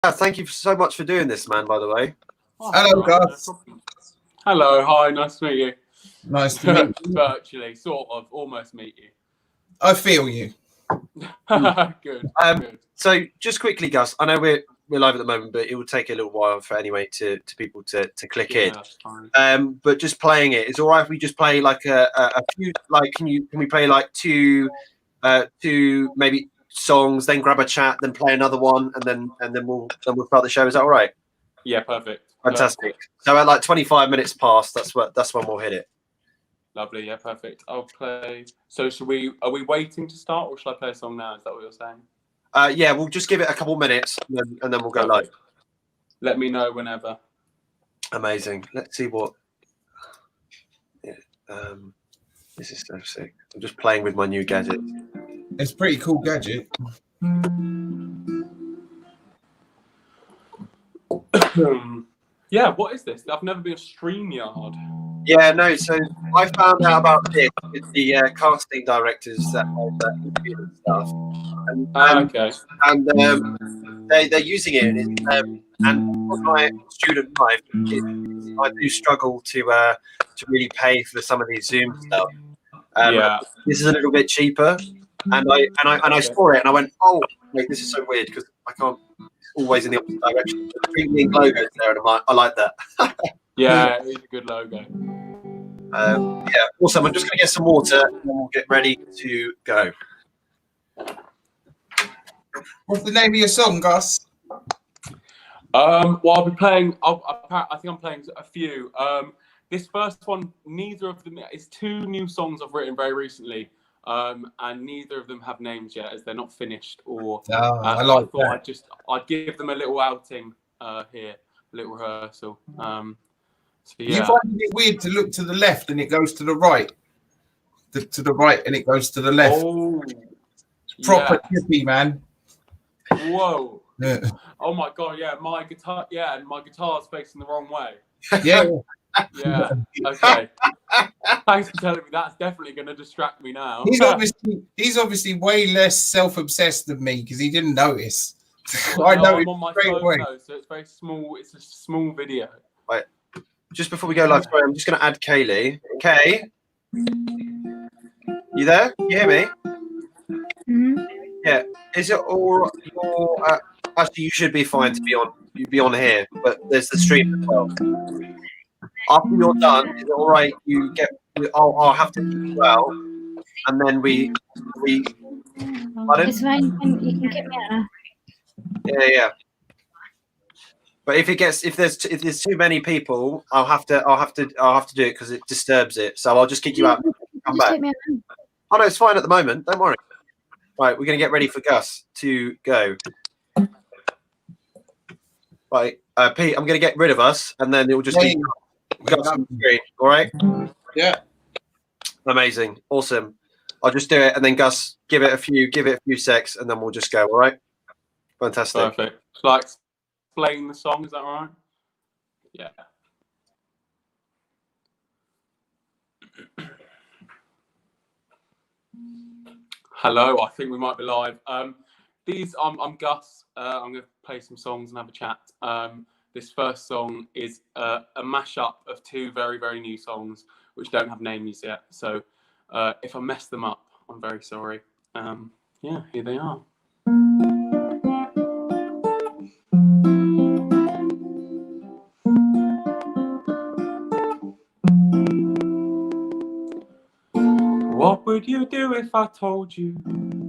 Thank you so much for doing this, man, by the way. Oh, hello, Gus. Hello, hi, nice to meet you. Nice to meet you. Virtually, sort of, almost meet you. I feel you. Good. So just quickly, Gus, I know we're live at the moment, but it will take a little while for to people to click in. But just playing it, it's all right if we just play like a few, like can we play like two maybe songs, then grab a chat, then play another one, and then we'll start the show. Is that all right? Yeah, perfect. Fantastic. So at like 25 minutes past, that's when we'll hit it. Lovely, yeah, perfect. I'll play. So are we waiting to start, or should I play a song now? Is that what you're saying? Yeah, we'll just give it a couple minutes and then we'll go live. Let me know whenever. Amazing. Let's see what. Yeah, this is so sick. I'm just playing with my new gadget. It's a pretty cool gadget. Yeah, what is this? I've never been a StreamYard. Yeah, no. So I found out about this with the casting directors that interview and stuff, and they're using it. And for my student life, I do struggle to really pay for some of these Zoom stuff. This is a little bit cheaper, and I saw it and I went, oh, wait, this is so weird because I can't. It's always in the opposite direction. The green logo is there, and I like that. Yeah, it's a good logo. Yeah, awesome. I'm just going to get some water and then we'll get ready to go. What's the name of your song, Gus? Well, I'll be playing. I think I'm playing a few. This first one, neither of them. It's two new songs I've written very recently, and neither of them have names yet, as they're not finished. Or I like that. I'd give them a little outing here, a little rehearsal. So, yeah. You find it weird to look to the left and it goes to the right, to the right and it goes to the left. Oh, it's proper trippy, man. Whoa. Yeah. Oh my god, yeah, my guitar, and my guitar's facing the wrong way. Yeah. Yeah. Okay. Thanks for telling me. That's definitely going to distract me now. He's obviously way less self-obsessed than me because he didn't notice. I know. I'm on my phone though, so it's very small. It's a small video. Right. Just before we go live, sorry, I'm just going to add Kaylee. Kay, you there? You hear me? Mm-hmm. Yeah. Is it all? Actually, you should be fine to be on. You'd be on here, but there's the stream as well. After you're done, is it all right? You get. I'll have to keep you out, and then we. Pardon? It's fine. You can get me out. Yeah. But if there's too many people, I'll have to do it because it disturbs it. So I'll just kick you out. And come back. Oh no, it's fine at the moment. Don't worry. Right, we're gonna get ready for Gus to go. Right, Pete, I'm gonna get rid of us, and then it will just be Gus on the screen. All right? Yeah. Amazing, awesome. I'll just do it, and then Gus, give it a few secs, and then we'll just go. All right? Fantastic. Perfect. Like playing the song, is that right? Yeah. Hello, I think we might be live. I'm Gus. I'm going to play some songs and have a chat. This first song is a mashup of two very, very new songs which don't have names yet. So if I mess them up, I'm very sorry. Yeah, here they are. What would you do if I told you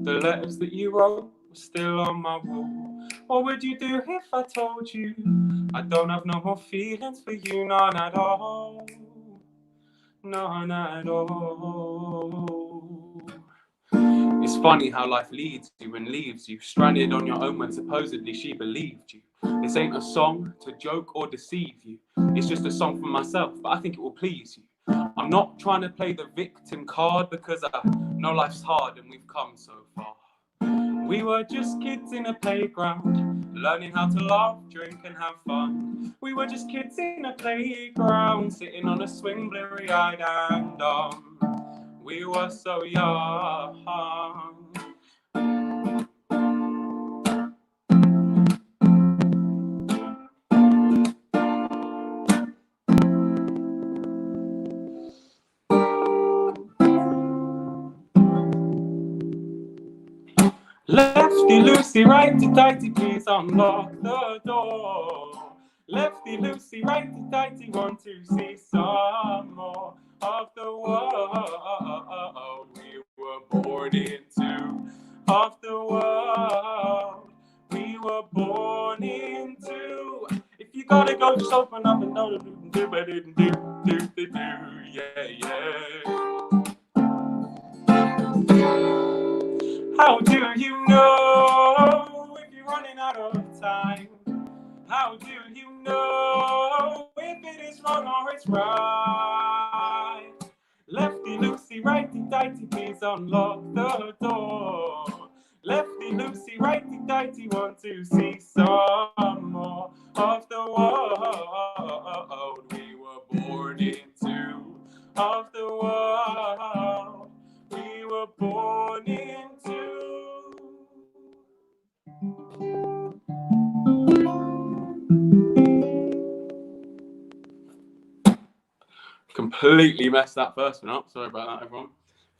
the letters that you wrote were still on my wall? What would you do if I told you I don't have no more feelings for you, none at all? None at all. It's funny how life leads you and leaves you stranded on your own when supposedly she believed you. This ain't a song to joke or deceive you. It's just a song for myself, but I think it will please you. I'm not trying to play the victim card because I know life's hard and we've come so far. We were just kids in a playground, learning how to laugh, drink and have fun. We were just kids in a playground, sitting on a swing, bleary-eyed and dumb. We were so young. Lefty Lucy, righty tighty, please unlock the door. Lefty Lucy, righty tighty, want to see some more of the world we were born into. Of the world we were born into. If you gotta go, just open up and know do, yeah, yeah. How do you know if you're running out of time? How do you know if it is wrong or it's right? Lefty Lucy, righty tighty, please unlock the door. Lefty Lucy, righty tighty, want to see some more of the world we were born into. Of the world we were born into. Completely messed that first one up. Sorry about that, everyone.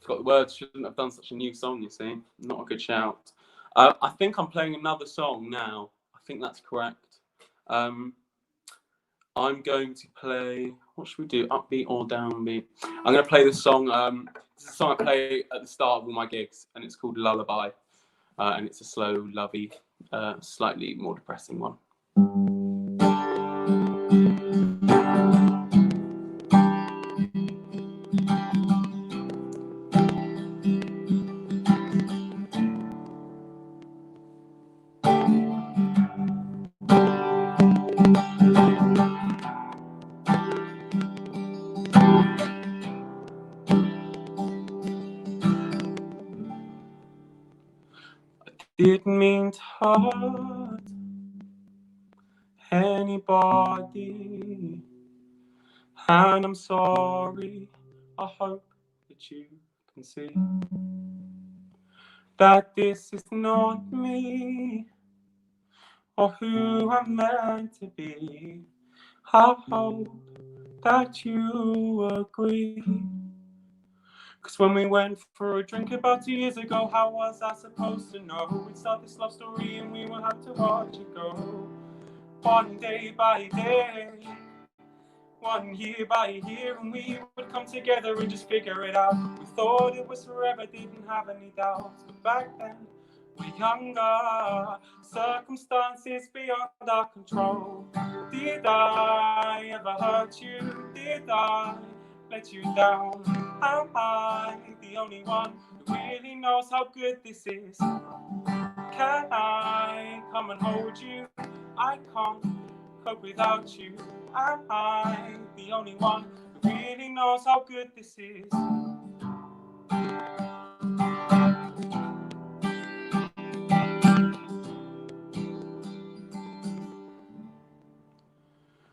Forgot the words. Shouldn't have done such a new song, you see. Not a good shout. I think I'm playing another song now. I think that's correct. I'm going to play... What should we do? Upbeat or downbeat? I'm going to play this song. It's a song I play at the start of all my gigs, and it's called Lullaby. And it's a slow, lovey, slightly more depressing one. Didn't mean to hurt anybody, and I'm sorry. I hope that you can see that this is not me or who I'm meant to be. I hope that you agree. 'Cause when we went for a drink about 2 years ago, how was I supposed to know? We'd start this love story and we would have to watch it go. One day by day, 1 year by year, and we would come together and just figure it out. We thought it was forever, didn't have any doubts. But back then, we're younger, circumstances beyond our control. Did I ever hurt you? Did I let you down? Am I the only one who really knows how good this is? Can I come and hold you? I can't cope without you. Am I the only one who really knows how good this is?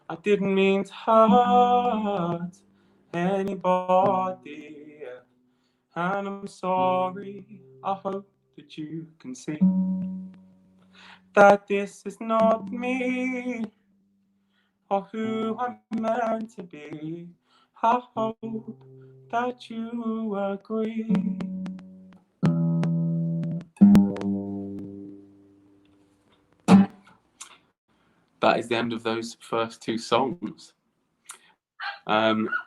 I didn't mean to hurt anybody, and I'm sorry. I hope that you can see that this is not me or who I'm meant to be. I hope that you agree. That is the end of those first two songs.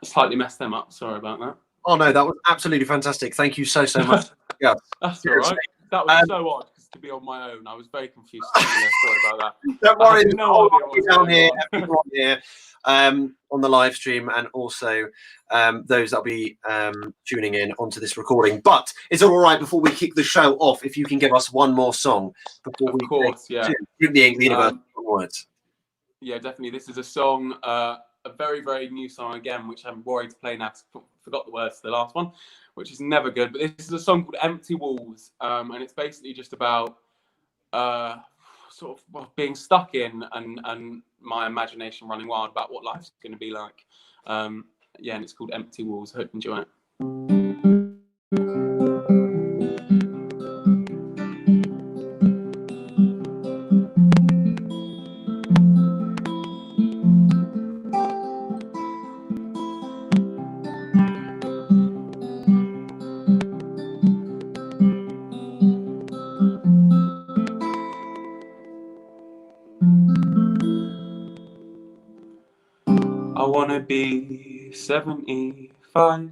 Slightly messed them up. Sorry about that. Oh no, that was absolutely fantastic. Thank you so much. Yeah, that's all right. That was so odd because to be on my own, I was very confused. Sorry about that. Don't worry, there's no idea what's down going here, on. everyone here on the live stream, and also those that'll be tuning in onto this recording. But it's all right before we kick the show off. If you can give us one more song before we course, yeah. Group the Universe onwards. Yeah, definitely. This is a song, a very, very new song again, which I'm worried to play now because I forgot the words to the last one, which is never good. But this is a song called Empty Walls, and it's basically just about sort of being stuck in and my imagination running wild about what life's going to be like. Yeah, and it's called Empty Walls. I hope you enjoy it. I wanna be 75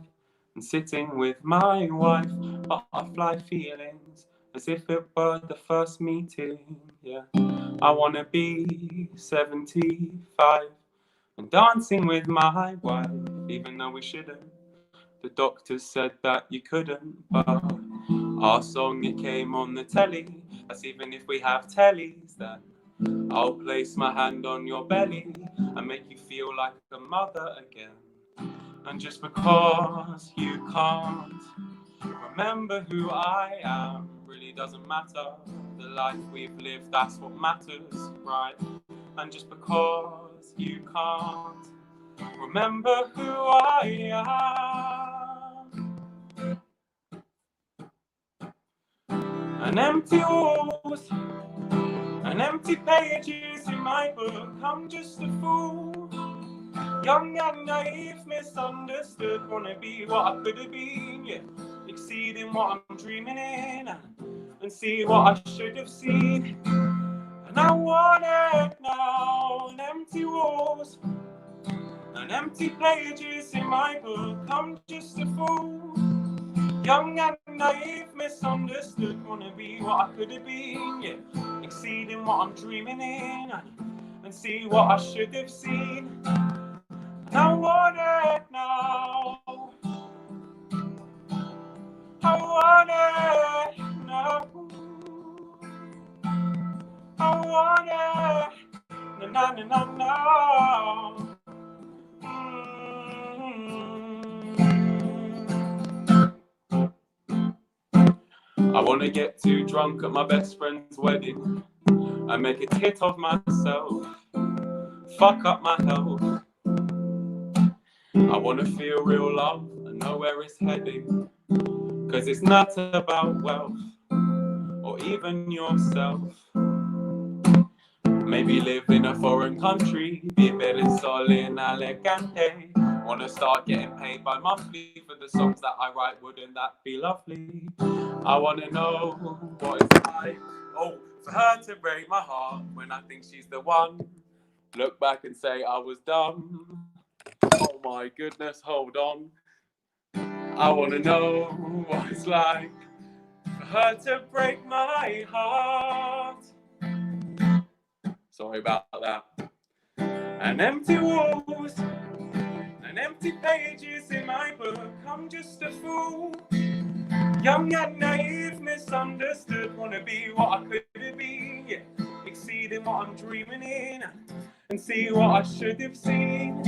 and sitting with my wife, butterfly feelings as if it were the first meeting. Yeah, I wanna be 75 and dancing with my wife, even though we shouldn't. The doctors said that you couldn't, but our song, it came on the telly. That's even if we have tellies, then I'll place my hand on your belly and make you feel like a mother again. And just because you can't remember who I am really doesn't matter. The life we've lived, that's what matters, right? And just because you can't remember who I am, an empty walls and empty pages in my book, I'm just a fool. Young and naive, misunderstood, wanna be what I could have been, yeah. Exceeding what I'm dreaming in, and see what I should have seen. And I want it now, an empty walls, and empty pages in my book, I'm just a fool. Young and naive, misunderstood, wanna be what I could have been, yeah. Exceeding what I'm dreaming in, and see what I should have seen. I want it now. I want it now. I want it now, now, now, now. I want to get too drunk at my best friend's wedding and make a tit of myself, fuck up my health. I want to feel real love and know where it's heading, cause it's not about wealth or even yourself. Maybe live in a foreign country, vivere il sole in Alicante. Wanna start getting paid by monthly for the songs that I write, wouldn't that be lovely? I wanna know what it's like, oh, for her to break my heart when I think she's the one. Look back and say I was dumb. Oh my goodness, hold on. I wanna know what it's like for her to break my heart. Sorry about that. And empty walls and empty pages in my book, I'm just a fool. Young and naive, misunderstood, wanna be what I could have been, yeah. Exceeding what I'm dreaming in, and see what I should have seen.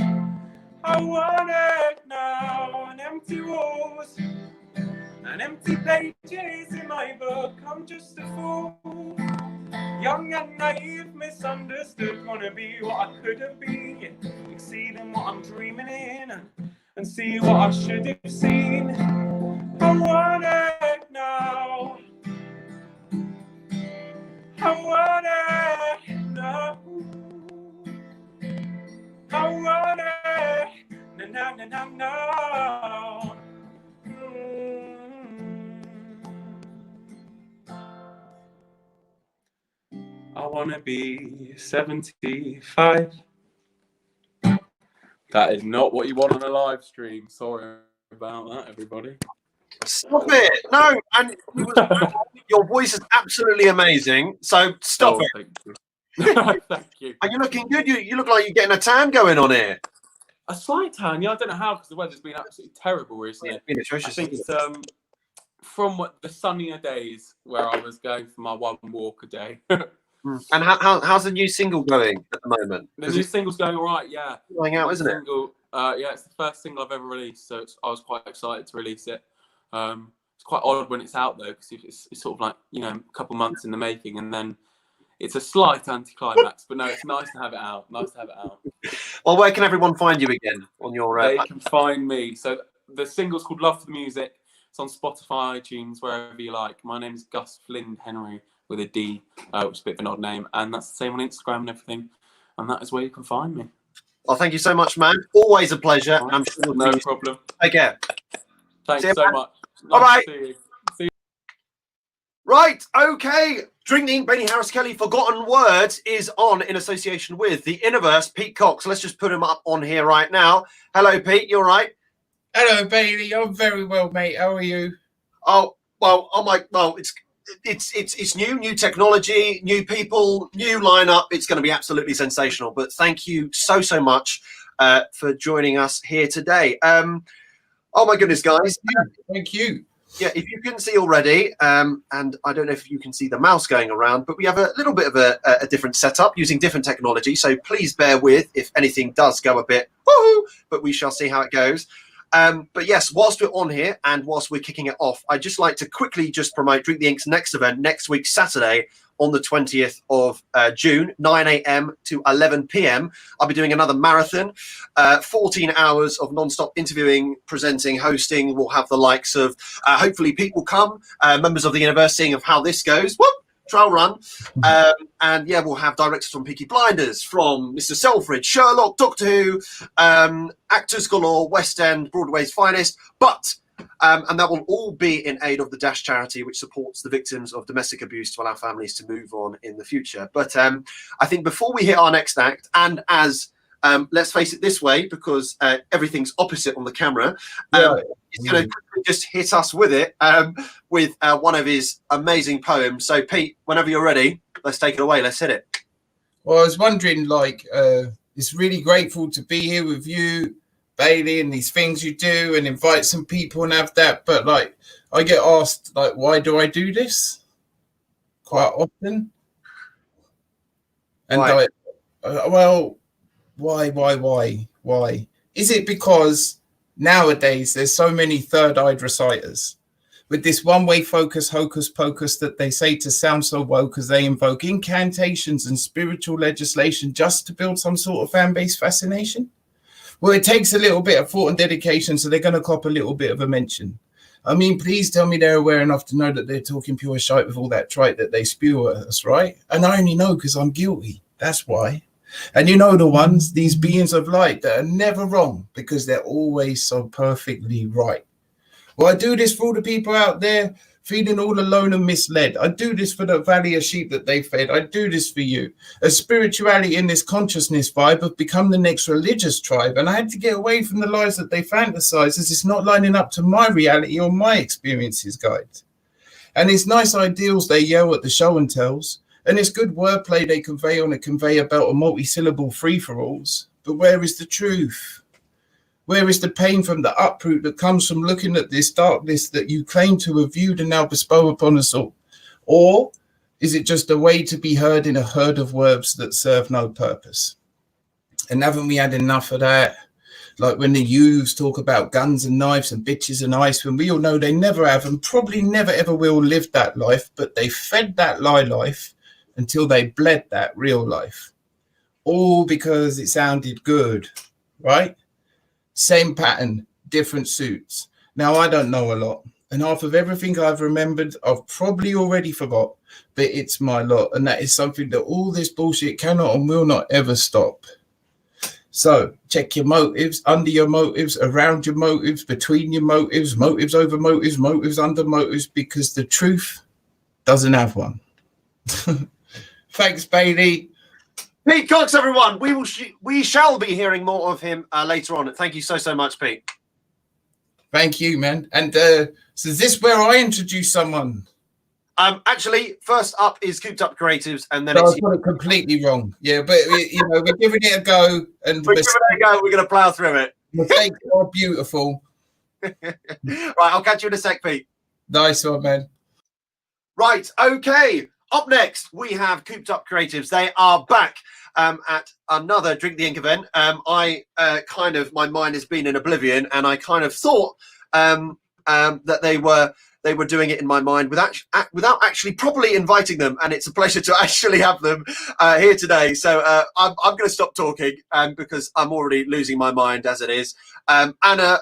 I want it now, and empty walls and empty pages in my book, I'm just a fool. Young and naive, misunderstood, wanna be what I could have been, yeah. Exceeding what I'm dreaming in, and see what I should have seen. I want it now. I want it now. I want it now, now, now, now. I wanna be 75. That is not what you want on a live stream. Sorry about that, everybody. Stop it! No, and your voice is absolutely amazing. So stop it. Thank you. Thank you. Are you looking good? You look like you're getting a tan going on here. A slight tan, yeah. I don't know how, because the weather's been absolutely terrible recently. It's been atrocious. I think it's from the sunnier days where I was going for my one walk a day. And how's the new single going at the moment? The new single's going all right, yeah. Going out, isn't it? Yeah, it's the first single I've ever released, so I was quite excited to release it. It's quite odd when it's out though, because it's sort of like, you know, a couple months in the making, and then it's a slight anticlimax. But no, it's nice to have it out. Well, where can everyone find you again on your? They can find me. So the single's called "Love for the Music." It's on Spotify, iTunes, wherever you like. My name is Gus Flynn Henry with a D, which is a bit of an odd name, and that's the same on Instagram and everything. And that is where you can find me. Well, thank you so much, man. Always a pleasure. Right. I'm sure No problem. Take care. Thanks See you, so man. much. Bye-bye. Nice to see you. Right, okay. Drink the Ink, Bailey Harris Kelly, Forgotten Words is on in association with the Innoverse, Pete Cox. Let's just put him up on here right now. Hello, Pete. You all right? Hello, Bailey. I'm very well, mate. How are you? Oh, well, it's new technology, new people, new lineup. It's going to be absolutely sensational. But thank you so much for joining us here today. Oh my goodness, guys! Thank you. Yeah, if you can see already, and I don't know if you can see the mouse going around, but we have a little bit of a different setup using different technology. So please bear with if anything does go a bit woohoo, but we shall see how it goes. But yes, whilst we're on here and whilst we're kicking it off, I'd just like to quickly just promote Drink the Ink's next event next week, Saturday, on the 20th of June, 9 a.m. to 11 p.m. I'll be doing another marathon, 14 hours of non-stop interviewing, presenting, hosting. We'll have the likes of, hopefully Pete will come, members of the universe, seeing of how this goes. Whoop! Trial run. And yeah, we'll have directors from Peaky Blinders, from Mr. Selfridge, Sherlock, Doctor Who, actors galore, West End, Broadway's finest. But and that will all be in aid of the Dash charity, which supports the victims of domestic abuse to allow families to move on in the future. But I think before we hit our next act, and as let's face it this way, because everything's opposite on the camera, he's going to just hit us with it with one of his amazing poems. So, Pete, whenever you're ready, let's take it away. Let's hit it. Well, I was wondering, like, it's really grateful to be here with you, Bailey, and these things you do, and invite some people and have that. But like, I get asked, like, why do I do this quite often? And Why? well, why? Is it because nowadays there's so many third-eyed reciters with this one-way focus, hocus pocus that they say to sound so woke as they invoke incantations and spiritual legislation just to build some sort of fan-based fascination? Well, it takes a little bit of thought and dedication, so they're going to cop a little bit of a mention. I mean, please tell me they're aware enough to know that they're talking pure shite with all that trite that they spew at us, right? And I only know because I'm guilty. That's why. And you know the ones, these beings of light that are never wrong because they're always so perfectly right. Well, I do this for all the people out there feeling all alone and misled. I do this for the valley of sheep that they fed. I do this for you. As spirituality in this consciousness vibe have become the next religious tribe, and I had to get away from the lies that they fantasize as it's not lining up to my reality or my experiences, guys. And it's nice ideals they yell at the show and tells, and it's good wordplay they convey on a conveyor belt of multi-syllable free-for-alls. But where is the truth? Where is the pain from the uproot that comes from looking at this darkness that you claim to have viewed and now bestow upon us all? Or is it just a way to be heard in a herd of words that serve no purpose? And haven't we had enough of that? Like when the youths talk about guns and knives and bitches and ice, when we all know they never have and probably never ever will live that life, but they fed that lie life until they bled that real life. All because it sounded good, right? Same pattern, different suits. Now, I don't know a lot, and half of everything I've remembered, I've probably already forgot, but it's my lot, and that is something that all this bullshit cannot and will not ever stop. So, check your motives, under your motives, around your motives, between your motives, motives over motives, motives under motives, because the truth doesn't have one. Thanks, Bailey. Pete Cox, everyone. We shall be hearing more of him later on. Thank you so much, Pete. Thank you, man. And so is this where I introduce someone? Actually, first up is Cooped Up Creatives, and then So it's I got it completely wrong. Yeah, but you know, we're giving it a go, and we're giving it a go. We're going to plow through it. mistakes are beautiful. Right, I'll catch you in a sec, Pete. Nice one, man. Right, okay. Up next, we have Cooped Up Creatives. They are back at another Drink the Ink event. My mind has been in oblivion, and I kind of thought that they were doing it in my mind without actually properly inviting them, and it's a pleasure to actually have them here today. So I'm going to stop talking because I'm already losing my mind as it is. Anna,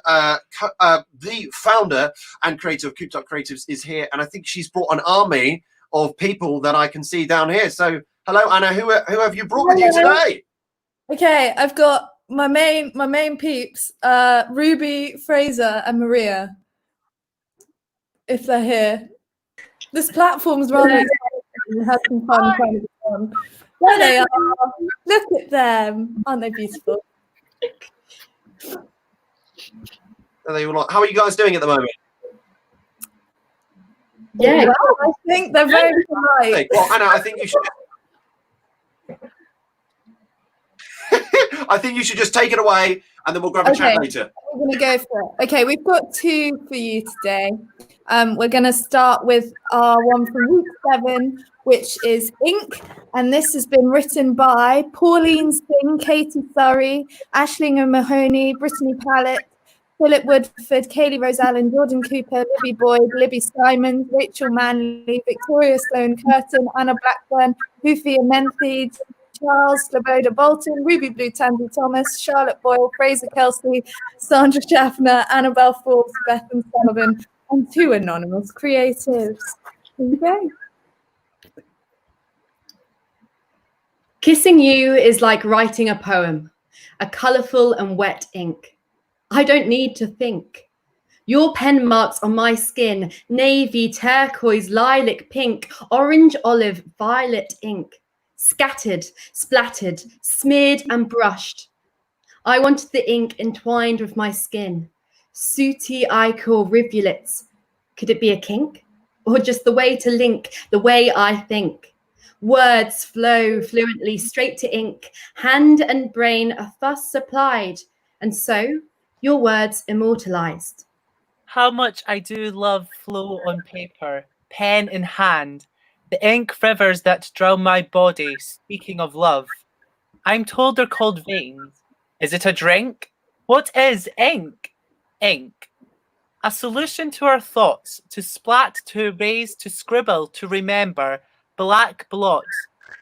the founder and creator of Cooped Up Creatives, is here, and I think she's brought an army of people that I can see down here. So hello, Anna. Who have you brought with you today? Okay, I've got my main peeps, Ruby, Fraser, and Maria. If they're here, this platform's rather. We had some fun trying to get on. There they are. Look at them. Aren't they beautiful? Are they all like, how are you guys doing at the moment? Yeah. Well, I think they're very polite. Hey, well, Anna, I think you should. I think you should just take it away, and then we'll grab a chat later. We're going to go for it. Okay, we've got 2 for you today. We're going to start with our one from week 7, which is iNK. And this has been written by Pauline Singh, Katie Surrey, Ashling Mahoney, Brittany Pallett, Philip Woodford, Kaylee Rose Allen, Jordan Cooper, Libby Boyd, Libby Simons, Rachel Manley, Victoria Sloan Curtin, Anna Blackburn, Hufia Menthid, Charles Sloboda Bolton, Ruby Blue Tansy Thomas, Charlotte Boyle, Fraser Kelsey, Sandra Schaffner, Annabelle Forbes, Bethan Sullivan, and 2 anonymous creatives. Here you go. Kissing you is like writing a poem, a colourful and wet ink. I don't need to think. Your pen marks on my skin, navy, turquoise, lilac, pink, orange, olive, violet ink. Scattered, splattered, smeared and brushed. I wanted the ink entwined with my skin. Sooty ichor rivulets. Could it be a kink? Or just the way to link, the way I think? Words flow fluently straight to ink. Hand and brain are thus supplied. And so, your words immortalized. How much I do love flow on paper, pen in hand. The ink rivers that drown my body, speaking of love. I'm told they're called veins. Is it a drink? What is ink? Ink. A solution to our thoughts, to splat, to erase, to scribble, to remember. Black blots,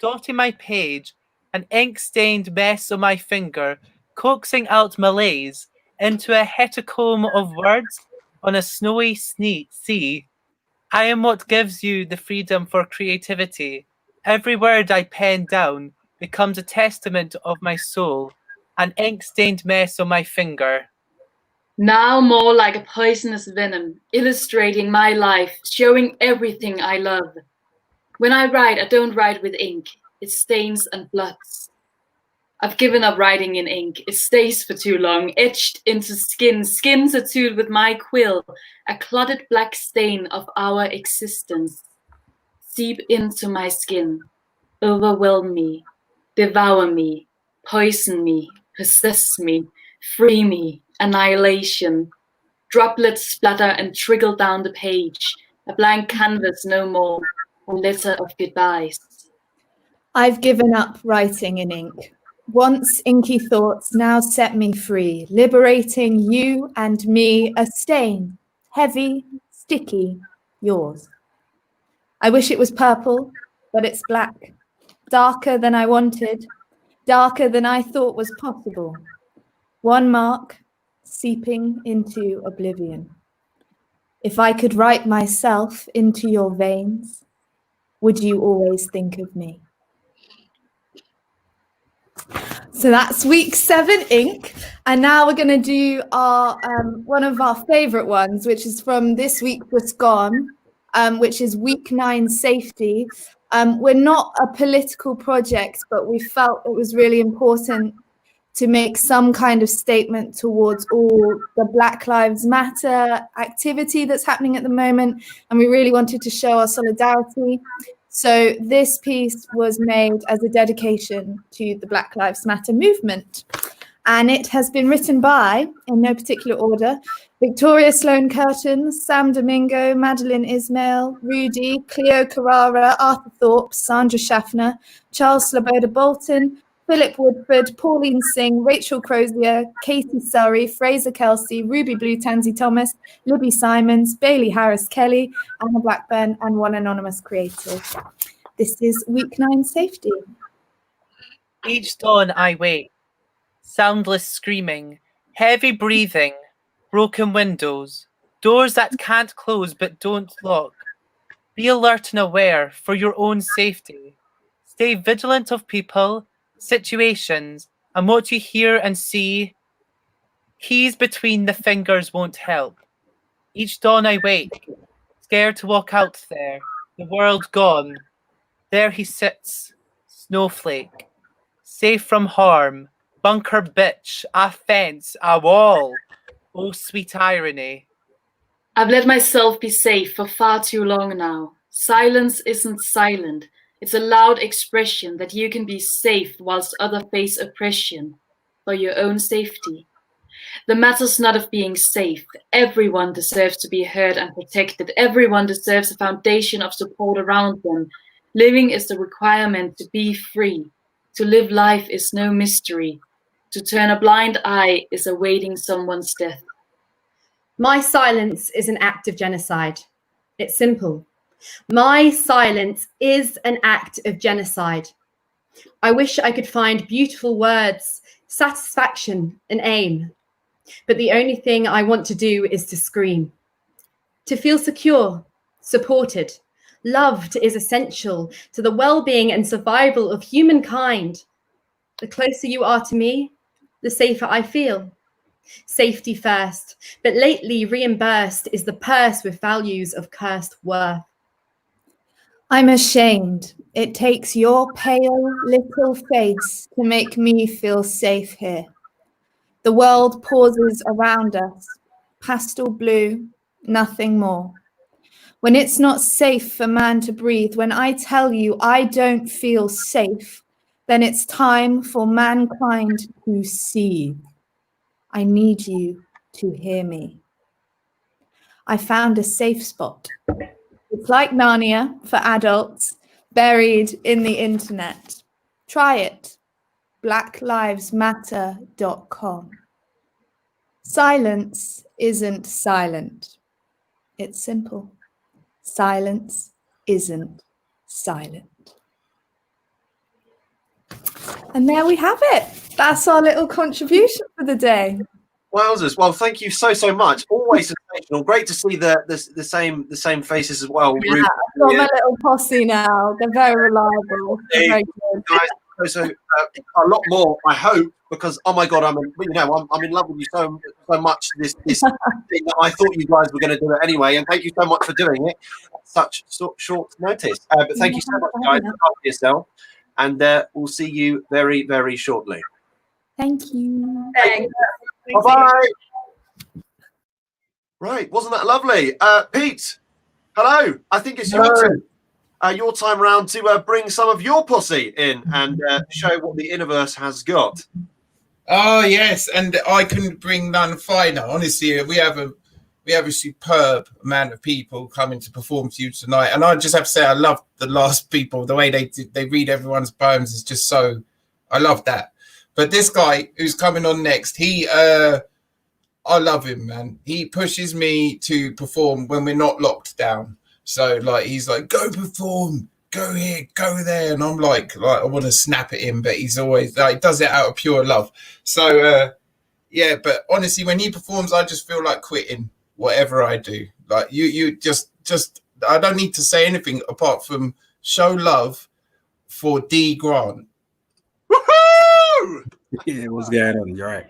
dotting my page, an ink-stained mess on my finger, coaxing out malaise into a hecatomb of words on a snowy sea. I am what gives you the freedom for creativity. Every word I pen down becomes a testament of my soul, an ink-stained mess on my finger. Now more like a poisonous venom, illustrating my life, showing everything I love. When I write, I don't write with ink. It stains and bloods. I've given up writing in ink. It stays for too long, etched into skin, skin tattooed with my quill, a clotted black stain of our existence. Seep into my skin, overwhelm me, devour me, poison me, possess me, free me, annihilation. Droplets splatter and trickle down the page, a blank canvas no more, a letter of goodbyes. I've given up writing in ink. Once inky thoughts now set me free, liberating you and me, a stain, heavy, sticky, yours. I wish it was purple, but it's black, darker than I wanted, darker than I thought was possible. One mark, seeping into oblivion. If I could write myself into your veins, would you always think of me? So that's week 7 iNK. And now we're going to do our one of our favorite ones, which is from this week just gone, which is week 9 safety. We're not a political project, but we felt it was really important to make some kind of statement towards all the Black Lives Matter activity that's happening at the moment. And we really wanted to show our solidarity. So this piece was made as a dedication to the Black Lives Matter movement. And it has been written by, in no particular order, Victoria Sloan Curtin, Sam Domingo, Madeline Ismail, Rudy, Cleo Carrara, Arthur Thorpe, Sandra Schaffner, Charles Sloboda Bolton, Philip Woodford, Pauline Singh, Rachel Crozier, Katie Surrey, Fraser Kelsey, Ruby Blue Tansy Thomas, Libby Simons, Bailey Harris Kelly, Anna Blackburn, and one anonymous creative. This is week 9 safety. Each dawn I wake, soundless screaming, heavy breathing, broken windows, doors that can't close but don't lock. Be alert and aware for your own safety. Stay vigilant of people, situations, and what you hear and see. Keys between the fingers won't help. Each dawn I wake, scared to walk out there, the world gone. There he sits, snowflake, safe from harm, bunker bitch, a fence, a wall. Oh, sweet irony. I've let myself be safe for far too long now. Silence isn't silent. It's a loud expression that you can be safe whilst others face oppression for your own safety. The matter's not of being safe. Everyone deserves to be heard and protected. Everyone deserves a foundation of support around them. Living is the requirement to be free. To live life is no mystery. To turn a blind eye is awaiting someone's death. My silence is an act of genocide. It's simple. My silence is an act of genocide. I wish I could find beautiful words, satisfaction, and aim. But the only thing I want to do is to scream. To feel secure, supported, loved is essential to the well-being and survival of humankind. The closer you are to me, the safer I feel. Safety first, but lately reimbursed is the purse with values of cursed worth. I'm ashamed. It takes your pale little face to make me feel safe here. The world pauses around us, pastel blue, nothing more. When it's not safe for man to breathe, when I tell you I don't feel safe, then it's time for mankind to see. I need you to hear me. I found a safe spot. It's like Narnia for adults, buried in the internet. Try it. blacklivesmatter.com. Silence isn't silent. It's simple. Silence isn't silent. And there we have it. That's our little contribution for the day. Wowzers! Well, thank you so much. Always sensational. Great to see the same faces as well. Yeah, I've got my little posse now. They're very reliable. They're very good. Guys, so a lot more. I hope, because oh my god, I'm in love with you so much. This thing that I thought you guys were going to do it anyway, and thank you so much for doing it at such short notice. But thank you so much, guys. Look after yourself, and we'll see you very, very shortly. Thank you. Thanks. Bye-bye. Right, wasn't that lovely? Pete, hello. I think it's your time round to bring some of your posse in and show what the Inniverse has got. Oh yes, and I couldn't bring none finer. Honestly, we have a superb amount of people coming to perform to you tonight, and I just have to say I love the last people. The way they read everyone's poems is just so. I love that. But this guy who's coming on next, I love him, man. He pushes me to perform when we're not locked down. So like he's like, go perform, go here, go there, and I'm like I want to snap at him, but he's always like does it out of pure love. So yeah, but honestly, when he performs, I just feel like quitting whatever I do. Like you just I don't need to say anything apart from show love for D Grant. Woohoo! Yeah, what's going on? You're right.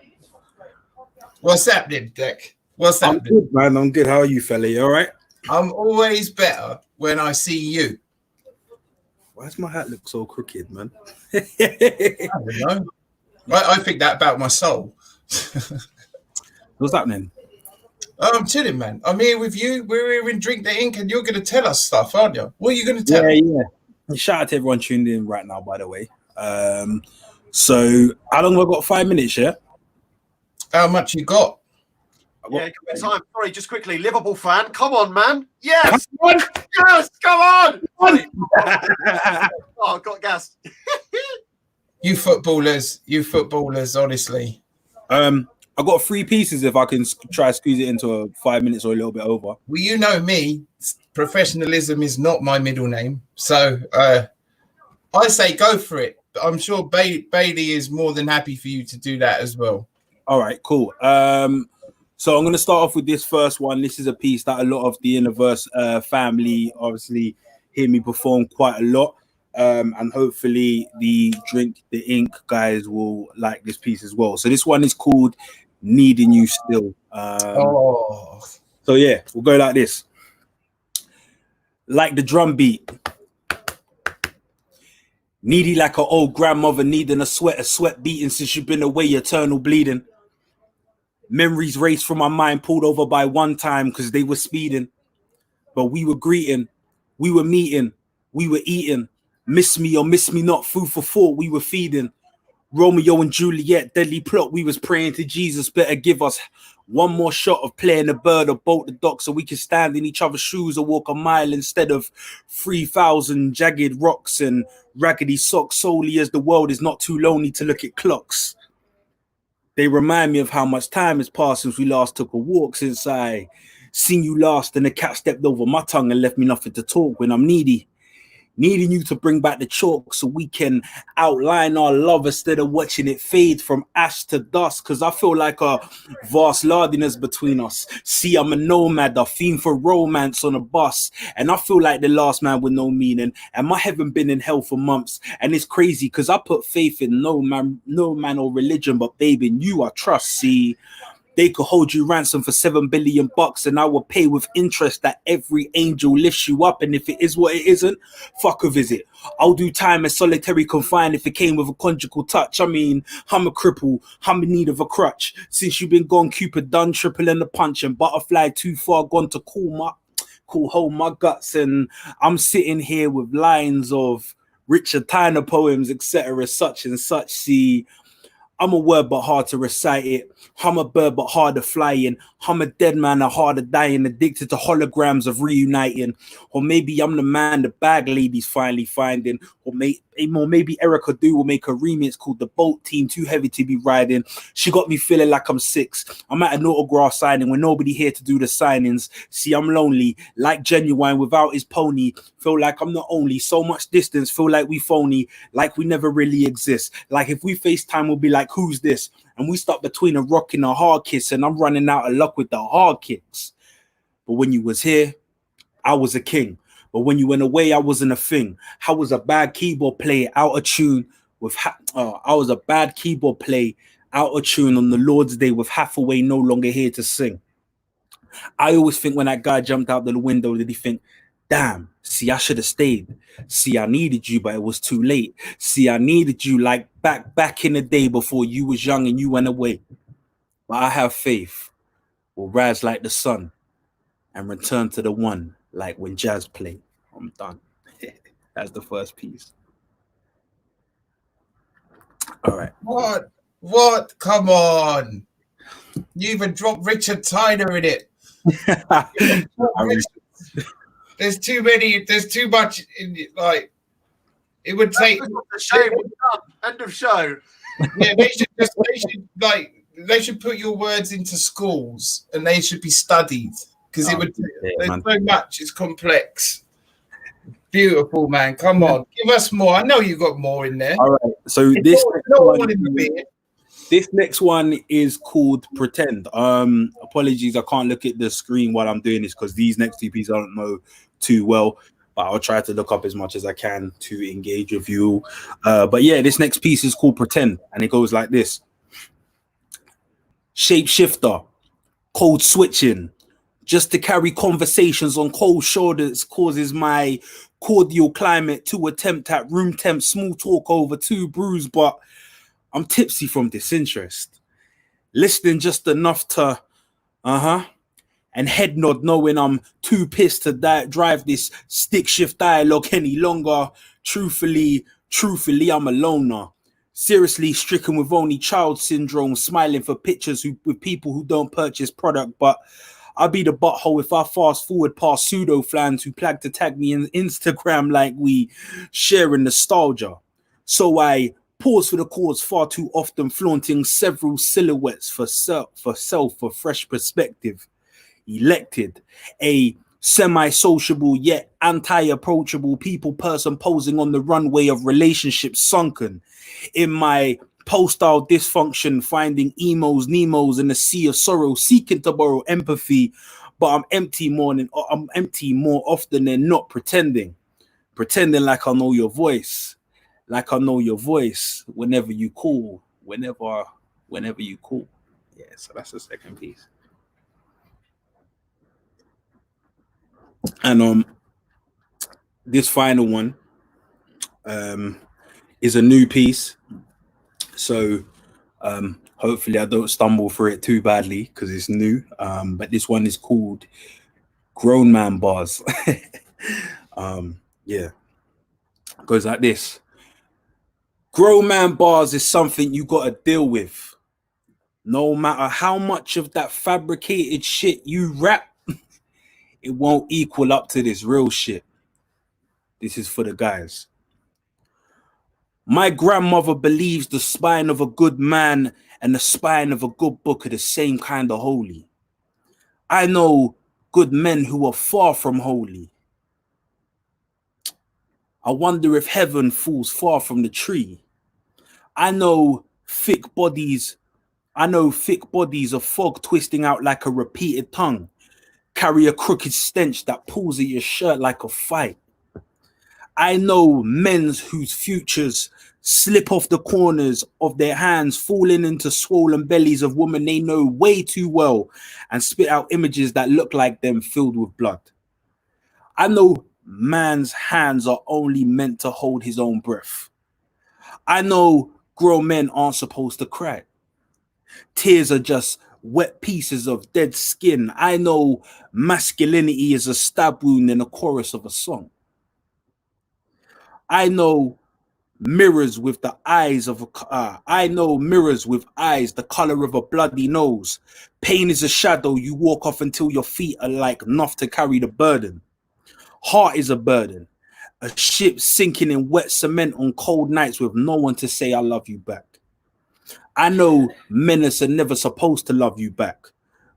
What's happening, Dick? What's I'm happening? good, man. I'm good. How are you, fella? You all right? I'm always better when I see you. Why does my hat look so crooked, man? I don't know. I think that about my soul. What's happening? I'm chilling, man. I'm here with you. We're here in Drink the Ink, and you're going to tell us stuff, aren't you? What are you going to tell us? Yeah. Shout out to everyone tuned in right now, by the way. So how long have I got? 5 minutes, yeah? How much you got? Yeah, good time. Sorry, just quickly, Liverpool fan. Come on, man. Yes. Yes, come on. Oh, got gas. You footballers, honestly. I got 3 pieces if I can try to squeeze it into 5 minutes or a little bit over. Well, you know me. Professionalism is not my middle name. So I say go for it. I'm sure Bailey is more than happy for you to do that as well. All right, cool. So I'm going to start off with this first one. This is a piece that a lot of the Inniverse family obviously hear me perform quite a lot. And hopefully the Drink the Ink guys will like this piece as well. So this one is called Needing You Still. So yeah, we'll go like this. Like the drum beat. Needy like an old grandmother needing a sweat beating since you've been away, eternal bleeding. Memories raced from my mind, pulled over by one time because they were speeding. But we were greeting, we were meeting, we were eating. Miss me or miss me not, food for thought, we were feeding. Romeo and Juliet, deadly plot, we was praying to Jesus, better give us one more shot of playing the bird or bolt the dock so we can stand in each other's shoes or walk a mile instead of 3,000 jagged rocks and raggedy socks, solely as the world is not too lonely to look at clocks. They remind me of how much time has passed since we last took a walk, since I seen you last and the cat stepped over my tongue and left me nothing to talk when I'm needing you to bring back the chalk so we can outline our love instead of watching it fade from ash to dust, because I feel like a vast lardiness between us. See, I'm a nomad, a fiend for romance on a bus, and I feel like the last man with no meaning, and my heaven been in hell for months, and it's crazy because I put faith in no man or religion, but babe, in you I trust. See, they could hold you ransom for $7 billion and I will pay with interest that every angel lifts you up. And if it is what it isn't, fuck a visit. I'll do time as solitary confined if it came with a conjugal touch. I mean, I'm a cripple, I'm in need of a crutch. Since you've been gone, Cupid done tripling the punch and butterfly too far gone to call hold my guts. And I'm sitting here with lines of Richard Tyner poems, etc., such and such. See, I'm a word but hard to recite it. I'm a bird but harder flying. I'm a dead man, a harder dying, addicted to holograms of reuniting. Or maybe I'm the man the bag ladies finally finding. Or maybe Erica Du will make a remix called The Boat Team, Too Heavy to Be Riding. She got me feeling like I'm 6. I'm at an autograph signing with nobody here to do the signings. See, I'm lonely, like Genuine without his pony. Feel like I'm not only so much distance, feel like we phony, like we never really exist. Like if we FaceTime, we'll be like, who's this? And we stuck between a rock and a hard kiss, and I'm running out of luck with the hard kicks. But when you was here, I was a king. But when you went away, I wasn't a thing. I was a bad keyboard player, out of tune with I was a bad keyboard play, out of tune on the Lord's Day with Hathaway no longer here to sing. I always think when that guy jumped out the window, did he think, damn, see, I should have stayed. See, I needed you, but it was too late. See, I needed you like back in the day before you was young and you went away. But I have faith will rise like the sun and return to the one like when jazz played. I'm done. That's the first piece. All right. What? Come on. You even dropped Richard Tyner in it. There's too much in it, like it would take the show. End of show. Yeah, they should put your words into schools and they should be studied because there's so much, it's complex. Beautiful, man. Come on, give us more. I know you got more in there. All right. So this next one is called Pretend. Apologies, I can't look at the screen while I'm doing this because these next two pieces I don't know too well, but I'll try to look up as much as I can to engage with you. But yeah, this next piece is called Pretend, and it goes like this. Shapeshifter, code switching, just to carry conversations on cold shoulders causes my cordial climate to attempt at room temp small talk over 2 brews, but I'm tipsy from disinterest. Listening just enough to and head nod knowing I'm too pissed to drive this stick shift dialogue any longer. Truthfully, I'm a loner. Seriously stricken with only child syndrome, smiling for pictures with people who don't purchase product, but I'll be the butthole if I fast forward past pseudo flans who plan to tag me in Instagram like we sharing nostalgia. So I pause for the cause far too often, flaunting several silhouettes for fresh perspective. Elected a semi-sociable yet anti-approachable people person posing on the runway of relationships sunken in my post-style dysfunction, finding Nemos in a sea of sorrow, seeking to borrow empathy, but I'm empty more often than not, pretending like I know your voice, whenever you call. Yeah, so that's the second piece. And this final one, is a new piece. So hopefully I don't stumble through it too badly because it's new. But this one is called Grown Man Bars. Yeah, goes like this. Grown man bars is something you gotta deal with. No matter how much of that fabricated shit you rap, it won't equal up to this real shit. This is for the guys. My grandmother believes the spine of a good man and the spine of a good book are the same kind of holy. I know good men who are far from holy. I wonder if heaven falls far from the tree. I know thick bodies of fog twisting out like a repeated tongue, carry a crooked stench that pulls at your shirt like a fight. I know men whose futures slip off the corners of their hands, falling into swollen bellies of women they know way too well and spit out images that look like them filled with blood. I know man's hands are only meant to hold his own breath. I know grown men aren't supposed to cry. Tears are just wet pieces of dead skin. I know masculinity is a stab wound in a chorus of a song. I know mirrors with eyes, the color of a bloody nose. Pain is a shadow you walk off until your feet are like enough to carry the burden. Heart is a burden. A ship sinking in wet cement on cold nights with no one to say I love you back. I know menace are never supposed to love you back.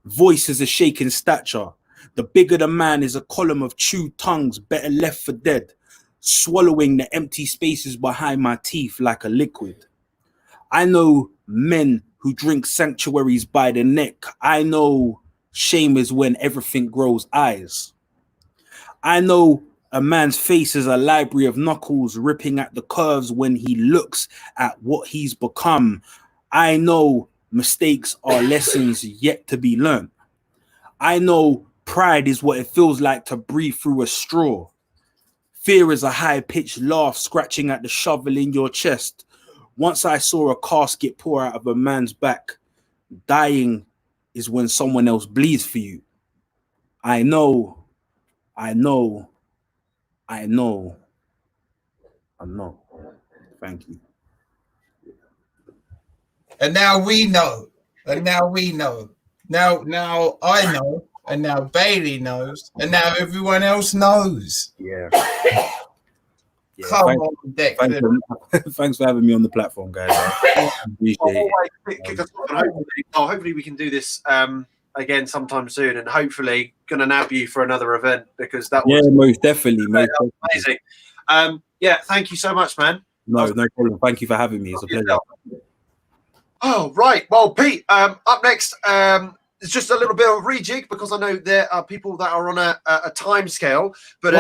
Voice is a shaking stature. The bigger the man is a column of chewed tongues better left for dead, swallowing the empty spaces behind my teeth like a liquid. I know men who drink sanctuaries by the neck. I know shame is when everything grows eyes. I know a man's face is a library of knuckles ripping at the curves when he looks at what he's become. I know mistakes are lessons yet to be learned. I know pride is what it feels like to breathe through a straw. Fear is a high-pitched laugh scratching at the shovel in your chest. Once I saw a casket pour out of a man's back. Dying is when someone else bleeds for you. I know. Thank you. And now we know. And now we know. Now I know. And now Bailey knows. And now everyone else knows. Yeah. Come on, Declan. Thanks for having me on the platform, guys. Hopefully we can do this again sometime soon, and hopefully gonna nab you for another event because that was most definitely, amazing. Yeah, thank you so much, man. No problem. Thank you for having me. It's a pleasure. Oh, right. Well, Pete, up next, it's just a little bit of a rejig because I know there are people that are on a time scale, but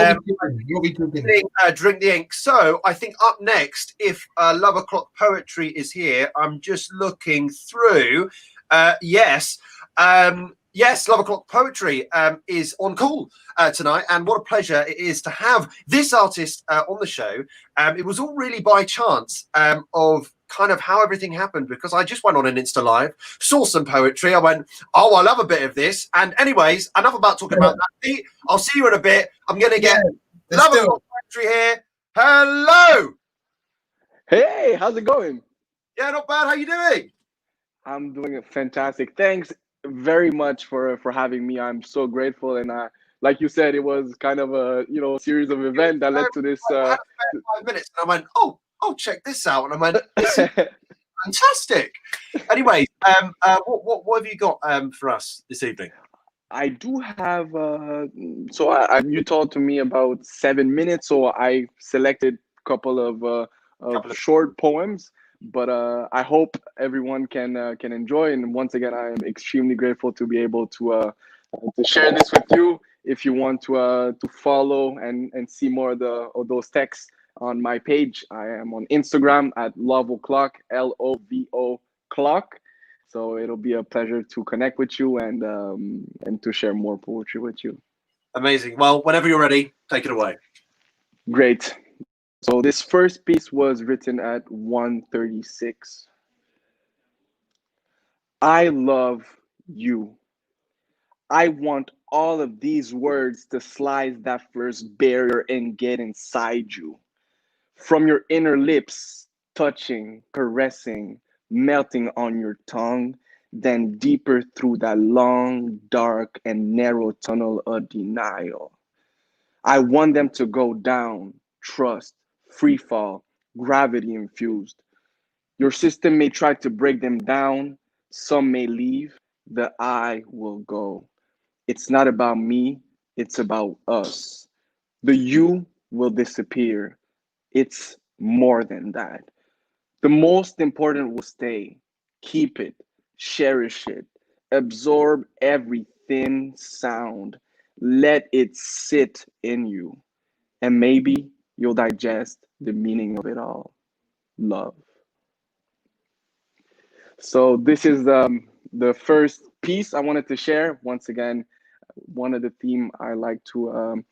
drink the ink. So I think up next, if Love O'Clock Poetry is here, I'm just looking through. Yes, Love O'Clock Poetry is on call tonight, and what a pleasure it is to have this artist on the show. It was all really by chance of kind of how everything happened because I just went on an Insta Live, saw some poetry. I went, oh, I love a bit of this. And anyways, enough about talking about that. Pete, I'll see you in a bit. I'm going to get Love O'Clock Poetry here. Hello. Hey, how's it going? Yeah, not bad. How you doing? I'm doing fantastic. Thanks very much for having me. I'm so grateful. And like you said, it was kind of a series of events that led to this. I had 5 minutes, and I went, oh, check this out, and I went, this is fantastic. Anyway, what have you got for us this evening? I do have. You talked to me about 7 minutes, so I selected a couple of short poems. But I hope everyone can enjoy. And once again, I am extremely grateful to be able to share this with you. If you want to follow and see more of those texts on my page, I am on Instagram at Love O'Clock, LOVO clock. So it'll be a pleasure to connect with you and to share more poetry with you. Amazing. Well, whenever you're ready, take it away. Great. So this first piece was written at 1:36. I love you. I want all of these words to slice that first barrier and get inside you. From your inner lips, touching, caressing, melting on your tongue, then deeper through that long, dark, and narrow tunnel of denial. I want them to go down, trust, free fall, gravity infused. Your system may try to break them down, some may leave, the I will go. It's not about me, it's about us. The you will disappear. It's more than that. The most important will stay. Keep it, cherish it, absorb every thin sound, let it sit in you, and maybe you'll digest the meaning of it all. Love. So this is the first piece I wanted to share. Once again, one of the theme I like to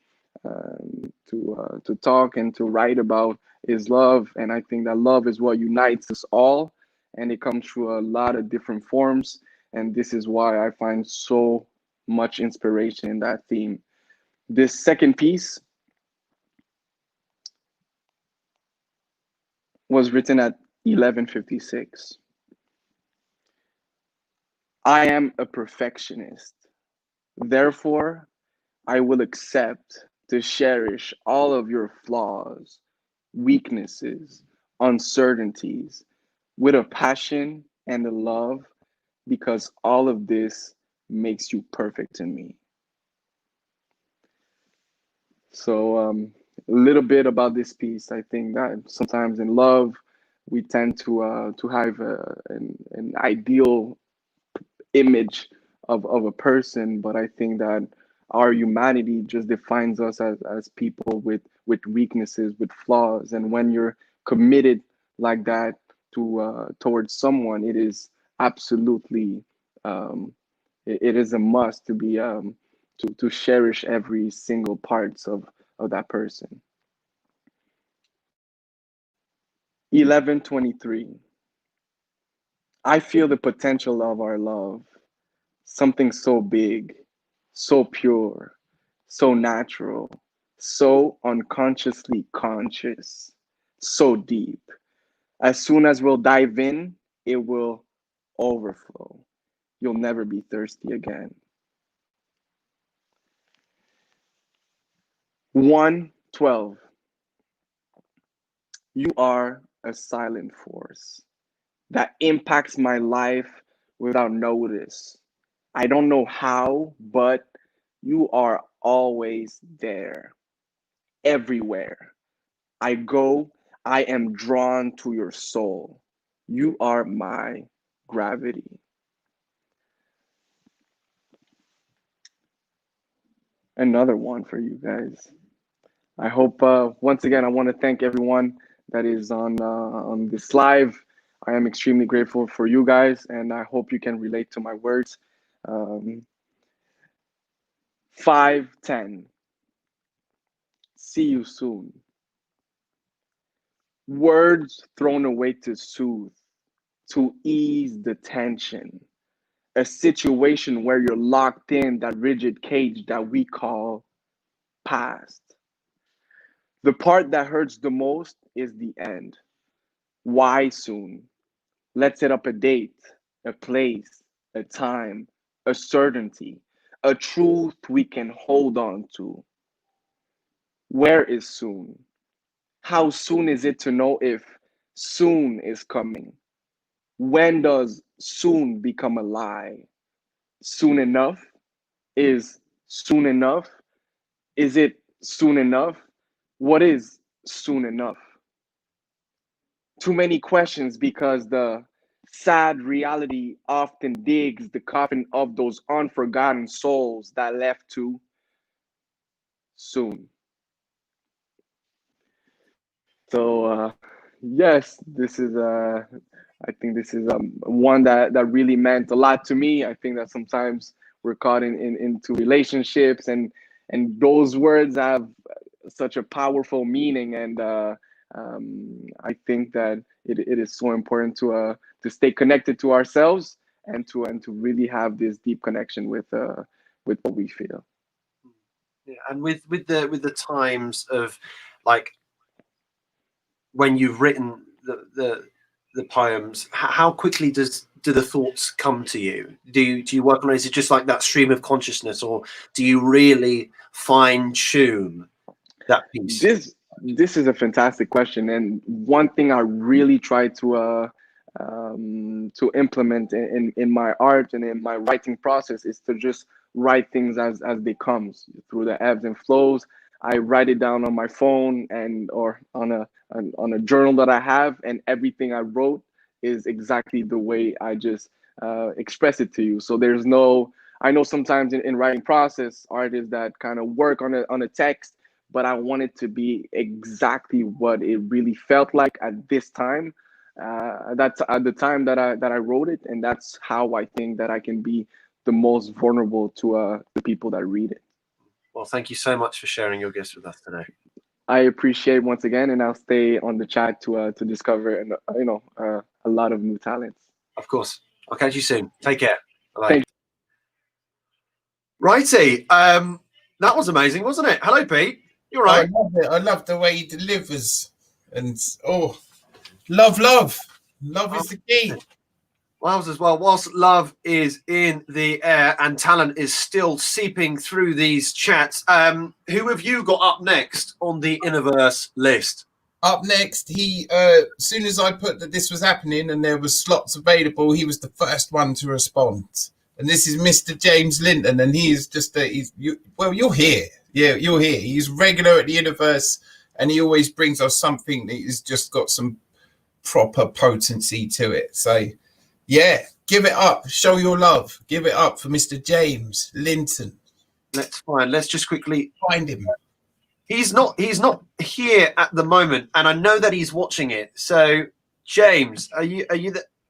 talk and to write about is love, and I think that love is what unites us all, and it comes through a lot of different forms, and this is why I find so much inspiration in that theme. This second piece was written at 11:56. I am a perfectionist. Therefore, I will accept to cherish all of your flaws, weaknesses, uncertainties with a passion and a love because all of this makes you perfect to me. So, a little bit about this piece. I think that sometimes in love, we tend to have an ideal image of a person, but I think that our humanity just defines us as people with weaknesses, with flaws. And when you're committed like that towards someone, it is absolutely it is a must to be to cherish every single parts of that person. 11:23. I feel the potential of our love, something so big, so pure, so natural, so unconsciously conscious, so deep. As soon as we'll dive in, it will overflow. You'll never be thirsty again. 1:12. You are a silent force that impacts my life without notice. I don't know how, but you are always there, everywhere. I go, I am drawn to your soul. You are my gravity. Another one for you guys. I hope once again I want to thank everyone that is on this live. I am extremely grateful for you guys, and I hope you can relate to my words. 5:10. See you soon. Words thrown away to soothe, to ease the tension. A situation where you're locked in that rigid cage that we call past. The part that hurts the most is the end. Why soon? Let's set up a date, a place, a time, a certainty, a truth we can hold on to. Where is soon? How soon is it to know if soon is coming? When does soon become a lie? Soon enough? Is soon enough? Is it soon enough? What is soon enough? Too many questions because the sad reality often digs the coffin of those unforgotten souls that left too soon. So yes, this is I think this is one that really meant a lot to me. I think that sometimes we're caught into relationships and those words have such a powerful meaning, and I think that it is so important to stay connected to ourselves and to really have this deep connection with what we feel. Yeah, and with the times of like when you've written the poems, how quickly do the thoughts come to you? Do you work on it? Is it just like that stream of consciousness, or do you really fine tune that piece? This is a fantastic question, and one thing I really try to implement in my art and in my writing process is to just write things as they comes through the ebbs and flows. I write it down on my phone or on a journal that I have, and everything I wrote is exactly the way I just express it to you. So there's no, I know sometimes in writing process, artists that kind of work on a text, but I want it to be exactly what it really felt like at this time. That's at the time that I wrote it, and that's how I think that I can be the most vulnerable to the people that read it. Well, thank you so much for sharing your gifts with us today. I appreciate once again, and I'll stay on the chat to discover and a lot of new talents. Of course. I'll catch you soon. Take care. Bye. Thank you. Righty. That was amazing, wasn't it? Hello, Pete. You're right. I love it. I love the way he delivers, and love is the key. Wales as well. Whilst love is in the air and talent is still seeping through these chats, who have you got up next on the Innoverse list? Up next, he as soon as I put that this was happening and there was slots available, he was the first one to respond. And this is Mr. James Linton, and he is just you're here. Yeah, you're here. He's regular at the Innoverse, and he always brings us something that has just got some proper potency to it. So yeah, give it up. Show your love. Give it up for Mr. James Linton. Let's just quickly find him. He's not here at the moment, and I know that he's watching it. So, James, are you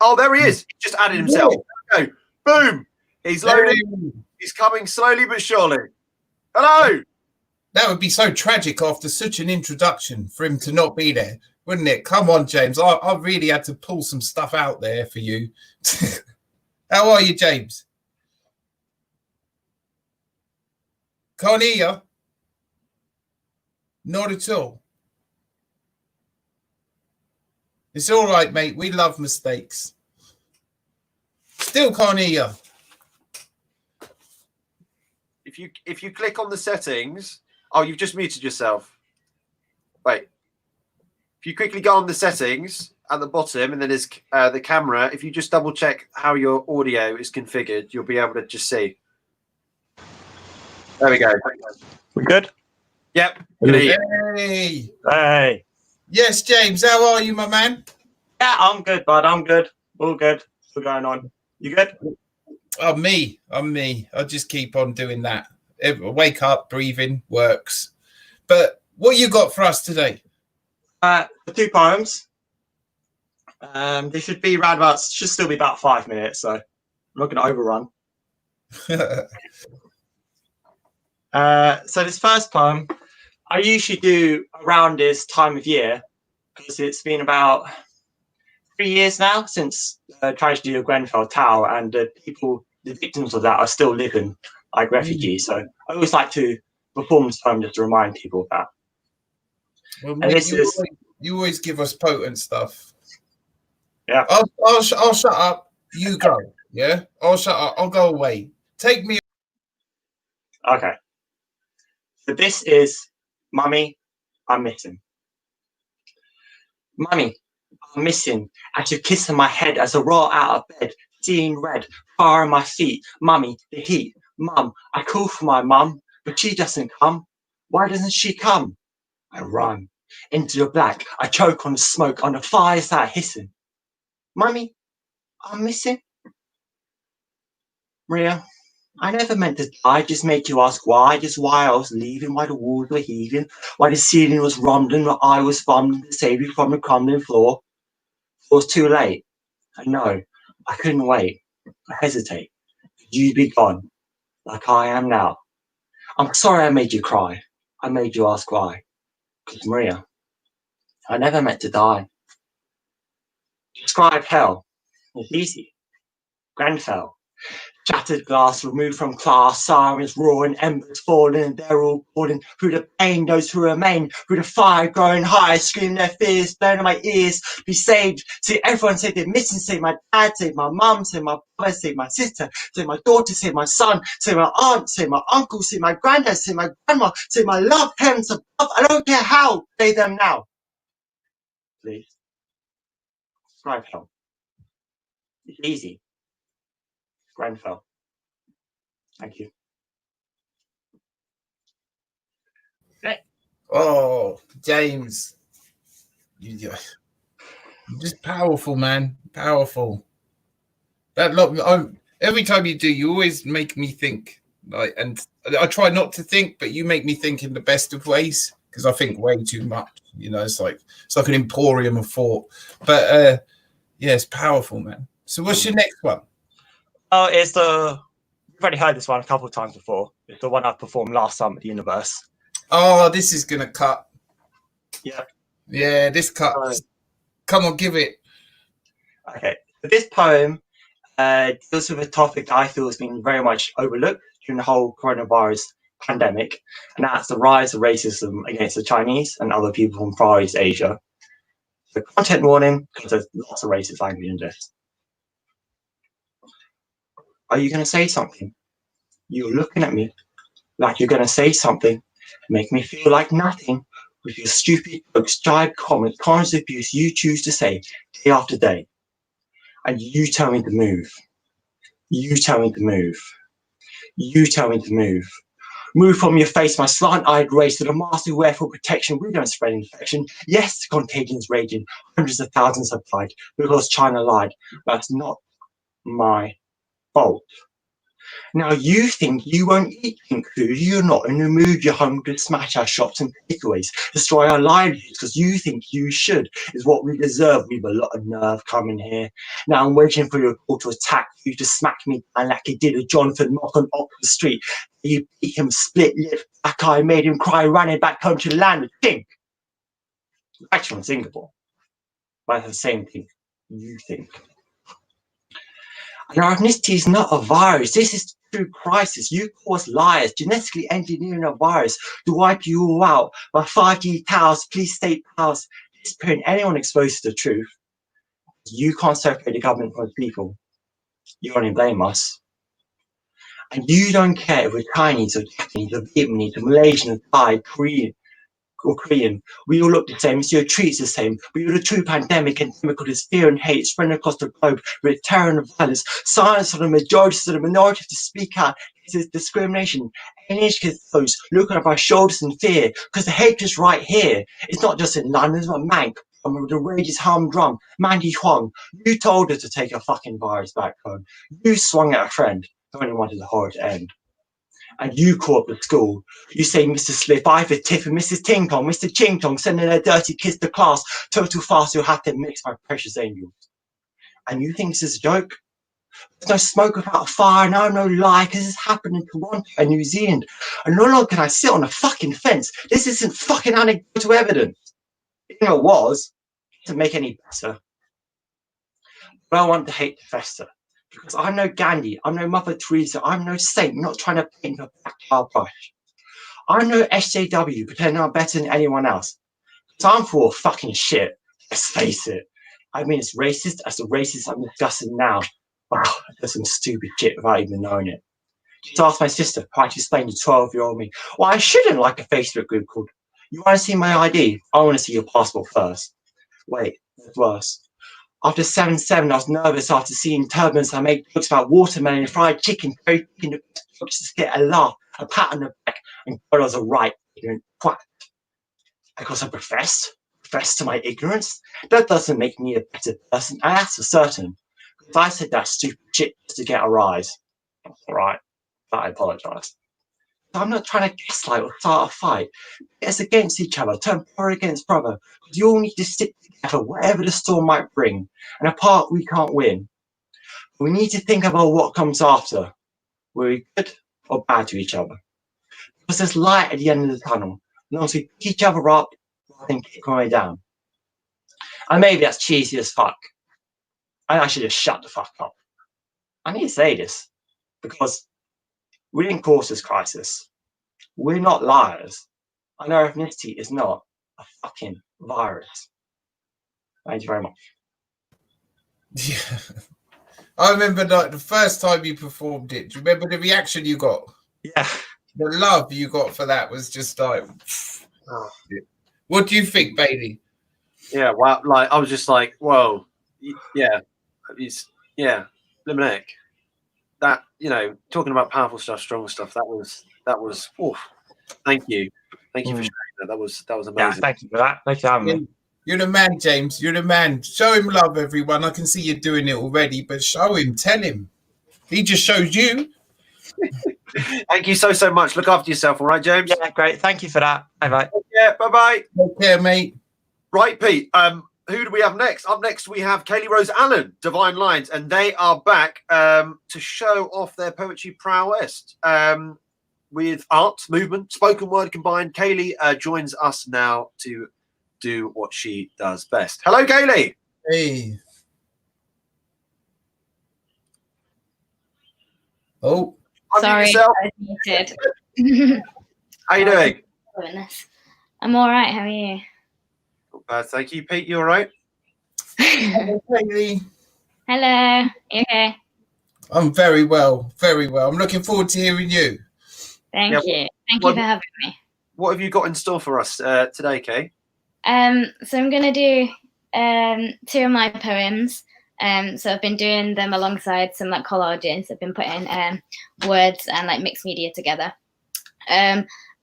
oh, there he is. He just added himself. Yeah. Okay. Boom. He's loading. He's coming slowly but surely. Hello. That would be so tragic after such an introduction for him to not be there, wouldn't it? Come on, James. I really had to pull some stuff out there for you. How are you, James? Can't hear you. Not at all. It's all right, mate. We love mistakes. Still can't hear you. If you click on the settings, oh, you've just muted yourself. Wait. If you quickly go on the settings at the bottom, and then there's the camera. If you just double check how your audio is configured, you'll be able to just see. There we go. We good? Yep. Hey. Hey. Yes, James. How are you, my man? Yeah, I'm good, bud. I'm good. All good. What's going on? You good? I'm me. I just keep on doing that. Wake up, breathing works. But what you got for us today? The 2 poems. They should be round about. Should still be about 5 minutes, so I'm not going to overrun. So this first poem, I usually do around this time of year because it's been about 3 years now since the tragedy of Grenfell Tower, and the victims of that are still living like refugees. So I always like to perform this poem just to remind people of that. Well, and mate, you always give us potent stuff. Yeah. I'll shut up. You go. Yeah. I'll shut up. I'll go away. Take me. Okay. So this is Mummy, I'm missing. Mummy, I'm missing. At your kiss on my head as I roll out of bed, seeing red, fire on my feet. Mummy, the heat. Mum, I call for my mum, but she doesn't come. Why doesn't she come? I run into the black. I choke on the smoke, on the fires that are hissing. Mummy, I'm missing. Maria, I never meant to die, just made you ask why, just why I was leaving, why the walls were heaving, why the ceiling was rumbling, why I was fumbling to save you from the crumbling floor. It was too late. I know. I couldn't wait. I hesitate. You'd be gone, like I am now. I'm sorry I made you cry. I made you ask why. Because Maria, I never meant to die. Describe hell. It's easy. Grenfell. Shattered glass removed from class, sirens roaring, embers falling, and they're all calling through the pain, those who remain, through the fire growing high, scream their fears, blowing in my ears, be saved. See everyone say they're missing, say my dad, say my mum, say my brother, say my sister, say my daughter, say my son, say my aunt, say my uncle, say my granddad, say my grandma, say my loved parents above. I don't care how, say them now. Please. Describe hell. It's easy. Grenfell. Thank you. Oh, James, you're just powerful, man. Powerful. That lot. Every time you do, you always make me think. Like, and I try not to think, but you make me think in the best of ways because I think way too much. You know, it's like an emporium of thought. But yeah, it's powerful, man. So, what's your next one? Oh, it's the. You've already heard this one a couple of times before. It's the one I performed last summer at the Universe. Oh, this is gonna cut. Yeah. Yeah, this cuts. Come on, give it. Okay. This poem deals with a topic that I feel has been very much overlooked during the whole coronavirus pandemic, and that's the rise of racism against the Chinese and other people from Far East Asia. The content warning, because there's lots of racist language in this. Are you going to say something? You're looking at me like you're going to say something, make me feel like nothing with your stupid jokes, jibe, comments, constant abuse you choose to say day after day. And you tell me to move. You tell me to move. You tell me to move. Move from your face, my slant-eyed race, to the mask we wear for protection. We don't spread infection. Yes, contagion's raging. Hundreds of thousands have died because China lied. But it's not my fault. Now you think you won't eat pink food, you're not in the mood, you're hungry to smash our shops and takeaways, destroy our livelihoods because you think you should, is what we deserve. We've a lot of nerve coming here. Now I'm waiting for your call to attack you, to smack me down like he did a Jonathan Mock on Oxford Street. You beat him split lip, black eye, made him cry, running back home to land with pink. Actually in Singapore. But the same thing you think. And our ethnicity is not a virus. This is true crisis. You cause liars, genetically engineering a virus to wipe you all out by 5G towers, police state powers, disappearing anyone exposed to the truth. You can't separate the government from the people. You only blame us. And you don't care if we're Chinese or Japanese or Vietnamese or Malaysian or Thai, Korean or Korean. We all look the same, so your treats the same. We are the true pandemic and chemical is fear and hate spreading across the globe with terror and violence. Silence for the majority so the minority to speak out. This is discrimination. Alienation those looking over our shoulders in fear because the hate is right here. It's not just in London, it's not Mank. The rage is humdrum. Mandy Huang, you told her to take her fucking virus back home. You swung at a friend who only wanted the horror to end. And you call up the school. You say, Mr. Slip, I have a tip, and Mrs. Ting Tong, Mr. Ching Tong, sending their dirty kids to class. Total fast, you'll have to mix my precious angels. And you think this is a joke? There's no smoke without fire, no lie, because it's happened in Toronto and New Zealand. And no longer can I sit on a fucking fence. This isn't fucking anecdotal evidence. You know it was, to make any better. But I want the hate to fester. Because I'm no Gandhi, I'm no Mother Teresa, I'm no saint, not trying to paint a black tile brush. I'm no SJW pretending I'm better than anyone else. So I'm full of fucking shit. Let's face it. I mean, it's racist as the racist I'm discussing now. Wow, I did some stupid shit without even knowing it. Just ask my sister, how to explain to 12-year-old me why I shouldn't like a Facebook group called, you want to see my ID? I want to see your passport first. Wait, there's worse. After 7/7, I was nervous after seeing turbans. I made jokes about watermelon, fried chicken, very chicken, just to get a laugh, a pat on the back, and God, I was a right ignorant twat. Because I professed to my ignorance, that doesn't make me a better person, and that's for certain. Because I said that stupid shit just to get a rise. Alright, but I apologise. So I'm not trying to gaslight or start a fight. It's against each other, turn brother against brother. Because you all need to stick together, whatever the storm might bring. And apart, we can't win. We need to think about what comes after. Were we good or bad to each other? Because there's light at the end of the tunnel. As long as we pick each other up, rather than kick one way down. And maybe that's cheesy as fuck. I should just shut the fuck up. I need to say this because we're in Quarters Crisis. We're not liars. And our ethnicity is not a fucking virus. Thank you very much. Yeah. I remember like the first time you performed it. Do you remember the reaction you got? Yeah. The love you got for that was just like. Oh. What do you think, Bailey? Yeah, wow. Like I was just like, whoa. Yeah, Limerick. That, you know, talking about powerful stuff, strong stuff. That was. Oof. Thank you for sharing that. That was amazing. Yeah, thank you for that. Thanks for having me. You're the man, James. You're the man. Show him love, everyone. I can see you're doing it already, but show him. Tell him. He just showed you. Thank you so much. Look after yourself, all right, James? Yeah, great. Thank you for that. Bye-bye. Yeah, bye-bye. Take care, mate. Right, Pete. Who do we have next? Up next, we have Kaylee Rose Allen, Divine Lines, and they are back to show off their poetry prowess with art, movement, spoken word combined. Kaylee joins us now to do what she does best. Hello, Kaylee. Hey. Oh. Sorry, I was muted. How you doing? Goodness. I'm all right. How are you? Not bad, thank you. Pete, you all right? Hello, Kaylee. Hello. You okay? I'm very well, very well. I'm looking forward to hearing you. Thank you. Thank you for having me. What have you got in store for us today, Kay? So I'm gonna do 2 of my poems. So I've been doing them alongside some like collages. I've been putting words and like mixed media together.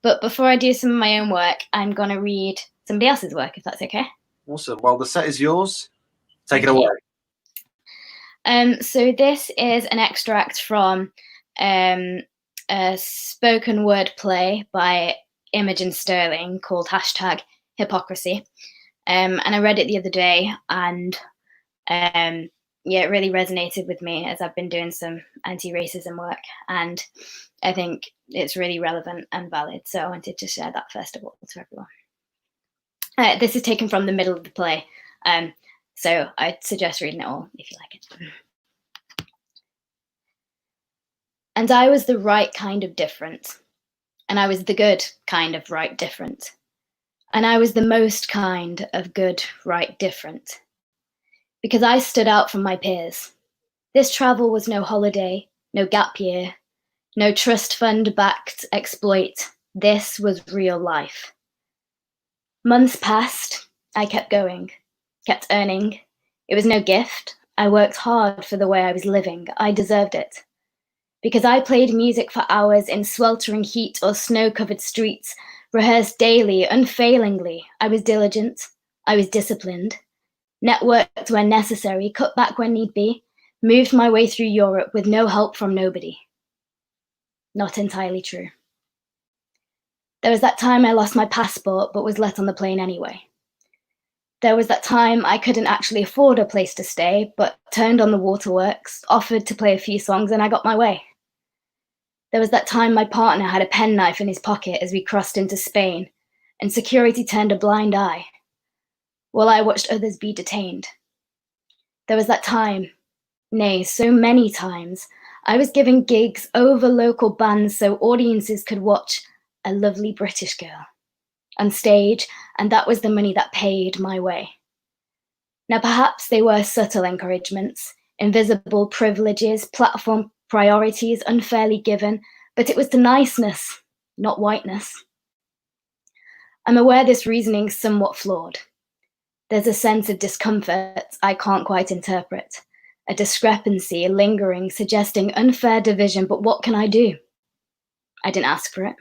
But before I do some of my own work, I'm gonna read somebody else's work, if that's okay. Awesome. Well, the set is yours. Take it away. So this is an extract from a spoken word play by Imogen Sterling called #Hypocrisy. And I read it the other day, and yeah, it really resonated with me as I've been doing some anti-racism work, and I think it's really relevant and valid. So I wanted to share that first of all to everyone. This is taken from the middle of the play, so I'd suggest reading it all if you like it. And I was the right kind of different, and I was the good kind of right different, and I was the most kind of good right different, because I stood out from my peers. This travel was no holiday, no gap year, no trust fund backed exploit. This was real life. Months passed, I kept going, kept earning. It was no gift. I worked hard for the way I was living. I deserved it. Because I played music for hours in sweltering heat or snow-covered streets, rehearsed daily, unfailingly. I was diligent. I was disciplined. Networked when necessary, cut back when need be, moved my way through Europe with no help from nobody. Not entirely true. There was that time I lost my passport but was let on the plane anyway. There was that time I couldn't actually afford a place to stay but turned on the waterworks, offered to play a few songs, and I got my way. There was that time my partner had a penknife in his pocket as we crossed into Spain, and security turned a blind eye while I watched others be detained. There was that time, nay, so many times, I was giving gigs over local bands so audiences could watch a lovely British girl on stage, and that was the money that paid my way. Now, perhaps they were subtle encouragements, invisible privileges, platform priorities unfairly given, but it was to niceness, not whiteness. I'm aware this reasoning's somewhat flawed. There's a sense of discomfort I can't quite interpret, a discrepancy lingering, suggesting unfair division, but what can I do? I didn't ask for it.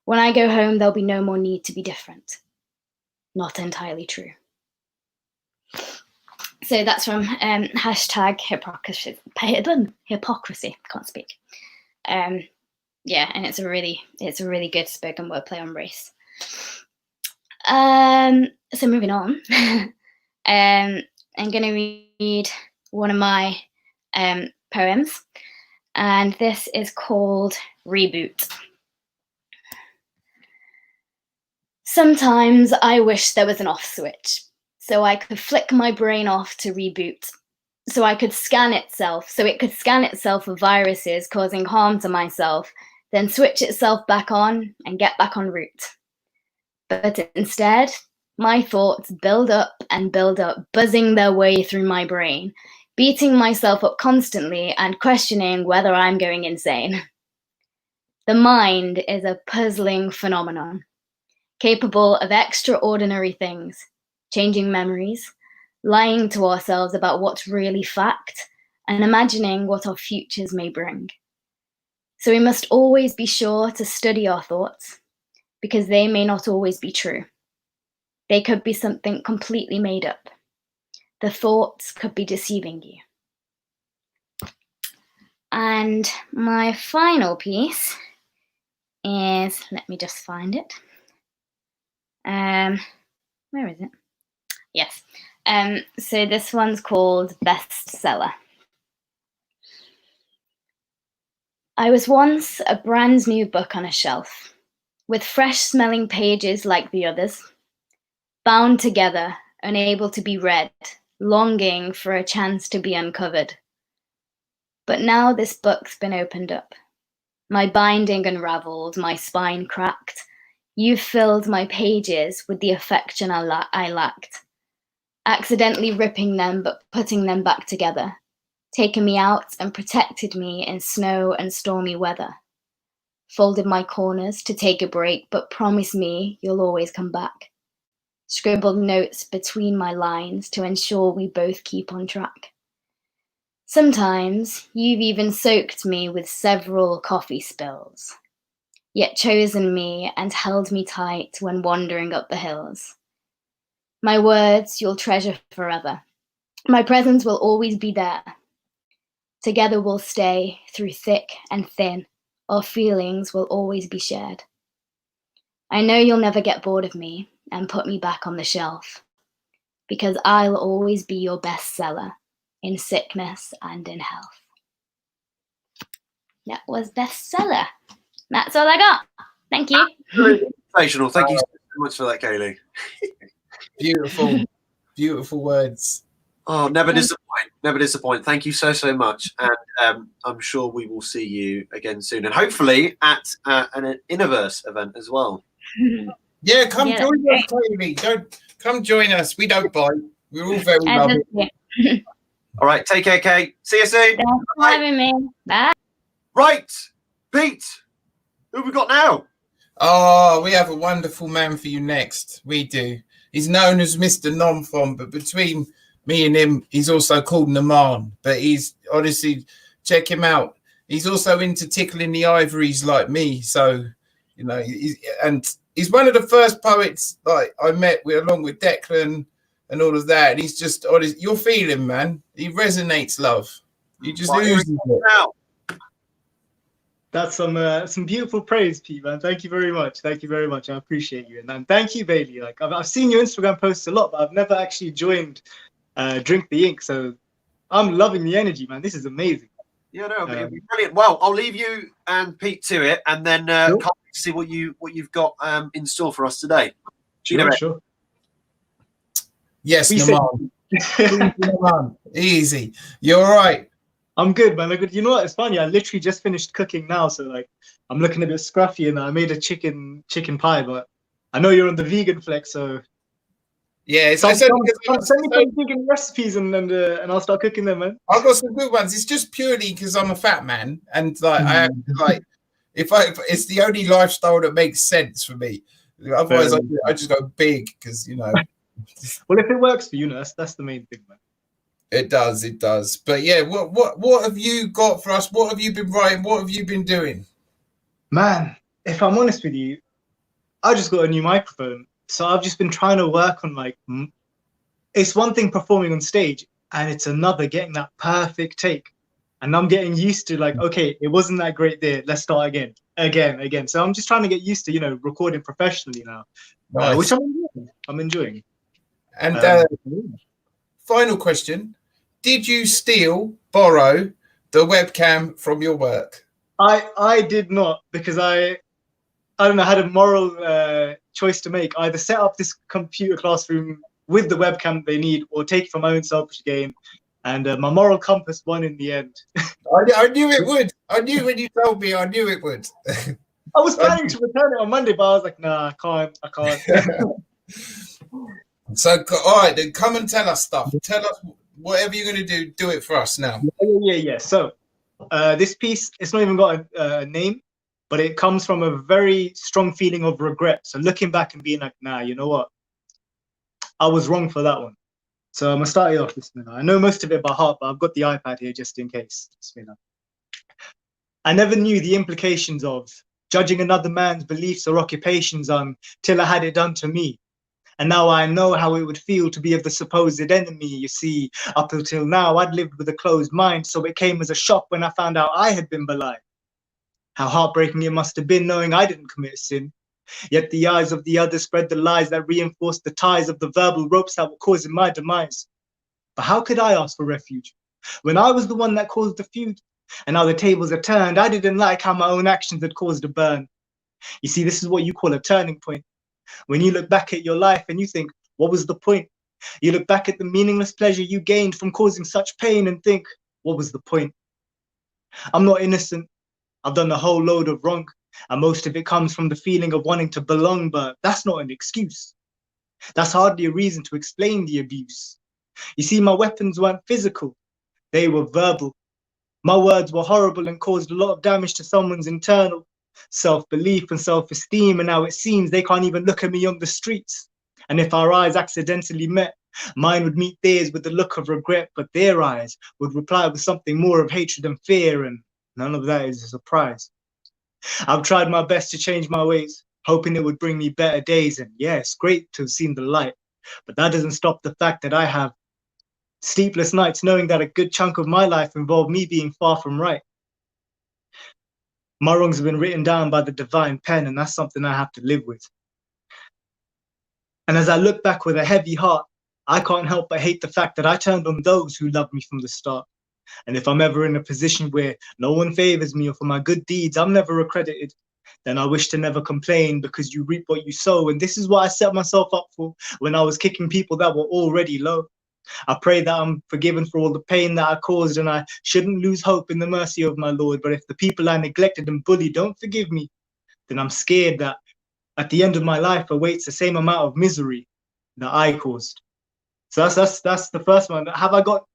When I go home, there'll be no more need to be different. Not entirely true. So that's from #Hypocrisy. Hypocrisy. Can't speak. Yeah, and it's a really good spoken word play on race. So moving on, I'm going to read one of my poems, and this is called Reboot. Sometimes I wish there was an off switch, so I could flick my brain off to reboot, so I could scan itself, so it could scan itself for viruses causing harm to myself, then switch itself back on and get back en route. But instead, my thoughts build up and build up, buzzing their way through my brain, beating myself up constantly and questioning whether I'm going insane. The mind is a puzzling phenomenon, capable of extraordinary things, changing memories, lying to ourselves about what's really fact, and imagining what our futures may bring. So we must always be sure to study our thoughts, because they may not always be true. They could be something completely made up. The thoughts could be deceiving you. And my final piece is, let me just find it. Where is it? Yes. So this one's called Bestseller. I was once a brand new book on a shelf, with fresh smelling pages like the others, bound together, unable to be read, longing for a chance to be uncovered. But now this book's been opened up. My binding unraveled, my spine cracked. You've filled my pages with the affection I lacked, accidentally ripping them but putting them back together, taken me out and protected me in snow and stormy weather. Folded my corners to take a break, but promise me you'll always come back. Scribbled notes between my lines to ensure we both keep on track. Sometimes you've even soaked me with several coffee spills, yet chosen me and held me tight when wandering up the hills. My words you'll treasure forever. My presence will always be there. Together we'll stay through thick and thin. Our feelings will always be shared. I know you'll never get bored of me and put me back on the shelf, because I'll always be your bestseller in sickness and in health. That was Bestseller. That's all I got. Thank you. Sensational. Thank you so much for that, Kaylee. Beautiful, beautiful words. Oh, never disappoint. Never disappoint. Thank you so, so much. And I'm sure we will see you again soon. And hopefully at an Innoverse event as well. Yeah, come join us, Kaylee. Come join us. We don't bite. We're all very lovely. All right. Take care, Kate. See you soon. Thanks for having me. Bye. Right. Pete, who have we got now? Oh, we have a wonderful man for you next. We do. He's known as Mr. Non-Fom, but between me and him, he's also called Naman. But he's honestly, check him out. He's also into tickling the ivories like me. So, you know, he's one of the first poets like I met with, along with Declan and all of that. And he's just, you'll feel him, man. He resonates love. He just oozes it. Now. That's some beautiful praise, Pete, man. Thank you very much. Thank you very much. I appreciate you. And thank you, Bailey. Like I've seen your Instagram posts a lot, but I've never actually joined Drink the Ink. So I'm loving the energy, man. This is amazing. Yeah, no, it'll be brilliant. Well, I'll leave you and Pete to it, and then can't wait to see what you've got in store for us today. Sure. Yes, Naman. Easy. You're all right. I'm good, man. You know what? It's funny. I literally just finished cooking now, so like I'm looking a bit scruffy, and I made a chicken pie. But I know you're on the vegan flex, so yeah. Send me some vegan recipes, and I'll start cooking them, man. I've got some good ones. It's just purely because I'm a fat man, and like I have to, like if it's the only lifestyle that makes sense for me. Otherwise, I just go big because you know. Well, if it works for you, that's the main thing, man. It does. But yeah, what have you got for us? What have you been writing? What have you been doing? Man, if I'm honest with you, I just got a new microphone. So I've just been trying to work on like, it's one thing performing on stage and it's another getting that perfect take. And I'm getting used to like, okay, it wasn't that great there. Let's start again. So I'm just trying to get used to, recording professionally now, nice. Which I'm enjoying. And final question. Did you borrow the webcam from your work? I did not, because I don't know, I had a moral choice to make. Either set up this computer classroom with the webcam they need, or take it for my own selfish gain. And my moral compass won in the end. I knew it would. I knew when you told me. I knew it would. I was planning to return it on Monday, but I was like, nah, I can't. So, all right, then come and tell us stuff. Tell us whatever you're going to do it for us now. Yeah. So this piece, it's not even got a name, but it comes from a very strong feeling of regret. So looking back and being like, nah, you know what? I was wrong for that one. So I'm going to start it off. Bismillah. I know most of it by heart, but I've got the iPad here just in case. Bismillah. I never knew the implications of judging another man's beliefs or occupations till I had it done to me. And now I know how it would feel to be of the supposed enemy. You see, up until now, I'd lived with a closed mind, so it came as a shock when I found out I had been belied. How heartbreaking it must have been knowing I didn't commit sin. Yet the eyes of the others spread the lies that reinforced the ties of the verbal ropes that were causing my demise. But how could I ask for refuge when I was the one that caused the feud? And now the tables are turned. I didn't like how my own actions had caused a burn. You see, this is what you call a turning point. When you look back at your life and you think, what was the point? You look back at the meaningless pleasure you gained from causing such pain and think, what was the point? I'm not innocent. I've done a whole load of wrong, and most of it comes from the feeling of wanting to belong, but that's not an excuse. That's hardly a reason to explain the abuse. You see, my weapons weren't physical. They were verbal. My words were horrible and caused a lot of damage to someone's internal self-belief and self-esteem, and now it seems they can't even look at me on the streets. And if our eyes accidentally met, mine would meet theirs with the look of regret, but their eyes would reply with something more of hatred and fear, and none of that is a surprise. I've tried my best to change my ways, hoping it would bring me better days, and yeah, it's great to have seen the light, but that doesn't stop the fact that I have sleepless nights knowing that a good chunk of my life involved me being far from right. My wrongs have been written down by the divine pen, and that's something I have to live with. And as I look back with a heavy heart, I can't help but hate the fact that I turned on those who loved me from the start. And if I'm ever in a position where no one favors me or for my good deeds I'm never accredited, then I wish to never complain, because you reap what you sow. And this is what I set myself up for when I was kicking people that were already low. I pray that I'm forgiven for all the pain that I caused, and I shouldn't lose hope in the mercy of my Lord. But if the people I neglected and bullied don't forgive me, then I'm scared that at the end of my life awaits the same amount of misery that I caused. So that's the first one. Have I got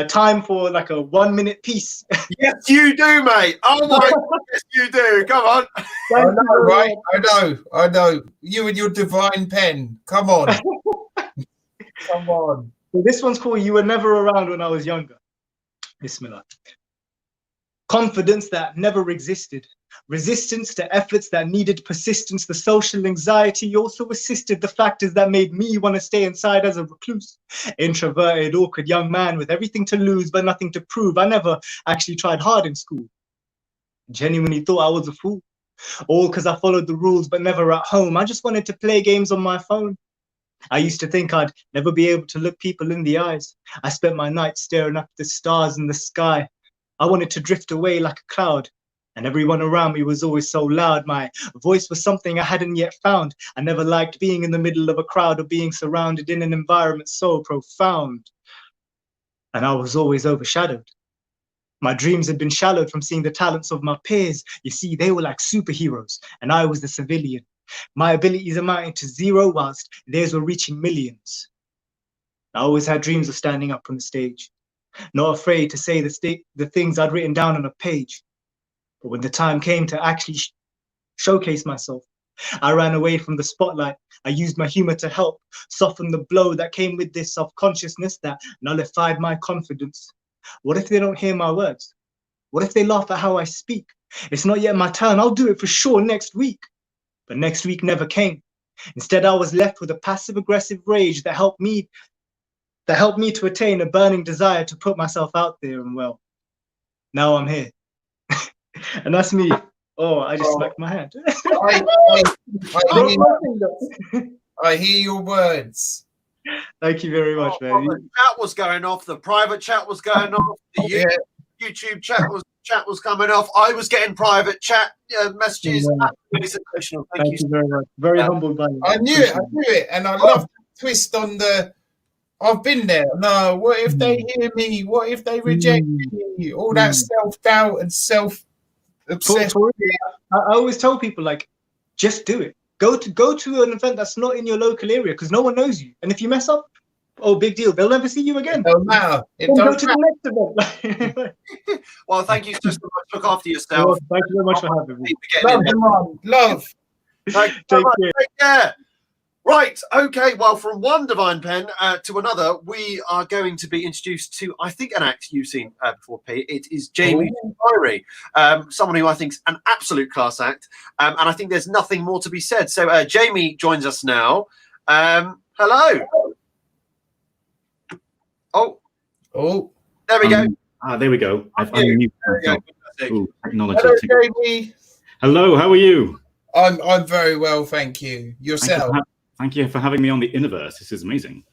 time for like a 1 minute piece? Yes, you do, mate. Oh my God, yes, you do. Come on. I know, right? I know. You and your divine pen. Come on. Come on. So this one's called You Were Never Around When I Was Younger. Bismillah. Confidence that never existed. Resistance to efforts that needed persistence. The social anxiety also assisted the factors that made me want to stay inside as a recluse. Introverted, awkward young man with everything to lose but nothing to prove. I never actually tried hard in school. Genuinely thought I was a fool. All because I followed the rules but never at home. I just wanted to play games on my phone. I used to think I'd never be able to look people in the eyes. I spent my nights staring up at the stars in the sky. I wanted to drift away like a cloud, and everyone around me was always so loud. My voice was something I hadn't yet found. I never liked being in the middle of a crowd or being surrounded in an environment so profound. And I was always overshadowed. My dreams had been shallowed from seeing the talents of my peers. You see, they were like superheroes, and I was the civilian. My abilities amounted to zero whilst theirs were reaching millions. I always had dreams of standing up on the stage, not afraid to say the things I'd written down on a page. But when the time came to actually showcase myself, I ran away from the spotlight. I used my humor to help soften the blow that came with this self-consciousness that nullified my confidence. What if they don't hear my words? What if they laugh at how I speak? It's not yet my turn. I'll do it for sure next week. But next week never came. Instead, I was left with a passive-aggressive rage that helped me to attain a burning desire to put myself out there. And well, now I'm here. And that's me. Oh, I just smacked my hand. I hear your words. Thank you very much, baby. The chat was going off. The private chat was going off. The YouTube chat was coming off. I was getting private chat messages. Absolutely sensational. Thank you very much. Very humbled by you. I knew it, and I love twist on the I've been there. No, what if they hear me? What if they reject me? All that self-doubt and self-obsession. For real, I always tell people, like, just do it. Go to an event that's not in your local area because no one knows you. And if you mess up, oh, big deal. They'll never see you again. It don't matter. Then go to the next event. Well, thank you so much. Look after yourself. Well, thank you very much for having me. Love, man. Love. Take care. Right, okay, well, from one divine pen to another, we are going to be introduced to, I think, an act you've seen before, Pete. It is Jamie Diary, someone who I think is an absolute class act, and I think there's nothing more to be said. So Jamie joins us now. Hello. Oh, there we go. There we go. I've unmuted myself. Ooh, technology. Hello, Jamie. Hello, how are you? I'm very well, thank you. Yourself? Thank you for having me on the Universe. This is amazing.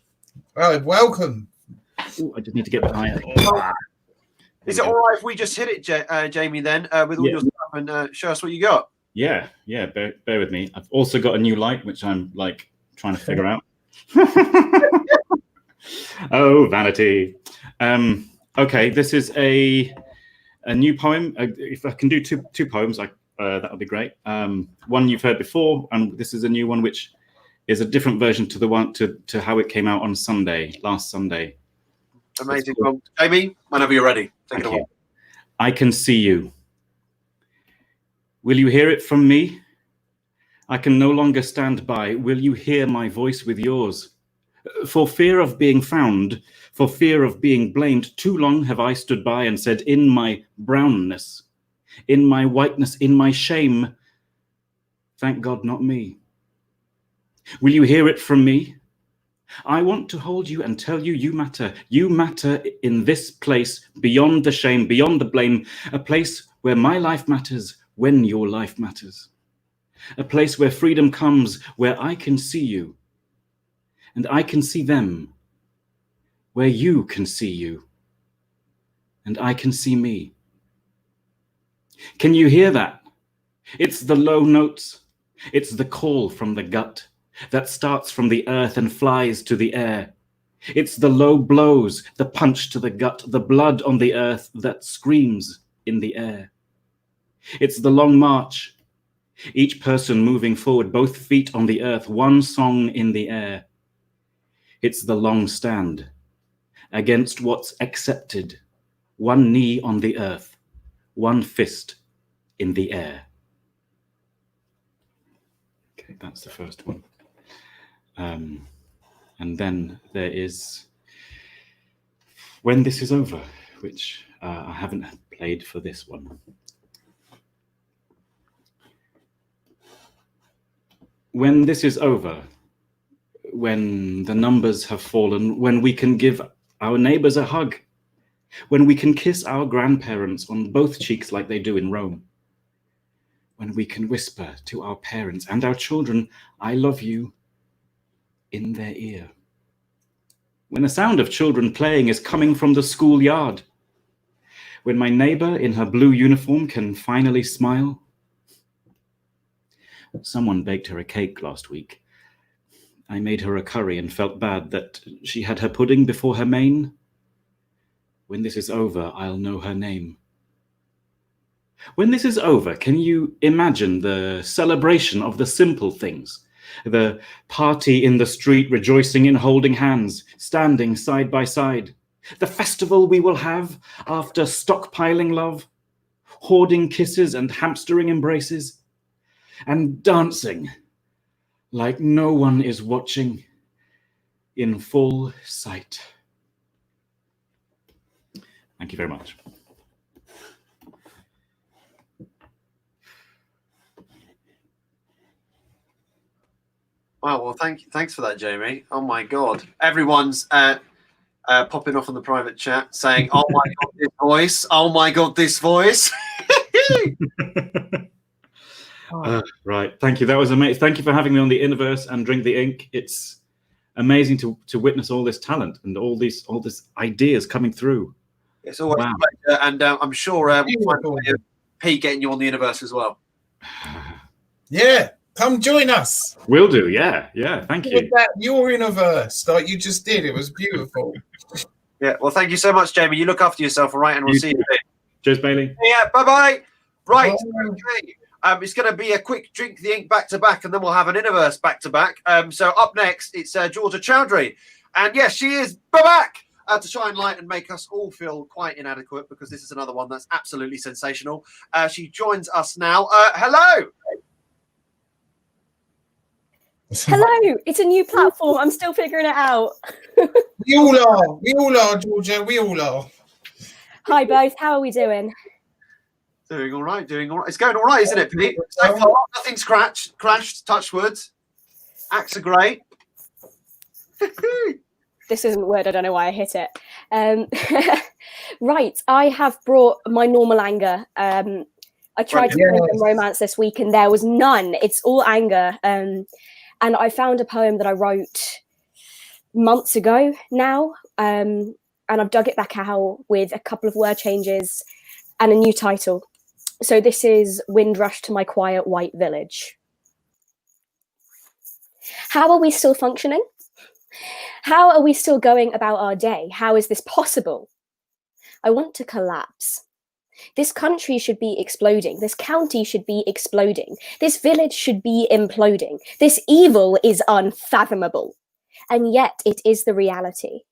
Oh, welcome. Ooh, I just need to get behind. Is it all right if we just hit it, Jamie, then, with all your stuff and show us what you got? Yeah. Bear with me. I've also got a new light, which I'm like trying to figure out. Oh, vanity. Okay, this is a new poem. If I can do two poems, that would be great. One you've heard before, and this is a new one, which is a different version to the one to how it came out on last Sunday. Amazing. Well, Jamie, whenever you're ready, take it away. I can see you. Will you hear it from me? I can no longer stand by. Will you hear my voice with yours? For fear of being found, for fear of being blamed, too long have I stood by and said, in my brownness, in my whiteness, in my shame, thank God, not me. Will you hear it from me? I want to hold you and tell you you matter. You matter in this place, beyond the shame, beyond the blame, a place where my life matters when your life matters. A place where freedom comes, where I can see you and I can see them, where you can see you and I can see me. Can you hear that? It's the low notes. It's the call from the gut that starts from the earth and flies to the air. It's the low blows, the punch to the gut, the blood on the earth that screams in the air. It's the long march, each person moving forward, both feet on the earth, one song in the air. It's the long stand against what's accepted, one knee on the earth, one fist in the air. Okay, that's the first one. And then there is When This Is Over, which I haven't played for this one. When this is over, when the numbers have fallen, when we can give our neighbors a hug, when we can kiss our grandparents on both cheeks like they do in Rome, when we can whisper to our parents and our children, I love you, in their ear. When the sound of children playing is coming from the schoolyard, when my neighbor in her blue uniform can finally smile. Someone baked her a cake last week. I made her a curry and felt bad that she had her pudding before her main. When this is over, I'll know her name. When this is over, can you imagine the celebration of the simple things? The party in the street, rejoicing in holding hands, standing side by side. The festival we will have after stockpiling love, hoarding kisses and hamstering embraces, and dancing like no one is watching in full sight. Thank you very much. Wow, well, thanks for that, Jamie. Oh my God, everyone's popping off on the private chat saying, "Oh my God, this voice! Oh my God, this voice!" Right, thank you. That was amazing. Thank you for having me on the Universe and Drink the Ink. It's amazing to witness all this talent and all this ideas coming through. It's always a pleasure, and I'm sure we'll find a way of Pete getting you on the Universe as well. Yeah, Come join us. Will do. Yeah. Thank With you. that, you're in a verse like you just did. It was beautiful. Yeah. Well, thank you so much, Jamie. You look after yourself, all right? And we'll see you soon. Cheers, Bailey. Yeah. Bye-bye. Right. Bye. Okay. It's going to be a quick drink the ink back to back, and then we'll have an Innoverse back to back. So up next, it's Georgia Chowdhury, and yes, she is back to shine light and make us all feel quite inadequate, because this is another one that's absolutely sensational. She joins us now. Hello. Hello, it's a new platform. I'm still figuring it out. We all are. We all are, Georgia. We all are. Hi, both. How are we doing? Doing all right. Doing all right. It's going all right, isn't it, Pete? So far, nothing's crashed. Touch wood. Acts are great. This isn't weird. I don't know why I hit it. Right, I have brought my normal anger. I tried to bring some romance this week, and there was none. It's all anger. And I found a poem that I wrote months ago now, and I've dug it back out with a couple of word changes and a new title. So this is Wind Rush to My Quiet White Village. How are we still functioning? How are we still going about our day? How is this possible? I want to collapse. This country should be exploding. This county should be exploding. This village should be imploding. This evil is unfathomable. And yet it is the reality.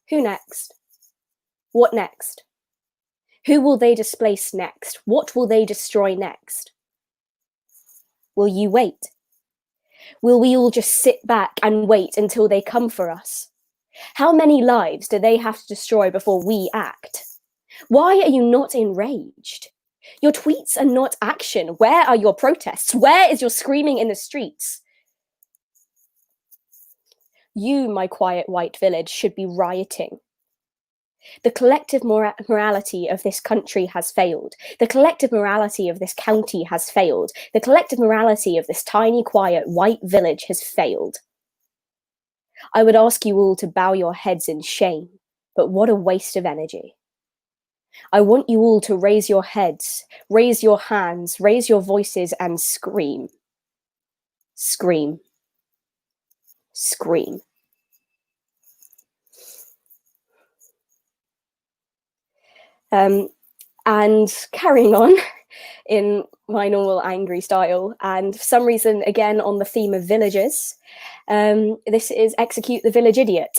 Who next? What next? Who will they displace next? What will they destroy next? Will you wait? Will we all just sit back and wait until they come for us? How many lives do they have to destroy before we act? Why are you not enraged? Your tweets are not action. Where are your protests? Where is your screaming in the streets? You, my quiet white village, should be rioting. The collective morality of this country has failed. The collective morality of this county has failed. The collective morality of this tiny, quiet, white village has failed. I would ask you all to bow your heads in shame, but what a waste of energy. I want you all to raise your heads, raise your hands, raise your voices, and scream. Scream. Scream. And carrying on in my normal angry style, and for some reason, again, on the theme of villages, this is Execute the Village Idiot.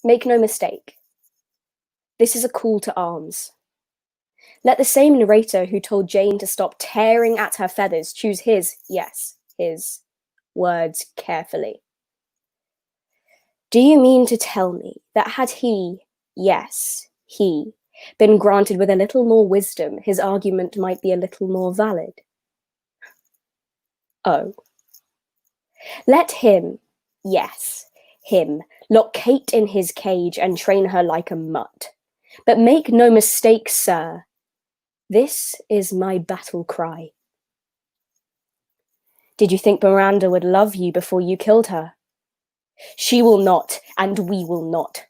Make no mistake, this is a call to arms. Let the same narrator who told Jane to stop tearing at her feathers choose his, yes, his words carefully. Do you mean to tell me that had he, yes, he, been granted with a little more wisdom, his argument might be a little more valid? Oh. Let him, yes, him, lock Kate in his cage and train her like a mutt. But make no mistake, sir, this is my battle cry. Did you think Miranda would love you before you killed her? She will not, and we will not.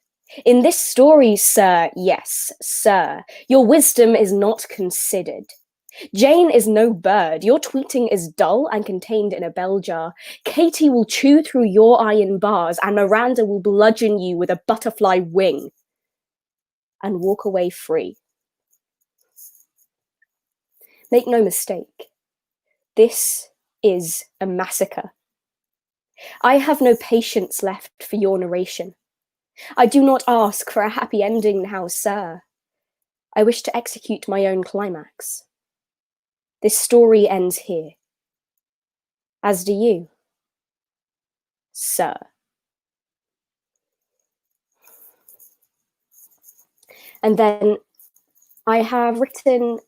In this story, sir, yes, sir, your wisdom is not considered. Jane is no bird. Your tweeting is dull and contained in a bell jar. Katie will chew through your iron bars, and Miranda will bludgeon you with a butterfly wing and walk away free. Make no mistake, this is a massacre. I have no patience left for your narration. I do not ask for a happy ending now, sir. I wish to execute my own climax. This story ends here. As do you, sir. And then I have written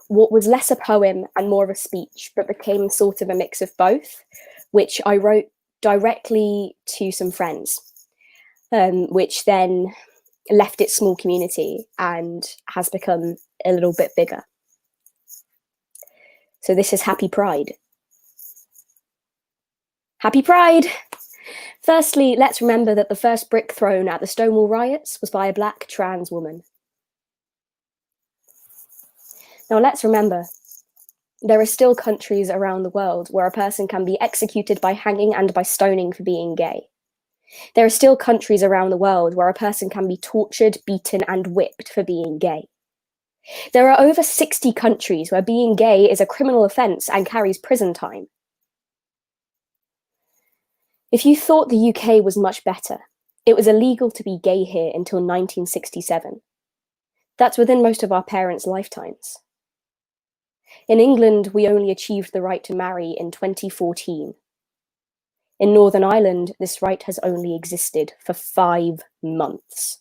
what was less a poem and more of a speech, but became sort of a mix of both, which I wrote directly to some friends, which then left its small community and has become a little bit bigger. So this is Happy Pride. Happy Pride! Firstly, let's remember that the first brick thrown at the Stonewall riots was by a black trans woman. Now let's remember, there are still countries around the world where a person can be executed by hanging and by stoning for being gay. There are still countries around the world where a person can be tortured, beaten, and whipped for being gay. There are over 60 countries where being gay is a criminal offence and carries prison time. If you thought the UK was much better, it was illegal to be gay here until 1967. That's within most of our parents' lifetimes. In England, we only achieved the right to marry in 2014. In Northern Ireland, this right has only existed for 5 months.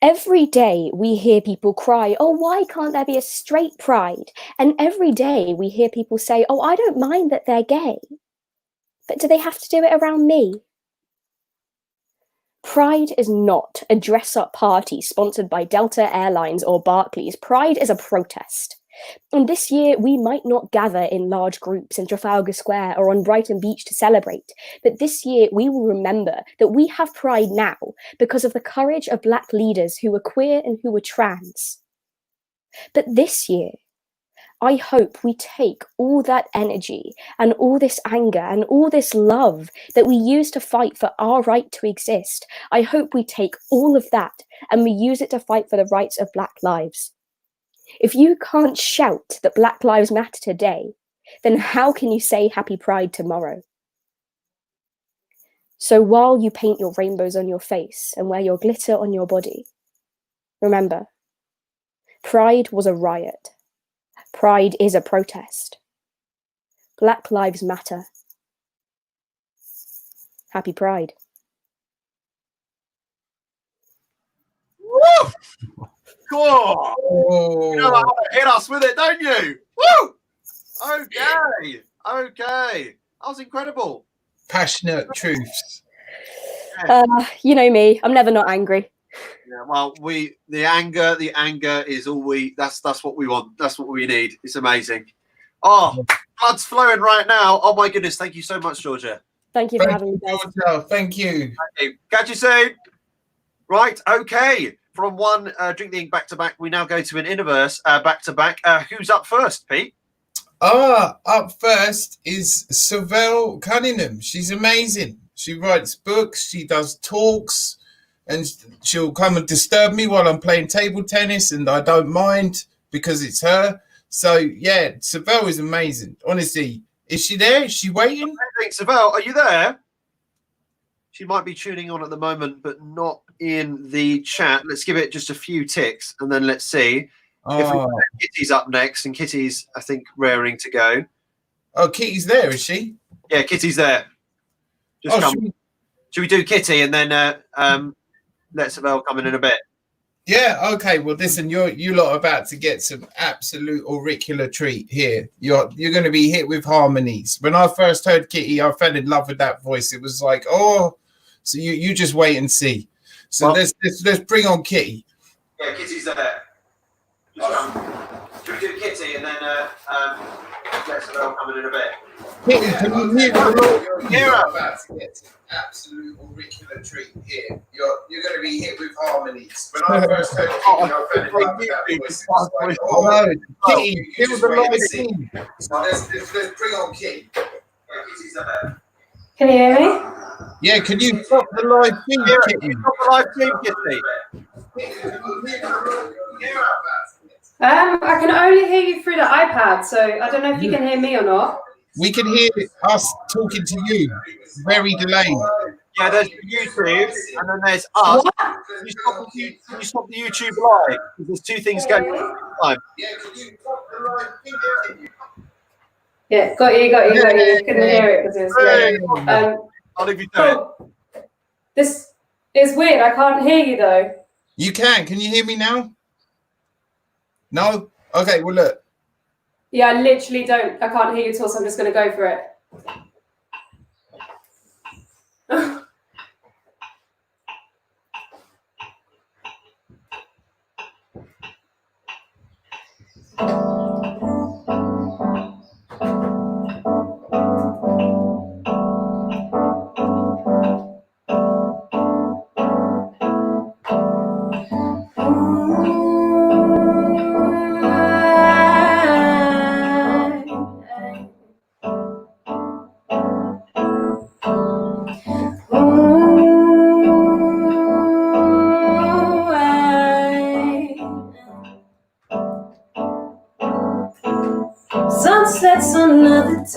Every day we hear people cry, oh, why can't there be a straight pride? And every day we hear people say, oh, I don't mind that they're gay. But do they have to do it around me? Pride is not a dress-up party sponsored by Delta Airlines or Barclays. Pride is a protest. And this year, we might not gather in large groups in Trafalgar Square or on Brighton Beach to celebrate, but this year we will remember that we have pride now because of the courage of Black leaders who were queer and who were trans. But this year, I hope we take all that energy and all this anger and all this love that we use to fight for our right to exist. I hope we take all of that and we use it to fight for the rights of Black lives. If you can't shout that Black Lives Matter today, then how can you say Happy Pride tomorrow? So while you paint your rainbows on your face and wear your glitter on your body, remember, Pride was a riot. Pride is a protest. Black Lives Matter. Happy Pride. Woo! Cool. You know how to hit us with it, don't you? Woo! Okay. Okay. That was incredible. Passionate truths. You know me, I'm never not angry. Yeah, well, the anger is all that's what we want. That's what we need. It's amazing. Oh, blood's flowing right now. Oh my goodness, thank you so much, Georgia. Thank you for having me, guys. Georgia, thank you. Catch you soon. Right, okay. From one Drink the Ink back to back, we now go to an Inniverse back to back. Who's up first, Pete? Up first is Savelle Cunningham. She's amazing. She writes books, she does talks, and she'll come and disturb me while I'm playing table tennis, and I don't mind because it's her. So yeah, Savelle is amazing. Honestly, is she there? Is she waiting? I think Savelle, are you there? She might be tuning on at the moment, but not in the chat. Let's give it just a few ticks, and then let's see if Kitty's up next. And Kitty's, I think, raring to go. Oh, Kitty's there, is she? Yeah, Kitty's there. Just come. Should we do Kitty and then let Savelle come in a bit? Yeah, okay. Well, listen, you lot are about to get some absolute auricular treat here. You're going to be hit with harmonies. When I first heard Kitty, I fell in love with that voice. It was like, oh, so you just wait and see. So let's bring on Kitty. Yeah, Kitty's there. Just come. Should we do Kitty and then let Savelle come in a bit? Kitty, can you hear the You're about to get some absolute auricular treat here. You're going to be hit with harmonies. When I first heard Kitty, I fell in love with that voice. It was like, oh, no, Kitty, you just wait and see. So let's bring on Kitty. Yeah, Kitty's there. Can you hear me? Yeah, can you stop the live feed, Kitty? Stop the live feed, Kitty. I can only hear you through the iPad, so I don't know if you can hear me or not. We can hear us talking to you. Very delayed. Yeah, there's YouTube, and then there's us. Can you stop the YouTube live? There's two things going on at the time. Yeah, can you stop the live feed? Yeah, got you. Couldn't hear it because it was late. I'll leave you to it. This is weird. I can't hear you though. You can. Can you hear me now? No? Okay, well, look. Yeah, I literally don't. I can't hear you at all, so I'm just going to go for it.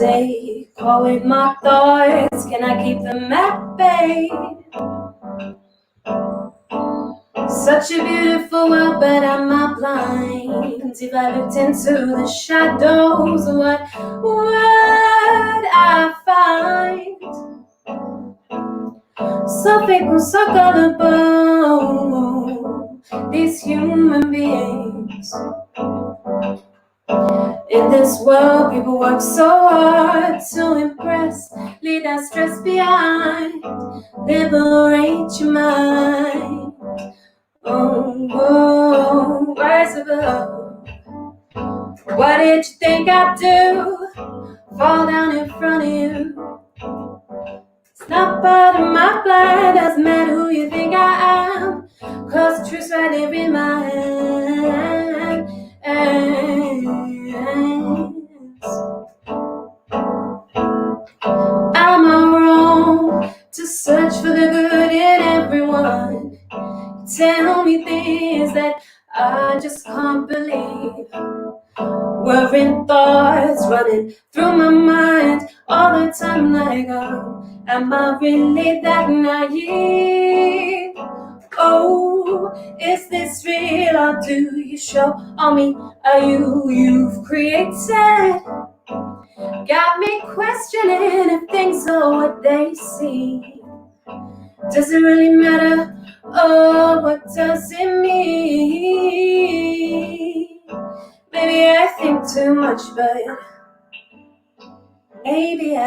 say, call with my thoughts, can I keep them at bay? Such a beautiful world, but am I blind? If I looked into the shadows, what would I find? So fickle, so gullible, these human beings. In this world, people work so hard to impress, leave that stress behind, liberate your mind. Oh, oh, rise above. What did you think I'd do? Fall down in front of you. It's not part of my plan, doesn't matter who you think I am, 'cause the truth's right here in my hands. Am I wrong to search for the good in everyone? Tell me things that I just can't believe. Worrying thoughts running through my mind all the time like, oh, am I really that naive? Oh, is this real or do you show on me a you've created? Got me questioning if things are what they seem. Does it really matter? Oh, what does it mean? Maybe I think too much, but maybe I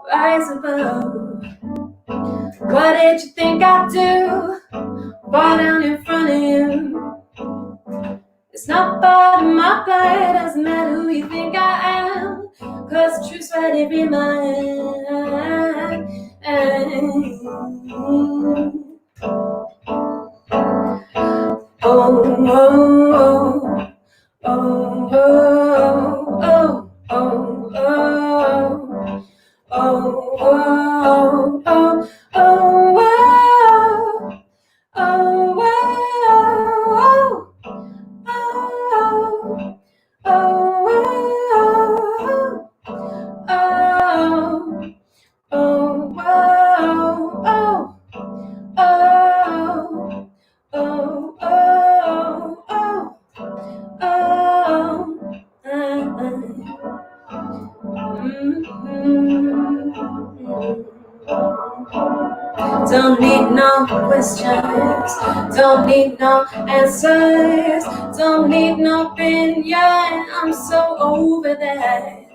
rise above. What did you think I'd do? Fall down in front of you. It's not part of my plan, doesn't matter who you think I am, 'cause the truth's right here in my hand. Oh, oh, oh, oh, oh, oh, oh, oh, oh, Don't need no questions, don't need no answers, don't need no opinion, I'm so over that.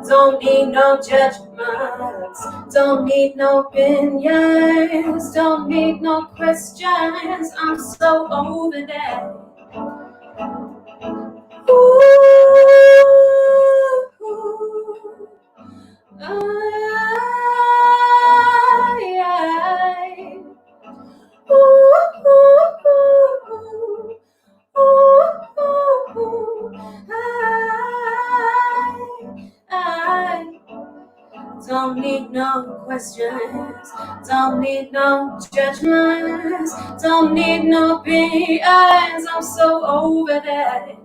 Don't need no judgments, don't need no opinions, don't need no questions, I'm so over that. Ooh, don't need no questions, don't need no judgments, don't need no opinions, I'm so over that.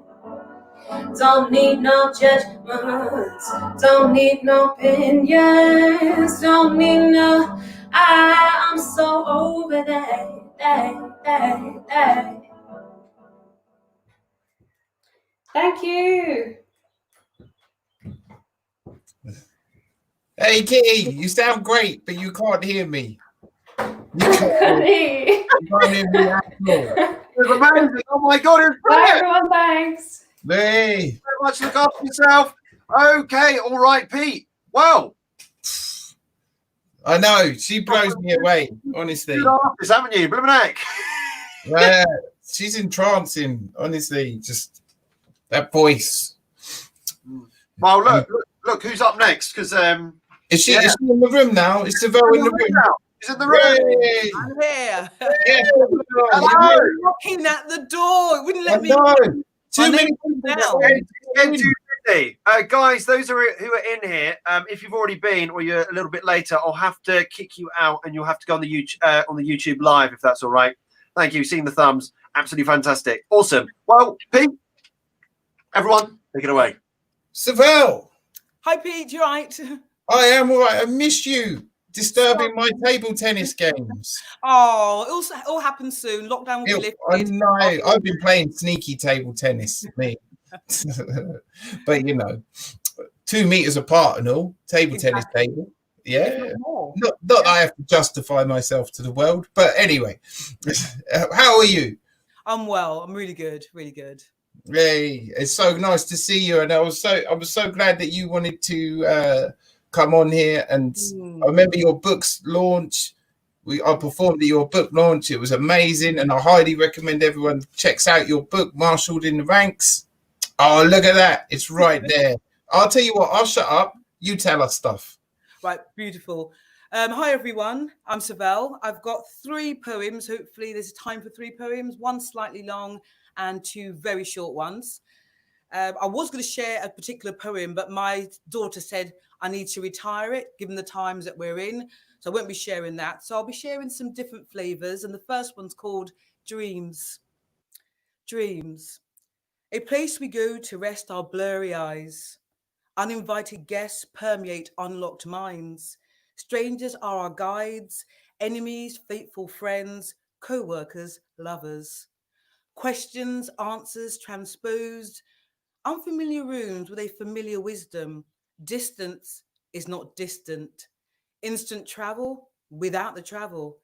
Don't need no judgments, don't need no opinions, don't need no, I'm so over that. Thank you. Hey, Kitty, you sound great, but you can't hear me. You can't hear me at all. It was amazing. Oh my God, it was Bye, brilliant. everyone. Thanks. Hey. Very much. Look after yourself. Okay, all right, Pete. Well, I know she blows me away, honestly. Good artist, haven't you, Blimnack? Yeah, she's entrancing, honestly. Just that voice. Well, look, who's up next? Because is she in the room now? Is Seville in the room now? Is in the room? Yay. I'm here. Yeah, hello. Knocking at the door. It wouldn't let me. Too many now. Guys, those who are in here, if you've already been or you're a little bit later, I'll have to kick you out and you'll have to go on the YouTube live if that's all right. Thank you. Seeing the thumbs. Absolutely fantastic. Awesome. Well, Pete, everyone, take it away. Savelle. Hi, Pete. You right? I am all right. I missed you disturbing my table tennis games. Oh, it all happens soon. Lockdown will be lifted. I know. I've been playing sneaky table tennis, me. But 2 meters apart and all, table tennis table. Yeah. Not that I have to justify myself to the world, but anyway. How are you? I'm well. I'm really good. Really good. Hey, it's so nice to see you, and I was so glad that you wanted to come on here. And I remember your book's launch. I performed at your book launch. It was amazing, and I highly recommend everyone checks out your book, Marshaled in the Ranks. Oh, look at that! It's right there. I'll tell you what. I'll shut up. You tell us stuff. Right, beautiful. Hi everyone. I'm Savelle. I've got 3 poems. Hopefully, there's time for 3 poems. 1 slightly long and 2 very short ones. I was going to share a particular poem, but my daughter said I need to retire it, given the times that we're in. So I won't be sharing that. So I'll be sharing some different flavors. And the first one's called Dreams. Dreams. A place we go to rest our blurry eyes. Uninvited guests permeate unlocked minds. Strangers are our guides, enemies, faithful friends, co-workers, lovers. Questions, answers transposed. Unfamiliar rooms with a familiar wisdom. Distance is not distant. Instant travel without the travel.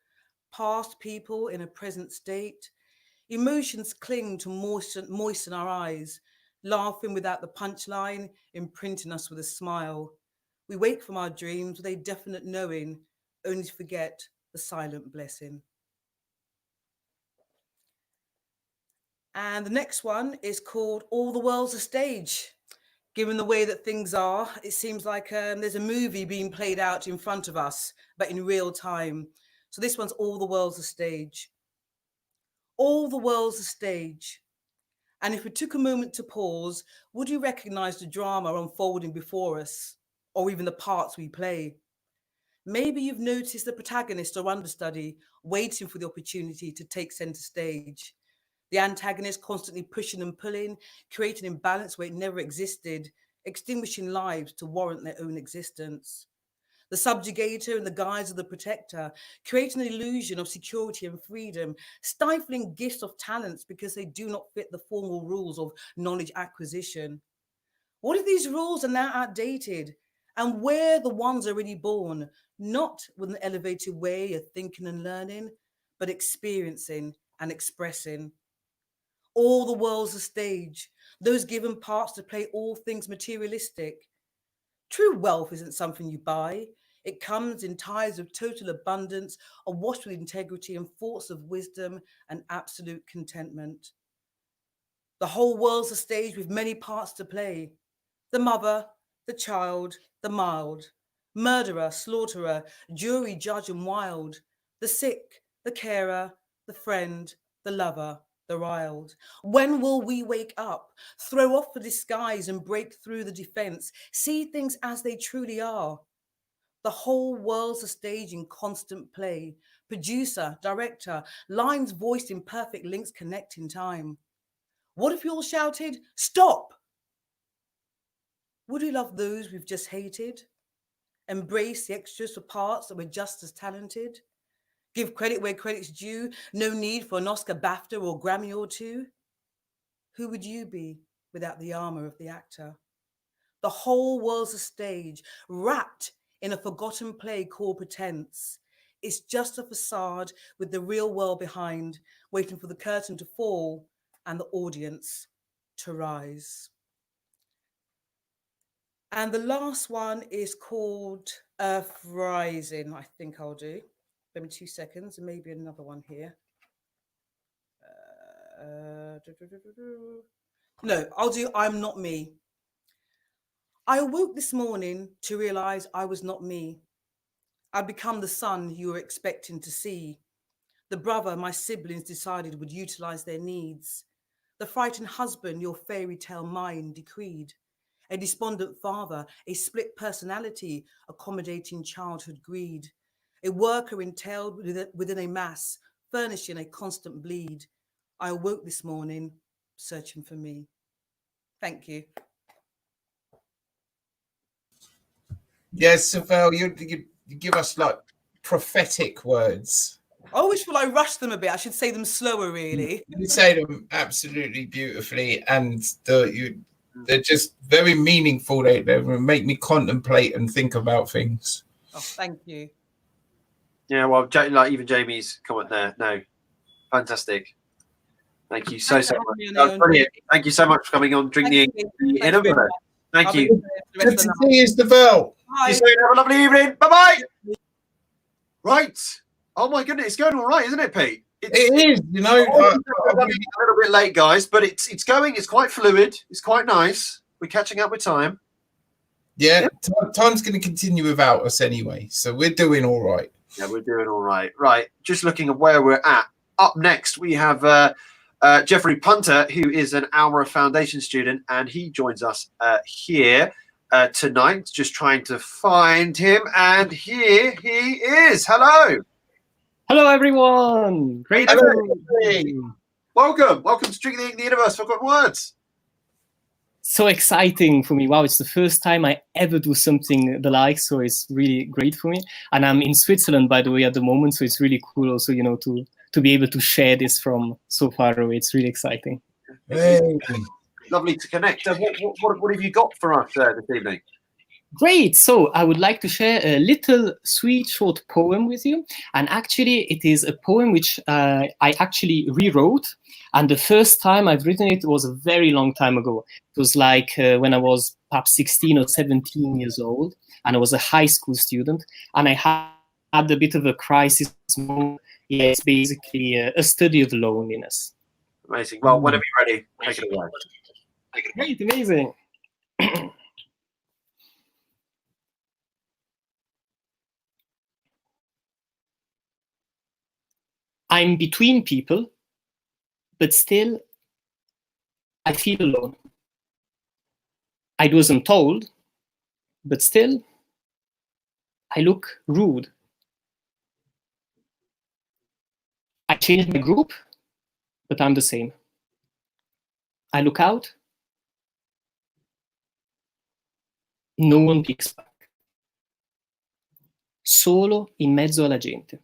Past people in a present state. Emotions cling to moisten our eyes. Laughing without the punchline, imprinting us with a smile. We wake from our dreams with a definite knowing, only to forget the silent blessing. And the next one is called All the World's a Stage. Given the way that things are, it seems like there's a movie being played out in front of us, but in real time. So this one's All the World's a Stage. All the world's a stage. And if we took a moment to pause, would you recognize the drama unfolding before us, or even the parts we play? Maybe you've noticed the protagonist or understudy waiting for the opportunity to take center stage. The antagonist constantly pushing and pulling, creating imbalance where it never existed, extinguishing lives to warrant their own existence. The subjugator in the guise of the protector, creating an illusion of security and freedom, stifling gifts of talents because they do not fit the formal rules of knowledge acquisition. What if these rules are now outdated and we're the ones already born, not with an elevated way of thinking and learning, but experiencing and expressing? All the world's a stage, those given parts to play all things materialistic. True wealth isn't something you buy. It comes in ties of total abundance, awash with integrity and thoughts of wisdom and absolute contentment. The whole world's a stage with many parts to play. The mother, the child, the mild, murderer, slaughterer, jury, judge and wild, the sick, the carer, the friend, the lover, the riled. When will we wake up, throw off the disguise and break through the defense, see things as they truly are? The whole world's a stage in constant play. Producer, director, lines voiced in perfect links connect in time. What if you all shouted, stop? Would we love those we've just hated? Embrace the extras for parts that we're just as talented? Give credit where credit's due, no need for an Oscar, BAFTA or Grammy or 2? Who would you be without the armor of the actor? The whole world's a stage, wrapped in a forgotten play called pretense. It's just a facade with the real world behind, waiting for the curtain to fall and the audience to rise. And the last one is called Earth Rising, I think I'll do. Give me 2 seconds, and maybe another one here. No, I'll do I'm Not Me. I awoke this morning to realize I was not me. I'd become the son you were expecting to see, the brother my siblings decided would utilize their needs, the frightened husband your fairy tale mind decreed, a despondent father, a split personality accommodating childhood greed, a worker entailed within a mass, furnishing a constant bleed. I awoke this morning searching for me. Thank you. Yes, Savelle, you give us like prophetic words. I always feel I rush them a bit. I should say them slower, really. You say them absolutely beautifully, and they're just very meaningful. They make me contemplate and think about things. Oh, thank you. Yeah, well, like even Jamie's comment there. No, fantastic. Thank you so much. That was brilliant. Thank you so much for coming on. Drink the Innover. Thank you. Good to see you, Savelle. You soon. Have a lovely evening. Bye bye. Right. Oh my goodness, it's going all right, isn't it, Pete? It is. You know, a little bit late, guys, but it's going. It's quite fluid. It's quite nice. We're catching up with time. Yeah, time's going to continue without us anyway, so we're doing all right. Yeah, we're doing all right. Right. Just looking at where we're at. Up next, we have Jeffrey Punter, who is an Almara Foundation student, and he joins us here tonight. Just trying to find him, and here he is. Hello. Hello, everyone. Great. Welcome to Drink the Universe. Forgotten Words. So exciting for me. Wow, it's the first time I ever do something the like, so it's really great for me. And I'm in Switzerland, by the way, at the moment, so it's really cool also, you know, to be able to share this from so far away. It's really exciting. Hey. Lovely to connect. What have you got for us this evening? Great. So I would like to share a little sweet short poem with you. And actually, it is a poem which I actually rewrote. And the first time I've written it was a very long time ago. It was like when I was perhaps 16 or 17 years old. And I was a high school student. And I had a bit of a crisis moment. Yeah, it's basically a study of loneliness. Amazing. Well, whenever you're ready, take it away. Great, amazing. I'm between people, but still I feel alone. I wasn't told, but still I look rude. I changed my group, but I'm the same. I look out, no one picks back. Solo in mezzo alla gente.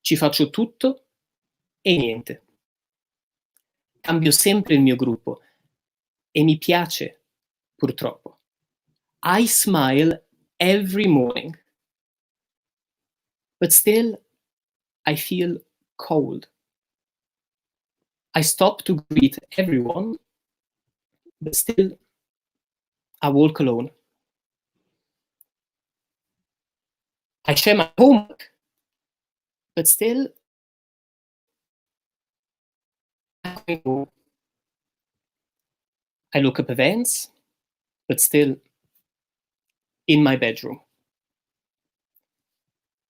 Ci faccio tutto e niente. Cambio sempre il mio gruppo e mi piace, purtroppo. I smile every morning, but still I feel cold. I stop to greet everyone, but still I walk alone. I share my homework, but still I'm going home. I look up events, but still in my bedroom.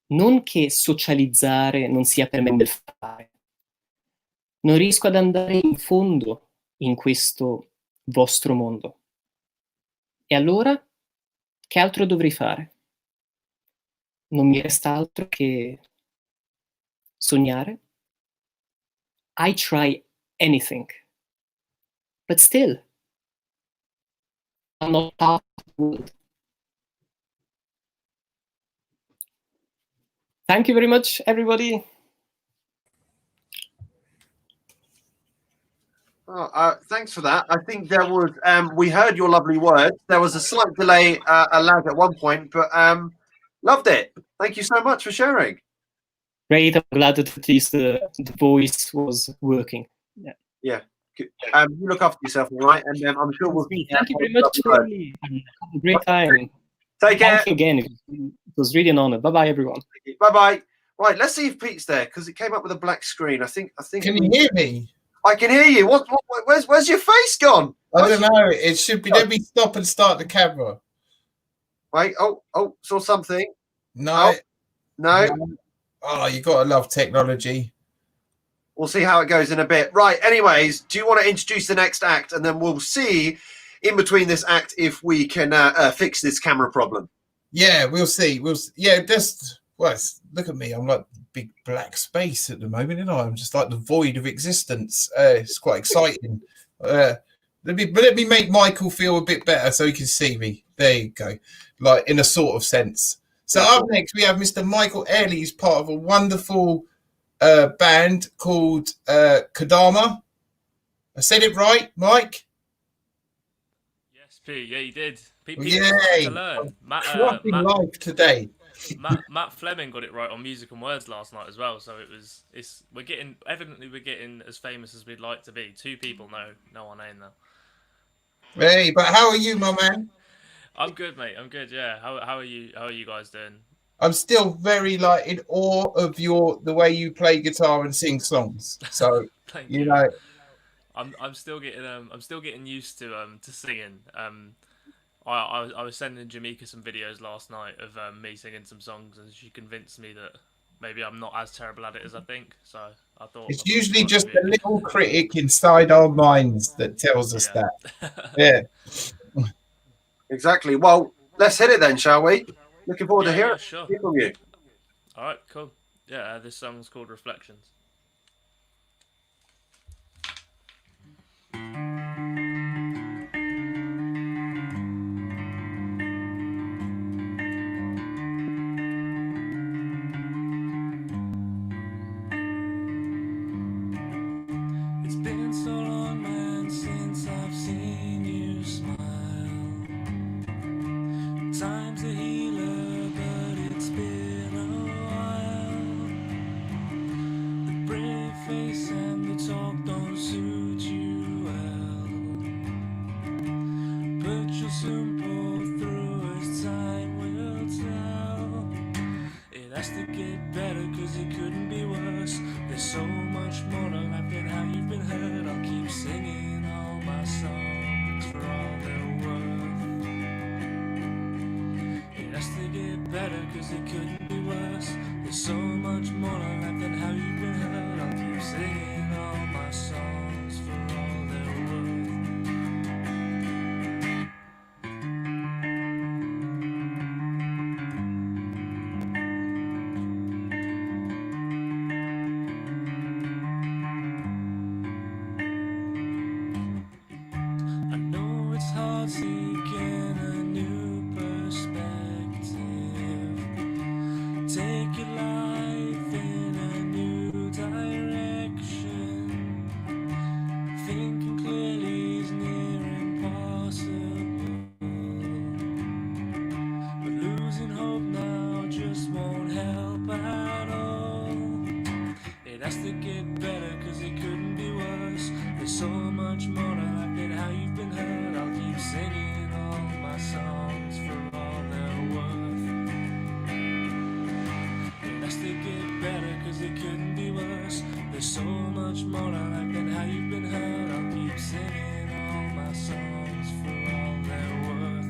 Non che socializzare non sia per me un bel fare. Non riesco ad andare in fondo in questo vostro mondo. E allora, che altro dovrei fare? Non mi resta altro che sognare. I try anything, but still, I'm not part of the world. Thank you very much, everybody. Oh, thanks for that. I think there was, we heard your lovely words. There was a slight delay, a lag at one point, but loved it. Thank you so much for sharing. Great. I'm glad that at least the voice was working. Yeah. Yeah. Good. You look after yourself, all right? And I'm sure we'll be. Thank you very much, Charlie. Have a great time. Take care. Thank you again. It was really an honor. Bye-bye, everyone. Bye-bye. Right, let's see if Pete's there, because it came up with a black screen. I think. Can you hear me? I can hear you. Where's your face gone? I don't know. It should be. Let me stop and start the camera. Wait. Oh, saw something. No. No. Oh, you gotta love technology. We'll see how it goes in a bit. Right. Anyways, do you want to introduce the next act, and then we'll see in between this act if we can fix this camera problem. Yeah, we'll see. Yeah, just look at me. I'm like big black space at the moment, and I'm just like the void of existence. It's quite exciting. Let me make Michael feel a bit better so he can see me. There you go, like in a sort of sense. So up next we have Mr. Michael Airley, who's part of a wonderful band called Kadama. I said it right, Mike? Yes, Pete. Yeah, you did. People Yay! to learn. Crossing life today. Matt Fleming got it right on Music and Words last night as well. So we're getting as famous as we'd like to be. 2 people know our name now. Hey, but how are you, my man? I'm good, mate. I'm good. Yeah. How are you? How are you guys doing? I'm still very like in awe of the way you play guitar and sing songs. So Thank you know, I'm still getting used to singing. I was sending Jamaica some videos last night of me singing some songs, and she convinced me that maybe I'm not as terrible at it as I think. So I thought it's usually just a little critic inside our minds that tells us that. Yeah. Exactly. Well, let's hit it then, shall we? Looking forward to hearing sure. from you. All right, cool. Yeah, this song's called Reflections. It's been so long, man, since I've seen you smile. Time's a healer, but it's been a while. The brave face and the talk don't suit you well, but you'll soon pull through as time will tell. It has to get better, cause it couldn't be worse. There's so much more to life than how you've been hurt. I'll keep singing all my songs for all they're worth. It has to get better, cause it couldn't be worse. There's so much more to life than how you've been hurt. I'll keep singing all my songs for all they're worth. I know it's hard seeking a new perspective. Take your life in a new direction. Thinking clearly is near impossible, but losing hope now just won't help at all. It has to get better, cause it couldn't be worse. There's so much more to life than how you've been hurt. I'll keep singing all my songs for all they're worth. It has to get better, cause it couldn't be worse. There's so much more to life than how you've been hurt. I'll keep singing all my songs for all they're worth.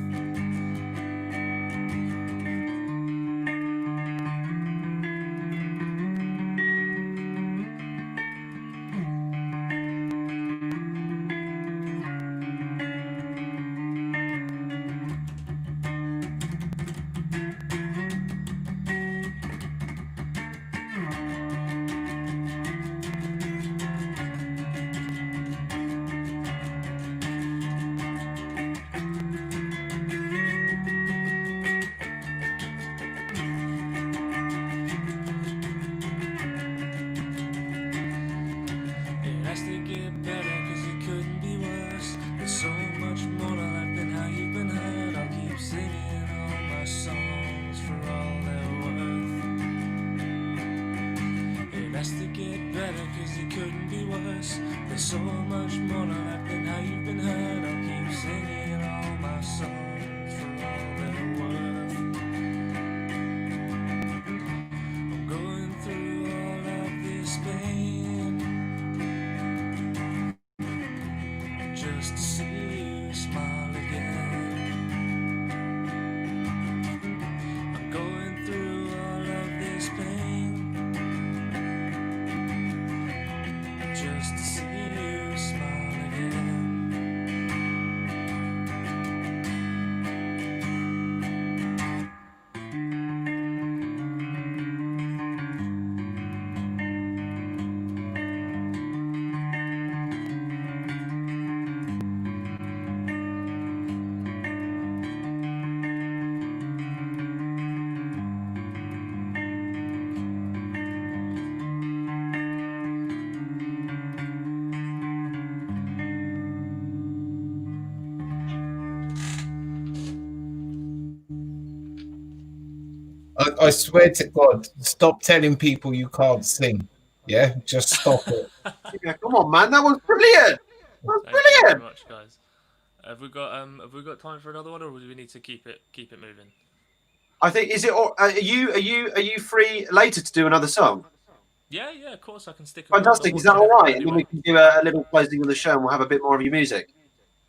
It has to get better, cause it couldn't be worse. There's so much more to life than how you've been hurt. I'll keep singing all my songs for all they're worth. It has to get better, cause it couldn't be worse. There's so much more to life than how you've been hurt. I'll keep singing all my songs for all they're worth. I'm going through all of this pain just to see you smile again. I'm going through all of this pain just to see you smile again. I swear to God, stop telling people you can't sing. Yeah, just stop it. Yeah, come on, man. That was brilliant. That was Thank you very brilliant. much, guys. Have we got time for another one, or do we need to keep it moving? I think are you free later to do another song? Yeah, of course I can stick. Fantastic. Is that all right? And then we can do a little closing of the show, and we'll have a bit more of your music.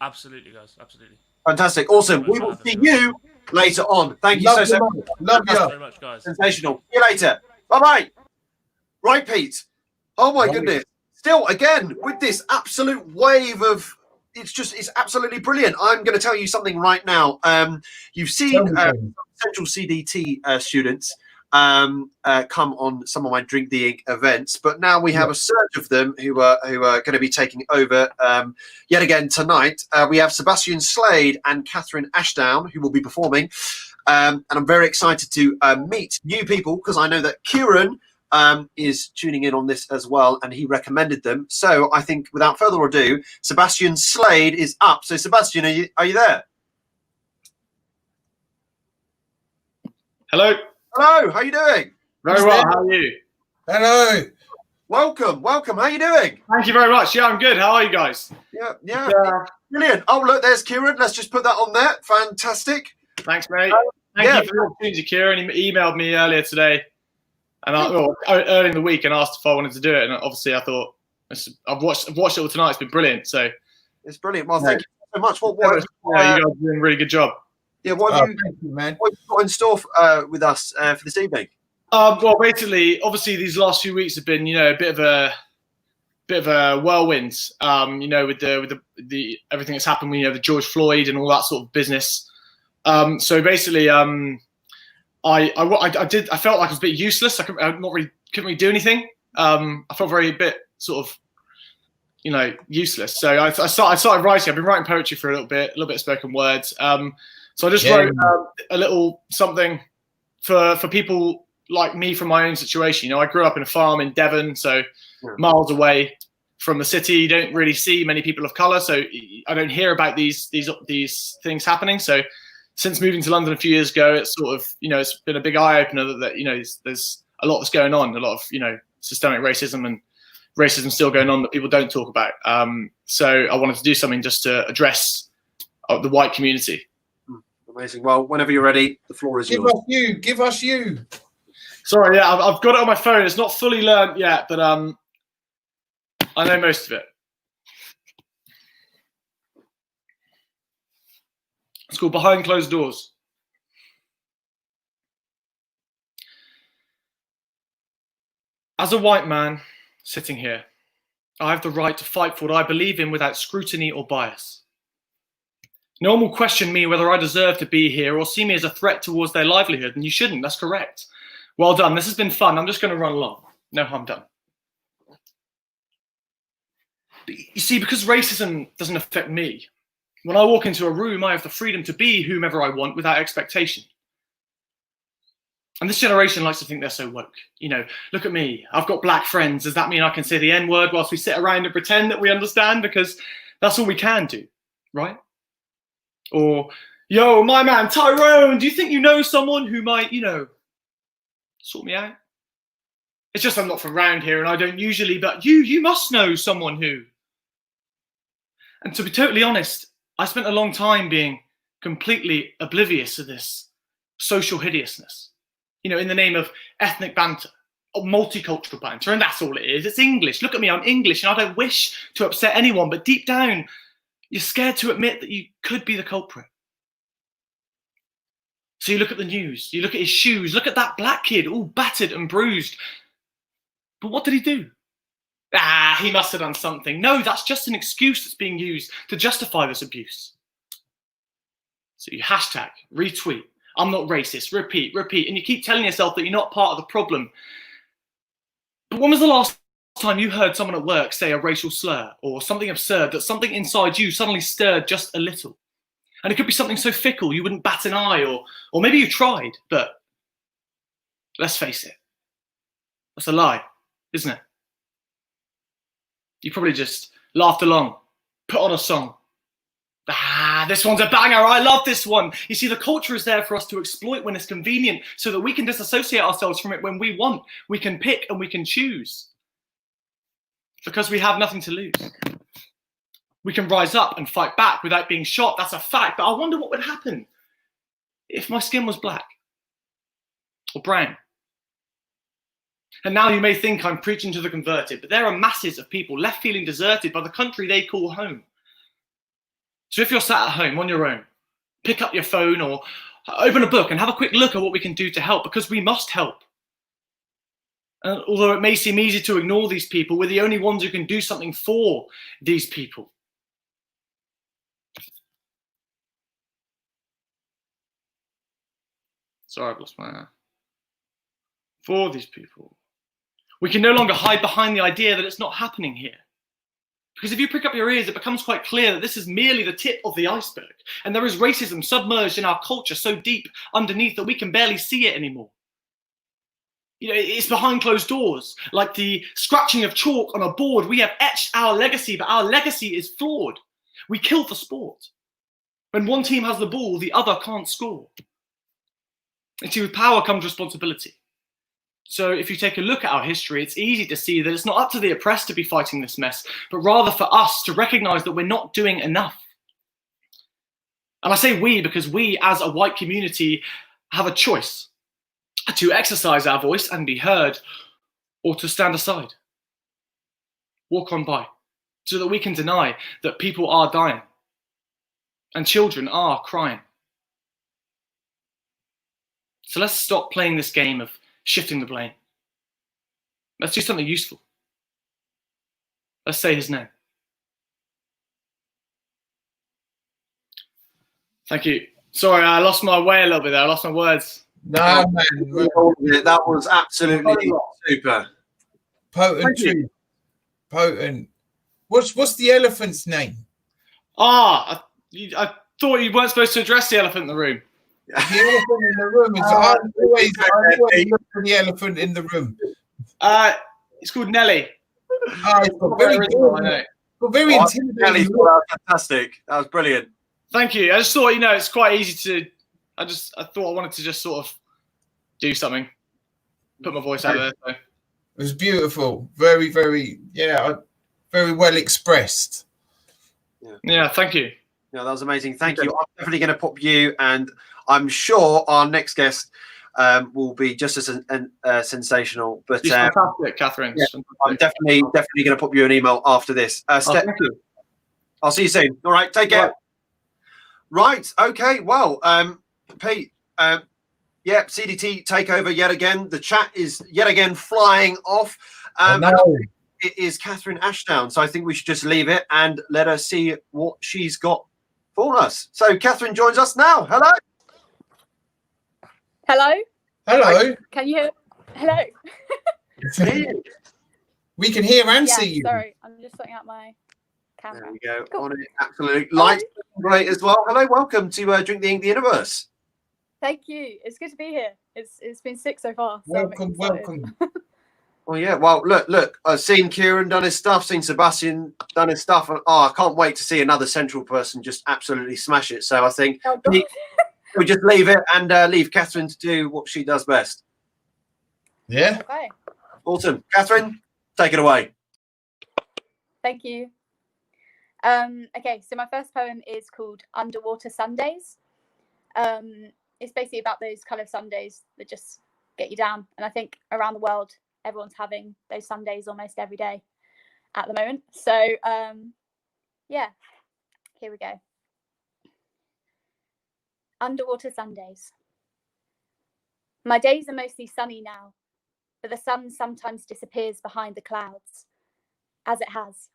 Absolutely, guys. Absolutely. Fantastic. Awesome. We will see you later on. Thank you so much. Love you. Thank you very much, guys. Sensational. See you later. Bye bye. Right, Pete. Oh my goodness. Still, again, with this absolute wave of, it's absolutely brilliant. I'm going to tell you something right now. You've seen Central CDT students come on some of my Drink the Ink events, but now we have a surge of them who are going to be taking over yet again tonight. We have Sebastian Slade and Catherine Ashdown who will be performing, and I'm very excited to meet new people because I know that Kieran is tuning in on this as well, and he recommended them. So I think without further ado, Sebastian Slade is up. So Sebastian, are you there? Hello. Hello, how are you doing? Very well, how are you? Hello. Welcome. How are you doing? Thank you very much. Yeah, I'm good. How are you guys? Yeah. Brilliant. Oh, look, there's Kieran. Let's just put that on there. Fantastic. Thanks, mate. Thank you for the opportunity, Kieran. He emailed me earlier today, and early in the week, and asked if I wanted to do it. And obviously, I thought I've watched it all tonight. It's been brilliant. So it's brilliant. Well, thank you so much. You guys are doing a really good job. Yeah, what have you got in store with us for this evening? Well, basically, obviously, these last few weeks have been, a bit of a whirlwind. With the everything that's happened, the George Floyd and all that sort of business. So basically, I felt like I was a bit useless. I couldn't really do anything. I felt a bit sort of, useless. So I started writing. I've been writing poetry for a little bit of spoken words. So I just wrote a little something for people like me from my own situation. I grew up in a farm in Devon, so miles away from the city. You don't really see many people of colour, so I don't hear about these things happening. So since moving to London a few years ago, it's sort of it's been a big eye opener that there's a lot that's going on, a lot of systemic racism and racism still going on that people don't talk about. So I wanted to do something just to address the white community. Amazing. Well, whenever you're ready, the floor is yours. Give us you. Sorry, yeah, I've got it on my phone. It's not fully learned yet, but I know most of it. It's called Behind Closed Doors. As a white man sitting here, I have the right to fight for what I believe in without scrutiny or bias. No one will question me whether I deserve to be here or see me as a threat towards their livelihood, and you shouldn't. That's correct. Well done. This has been fun. I'm just going to run along. No harm done. But you see, because racism doesn't affect me, when I walk into a room, I have the freedom to be whomever I want without expectation. And this generation likes to think they're so woke. Look at me. I've got black friends. Does that mean I can say the N-word whilst we sit around and pretend that we understand? Because that's all we can do, right? Or, yo, my man, Tyrone, do you think you know someone who might, sort me out? It's just I'm not from around here and I don't usually, but you must know someone who. And to be totally honest, I spent a long time being completely oblivious to this social hideousness, in the name of ethnic banter, or multicultural banter, and that's all it is. It's English. Look at me, I'm English, and I don't wish to upset anyone, but deep down, you're scared to admit that you could be the culprit. So you look at the news, you look at his shoes, look at that black kid, all battered and bruised. But what did he do? He must have done something. No, that's just an excuse that's being used to justify this abuse. So you hashtag, retweet, I'm not racist, repeat, and you keep telling yourself that you're not part of the problem. But when was the last time you heard someone at work say a racial slur or something absurd that something inside you suddenly stirred just a little? And it could be something so fickle you wouldn't bat an eye, or maybe you tried, but let's face it, that's a lie, isn't it? You probably just laughed along, put on a song, This one's a banger. I love this one. You see, the culture is there for us to exploit when it's convenient so that we can disassociate ourselves from it when we want. We can pick and we can choose because we have nothing to lose. We can rise up and fight back without being shot. That's a fact. But I wonder what would happen if my skin was black or brown. And now you may think I'm preaching to the converted, but there are masses of people left feeling deserted by the country they call home. So if you're sat at home on your own, pick up your phone or open a book and have a quick look at what we can do to help, because we must help. And although it may seem easy to ignore these people, we're the only ones who can do something for these people. Sorry, I've lost my... For these people. We can no longer hide behind the idea that it's not happening here. Because if you prick up your ears, it becomes quite clear that this is merely the tip of the iceberg. And there is racism submerged in our culture so deep underneath that we can barely see it anymore. You know, it's behind closed doors. Like the scratching of chalk on a board, we have etched our legacy, but our legacy is flawed. We kill for sport. When one team has the ball, the other can't score. And see, with power comes responsibility. So if you take a look at our history, it's easy to see that it's not up to the oppressed to be fighting this mess, but rather for us to recognize that we're not doing enough. And I say we because we as a white community have a choice to exercise our voice and be heard, or to stand aside, walk on by, so that we can deny that people are dying and children are crying. So let's stop playing this game of shifting the blame. Let's do something useful. Let's say his name. Thank you. Sorry, I lost my way a little bit there. I lost my words. No, man. That was absolutely super. Potent truth. Potent. What's the elephant's name? I thought you weren't supposed to address the elephant in the room. The elephant in the room is I'm always looking for the elephant in the room. It's called Nelly. It's got very intimidating. Nelly, that was fantastic. That was brilliant. Thank you. I just thought, you know, it's quite easy to. I thought I wanted to just sort of do something, put my voice out there. So. It was beautiful. Very, very, very well expressed. Yeah, thank you. Yeah, that was amazing. Thank you. I'm definitely going to pop you, and I'm sure our next guest will be just as sensational. But she's fantastic, Catherine. Yeah, I'm definitely going to pop you an email after this. Thank you. I'll see you soon. All right, take care. Right. Okay. Well, Pete. CDT takeover yet again. The chat is yet again flying off. It is Catherine Ashdown, so I think we should just leave it and let her see what she's got for us. So Catherine joins us now. Hello. Hello. Hello. Can you hear? Hello. We can hear and see you. Sorry, I'm just sorting out my camera. There we go. Cool. On it. Absolute light. Great as well. Hello. Welcome to Drink the Ink, the Universe. Thank you. It's good to be here. It's been sick so far. So welcome. Well, yeah. Well, look. I've seen Kieran done his stuff. Seen Sebastian done his stuff. And I can't wait to see another central person just absolutely smash it. So I think we just leave it and leave Catherine to do what she does best. Yeah. Okay. Awesome, Catherine. Take it away. Thank you. Okay, so my first poem is called Underwater Sundays. It's basically about those kind of Sundays that just get you down. And I think around the world, everyone's having those Sundays almost every day at the moment. So, yeah, here we go. Underwater Sundays. My days are mostly sunny now, but the sun sometimes disappears behind the clouds, as it has.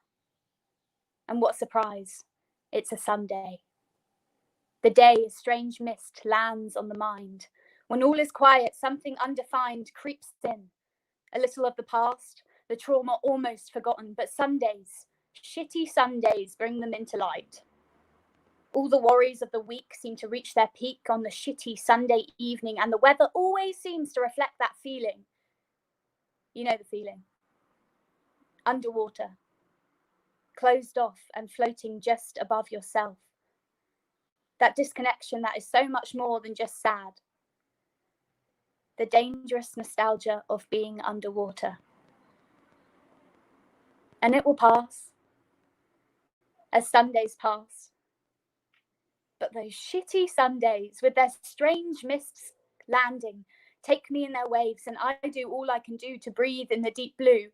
And what surprise, it's a Sunday. The day, a strange mist lands on the mind. When all is quiet, something undefined creeps in. A little of the past, the trauma almost forgotten, but Sundays, shitty Sundays, bring them into light. All the worries of the week seem to reach their peak on the shitty Sunday evening, and the weather always seems to reflect that feeling. You know the feeling. Underwater, closed off and floating just above yourself, that disconnection that is so much more than just sad. The dangerous nostalgia of being underwater. And it will pass, as Sundays pass. But those shitty Sundays with their strange mists landing take me in their waves, and I do all I can do to breathe in the deep blue.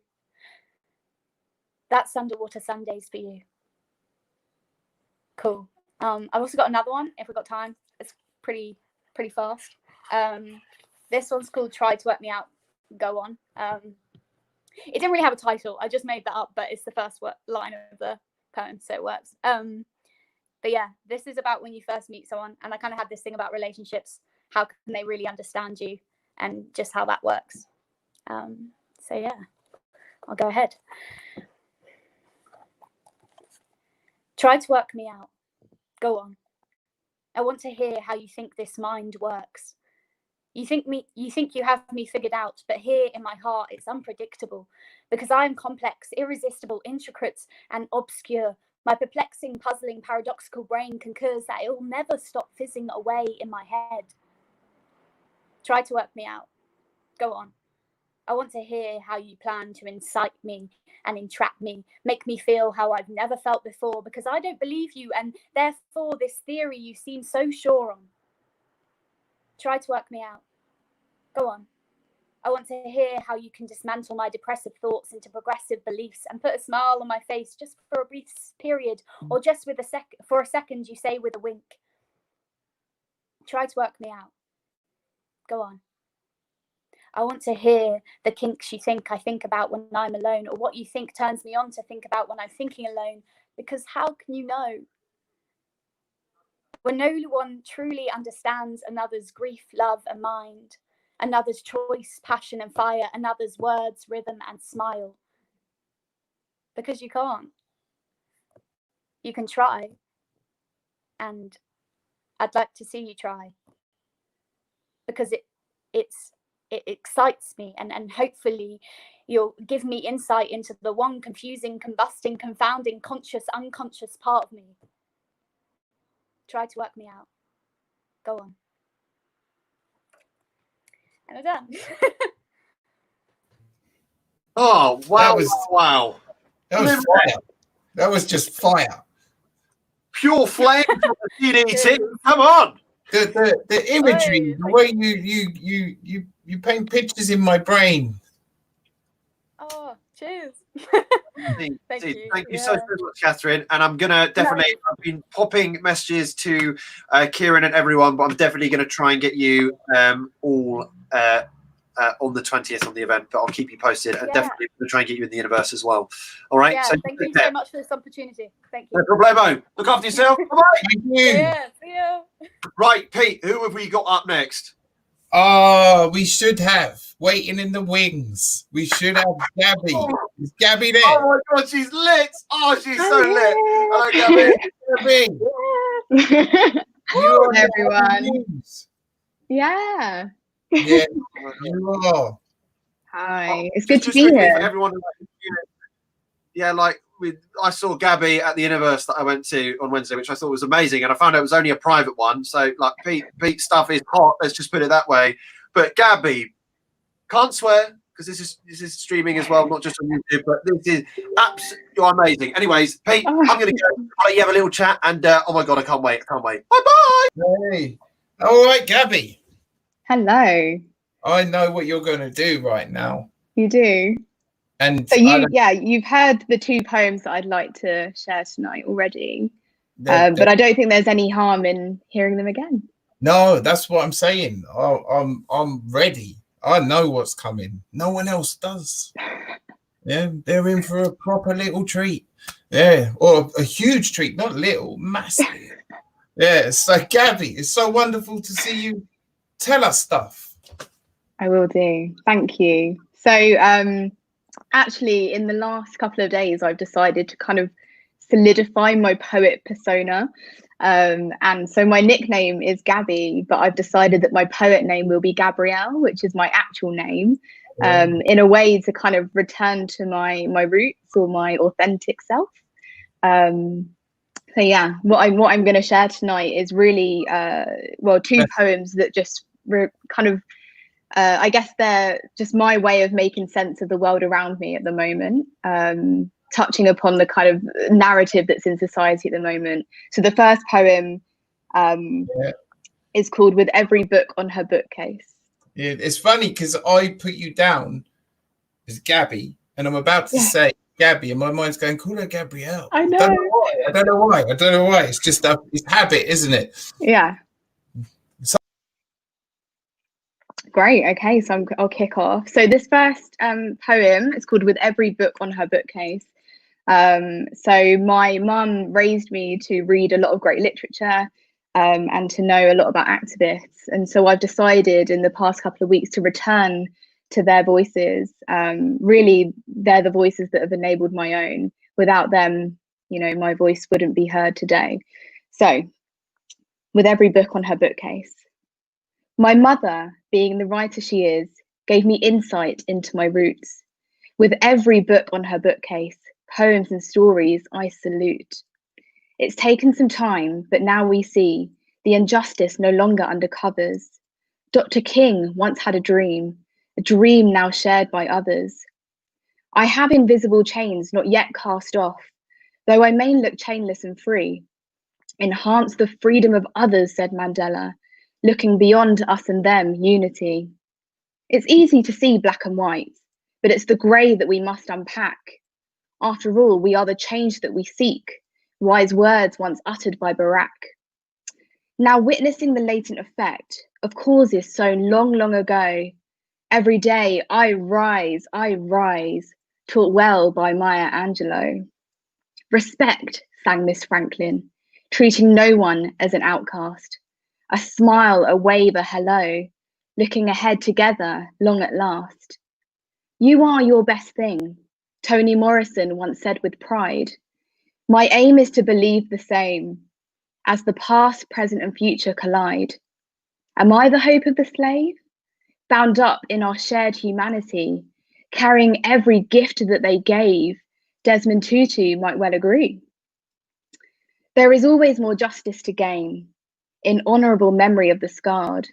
That's underwater Sundays for you. Cool. I've also got another one if we've got time. It's pretty fast. This one's called Try to Work Me Out, Go On. It didn't really have a title. I just made that up, but it's the first line of the poem, so it works. But yeah, this is about when you first meet someone, and I kind of had this thing about relationships. How can they really understand you, and just how that works. So yeah, I'll go ahead. Try to work me out. Go on. I want to hear how you think this mind works. You think you have me figured out, but here in my heart it's unpredictable, because I am complex, irresistible, intricate, and obscure. My perplexing, puzzling, paradoxical brain concurs that it will never stop fizzing away in my head. Try to work me out. Go on. I want to hear how you plan to incite me and entrap me, make me feel how I've never felt before, because I don't believe you, and therefore this theory you seem so sure on. Try to work me out. Go on. I want to hear how you can dismantle my depressive thoughts into progressive beliefs and put a smile on my face just for a brief period, or just for a second, you say with a wink. Try to work me out. Go on. I want to hear the kinks you think I think about when I'm alone, or what you think turns me on to think about when I'm thinking alone, because how can you know? When no one truly understands another's grief, love, and mind, another's choice, passion, and fire, another's words, rhythm, and smile. Because you can't. You can try, and I'd like to see you try. Because it excites me, and hopefully you'll give me insight into the one confusing, combusting, confounding, conscious, unconscious part of me. Try to work me out. Go on. And I'm done. Oh, wow. Wow. That was fire. That was just fire. Pure flame from the DDT. Come on. The imagery, the way you paint pictures in my brain. Oh, cheers. Thank you so much, Catherine. And I'm gonna definitely. I've been popping messages to Kieran and everyone, but I'm definitely gonna try and get you all on the 20th on the event. But I'll keep you posted, and definitely gonna try and get you in the universe as well. All right. Yeah, so thank you so much for this opportunity. Thank you. No problemo. Look after yourself. Bye. Thank you. Yeah, see ya. Right, Pete. Who have we got up next? We should have waiting in the wings. We should have Gabby. Is Gabby there? Oh my God, she's lit. Oh, she's so lit. Hello, Gabby. Gabby. Hello, everyone. Yeah. Yeah, you are. Hi. It's good to be here. For everyone, yeah, like I saw Gabby at the universe that I went to on Wednesday, which I thought was amazing, and I found out it was only a private one. So, like, Pete's stuff is hot. Let's just put it that way. But Gabby, can't swear because this is streaming as well, not just on YouTube. But this is absolutely amazing. Anyways, Pete, I'm gonna go. I'll let you have a little chat, and oh my God, I can't wait. Bye bye. Hey, all right, Gabby. Hello. I know what you're going to do right now. You do. And so you've heard the two poems that I'd like to share tonight already, but I don't think there's any harm in hearing them again. No, that's what I'm saying. I'm ready. I know what's coming. No one else does. Yeah, they're in for a proper little treat. Yeah, or a huge treat, not little, massive. Yeah, so Gabby, it's so wonderful to see you. Tell us stuff. I will do. Thank you. So actually, in the last couple of days, I've decided to kind of solidify my poet persona. And so my nickname is Gabby, but I've decided that my poet name will be Gabrielle, which is my actual name, in a way to kind of return to my roots or my authentic self. So So yeah, what I'm going to share tonight is really two poems that just kind of I guess they're just my way of making sense of the world around me at the moment, touching upon the kind of narrative that's in society at the moment. So the first poem is called "With Every Book on Her Bookcase." Yeah, it's funny because I put you down as Gabby, and I'm about to say Gabby, and my mind's going, call her Gabrielle. I know. I don't know why. It's just it's habit, isn't it? Yeah. Great. Okay, so I'll kick off. So this first poem is called "With Every Book on Her Bookcase." So my mum raised me to read a lot of great literature and to know a lot about activists. And so I've decided in the past couple of weeks to return to their voices. Really, they're the voices that have enabled my own. Without them, you know, my voice wouldn't be heard today. So, with every book on her bookcase. My mother, being the writer she is, gave me insight into my roots. With every book on her bookcase, poems and stories I salute. It's taken some time, but now we see the injustice no longer under covers. Dr. King once had a dream now shared by others. I have invisible chains not yet cast off, though I may look chainless and free. Enhance the freedom of others, said Mandela, looking beyond us and them, unity. It's easy to see black and white, but it's the grey that we must unpack. After all, we are the change that we seek, wise words once uttered by Barack. Now witnessing the latent effect of causes sown long, long ago, every day I rise, taught well by Maya Angelou. Respect, sang Miss Franklin, treating no one as an outcast. A smile, a wave, a hello, looking ahead together, long at last. You are your best thing, Toni Morrison once said with pride. My aim is to believe the same, as the past, present and future collide. Am I the hope of the slave? Bound up in our shared humanity, carrying every gift that they gave, Desmond Tutu might well agree. There is always more justice to gain, in honourable memory of the scarred.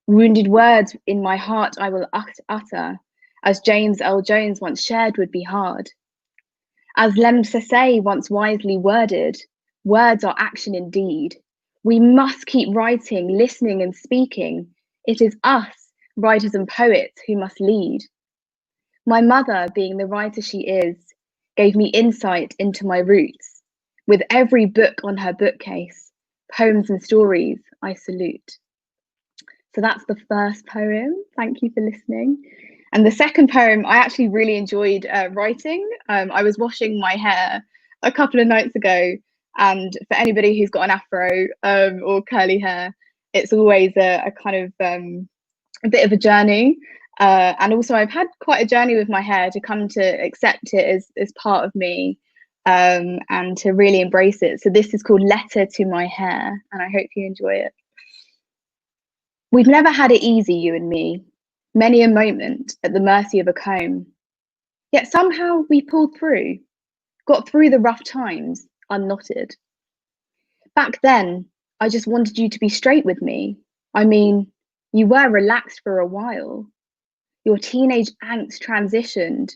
Wounded words in my heart I will utter, as James L. Jones once shared would be hard. As Lem Sese once wisely worded, words are action indeed. We must keep writing, listening and speaking. It is us, writers and poets, who must lead. My mother, being the writer she is, gave me insight into my roots. With every book on her bookcase, poems and stories I salute. So that's the first poem. Thank you for listening. And the second poem I actually really enjoyed writing. I was washing my hair a couple of nights ago, and for anybody who's got an afro or curly hair, it's always a kind of a bit of a journey. And also I've had quite a journey with my hair to come to accept it as part of me and to really embrace it. So this is called Letter to My Hair, and I hope you enjoy it. We've never had it easy, you and me, many a moment at the mercy of a comb. Yet somehow we pulled through, got through the rough times, unknotted. Back then, I just wanted you to be straight with me. I mean, you were relaxed for a while. Your teenage angst transitioned.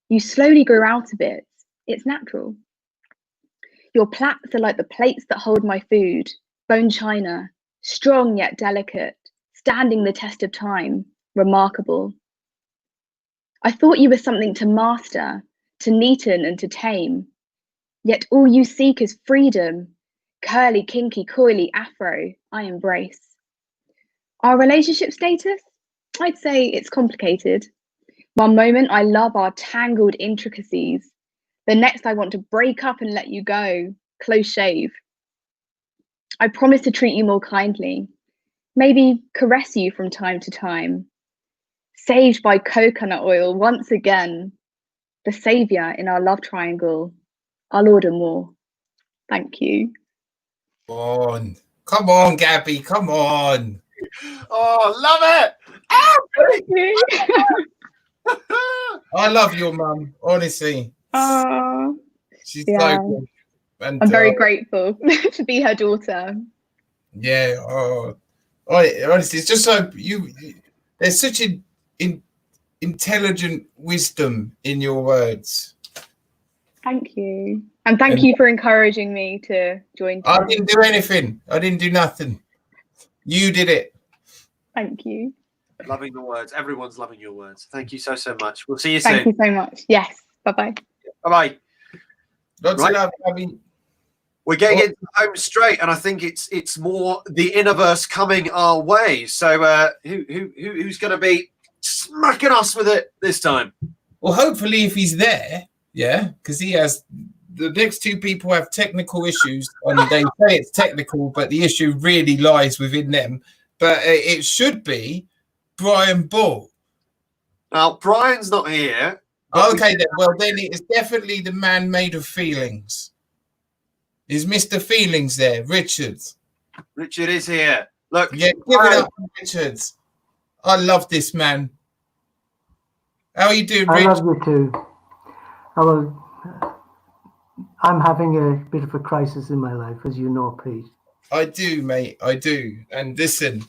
You slowly grew out of it. It's natural. Your plaits are like the plates that hold my food, bone china, strong yet delicate, standing the test of time, remarkable. I thought you were something to master, to neaten and to tame. Yet all you seek is freedom, curly, kinky, coily afro, I embrace. Our relationship status? I'd say it's complicated. One moment I love our tangled intricacies. The next I want to break up and let you go, close shave. I promise to treat you more kindly, maybe caress you from time to time. Saved by coconut oil once again, the saviour in our love triangle. I'll order more. Thank you. Come on, Gabby, come on. Oh, love it. Thank you. I love your mum, honestly. Oh, She's yeah. so good. And I'm very grateful to be her daughter. Yeah. Oh, honestly, it's just so there's such an intelligent wisdom in your words. Thank you. And thank you for encouraging me to join. I didn't do anything. I didn't do nothing. You did it. Thank you. Loving the words. Everyone's loving your words. Thank you so much. We'll see you Thank soon. you so much. Yes. Bye-bye. Bye-bye. Lots of love, Abby. We're getting into the home straight, and I think it's more the Innerverse coming our way. So who's going to be smacking us with it this time? Well, hopefully, if he's there, yeah, because he has. The next two people have technical issues, and they say it's technical, but the issue really lies within them. But it should be Brian Bull. Now, Brian's not here. Okay, then. Well, then it's definitely the man made of feelings. Is Mr. Feelings there, Richard? Richard is here. Look, yeah, give it up, Richard. I love this man. How are you doing, Rich? I love you too. I'm having a bit of a crisis in my life, as you know, Pete. I do, mate. I do. And listen,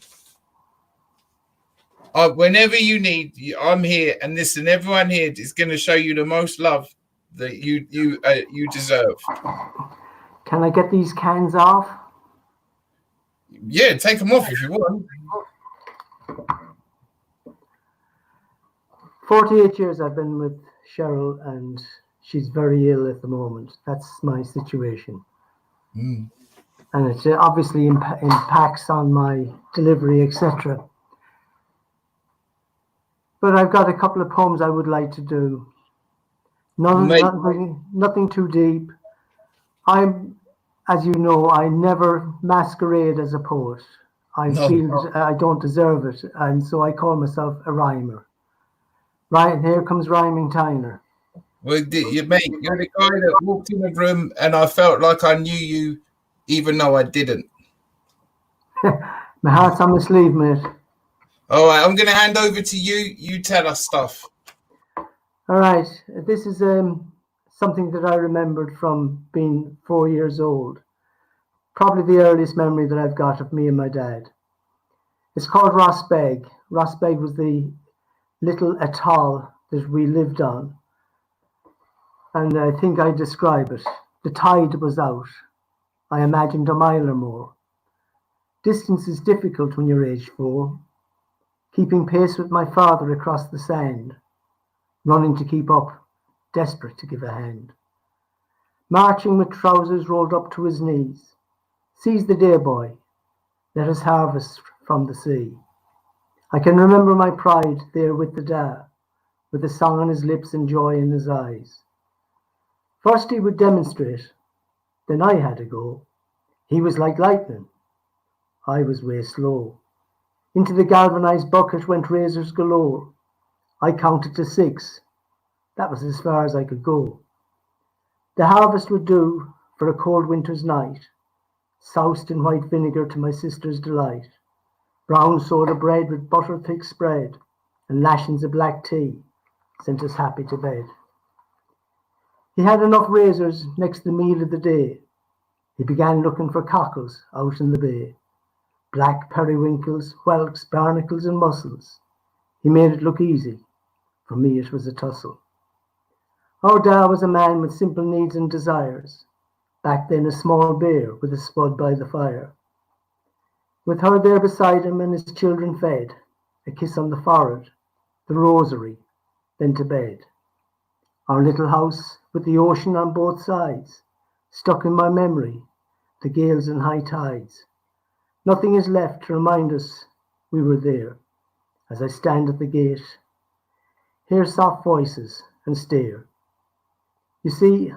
whenever you need, I'm here. And listen, everyone here is going to show you the most love that you deserve. Can I get these cans off? Yeah, take them off if you want. 48 years I've been with Cheryl, and she's very ill at the moment. That's my situation. Mm. And it obviously impacts on my delivery, etc. But I've got a couple of poems I would like to do. Nothing too deep. As you know, I never masquerade as a poet. I feel that I don't deserve it, and so I call myself a rhymer. Right, here comes Rhyming Tyner. Well, mate, you're the guy that walked in the room and I felt like I knew you, even though I didn't. My heart's on my sleeve, mate. All right, I'm going to hand over to you. You tell us stuff. All right, this is something that I remembered from being 4 years old. Probably the earliest memory that I've got of me and my dad. It's called Ross Beg. Ross Beg was the little atoll that we lived on. And I think I describe it. The tide was out. I imagined a mile or more. Distance is difficult when you're age 4. Keeping pace with my father across the sand. Running to keep up, desperate to give a hand. Marching with trousers rolled up to his knees. Seize the day, boy. Let us harvest from the sea. I can remember my pride there with the da, with a song on his lips and joy in his eyes. First he would demonstrate, then I had to go. He was like lightning. I was way slow. Into the galvanized bucket went razors galore. I counted to 6. That was as far as I could go. The harvest would do for a cold winter's night, soused in white vinegar to my sister's delight. Brown soda bread with butter thick spread, and lashings of black tea sent us happy to bed. He had enough razors next the meal of the day. He began looking for cockles out in the bay. Black periwinkles, whelks, barnacles and mussels. He made it look easy. For me it was a tussle. Our da was a man with simple needs and desires. Back then a small bear with a spud by the fire. With her there beside him and his children fed, a kiss on the forehead, the rosary, then to bed. Our little house with the ocean on both sides, stuck in my memory, the gales and high tides. Nothing is left to remind us we were there. As I stand at the gate, hear soft voices and stare. You see,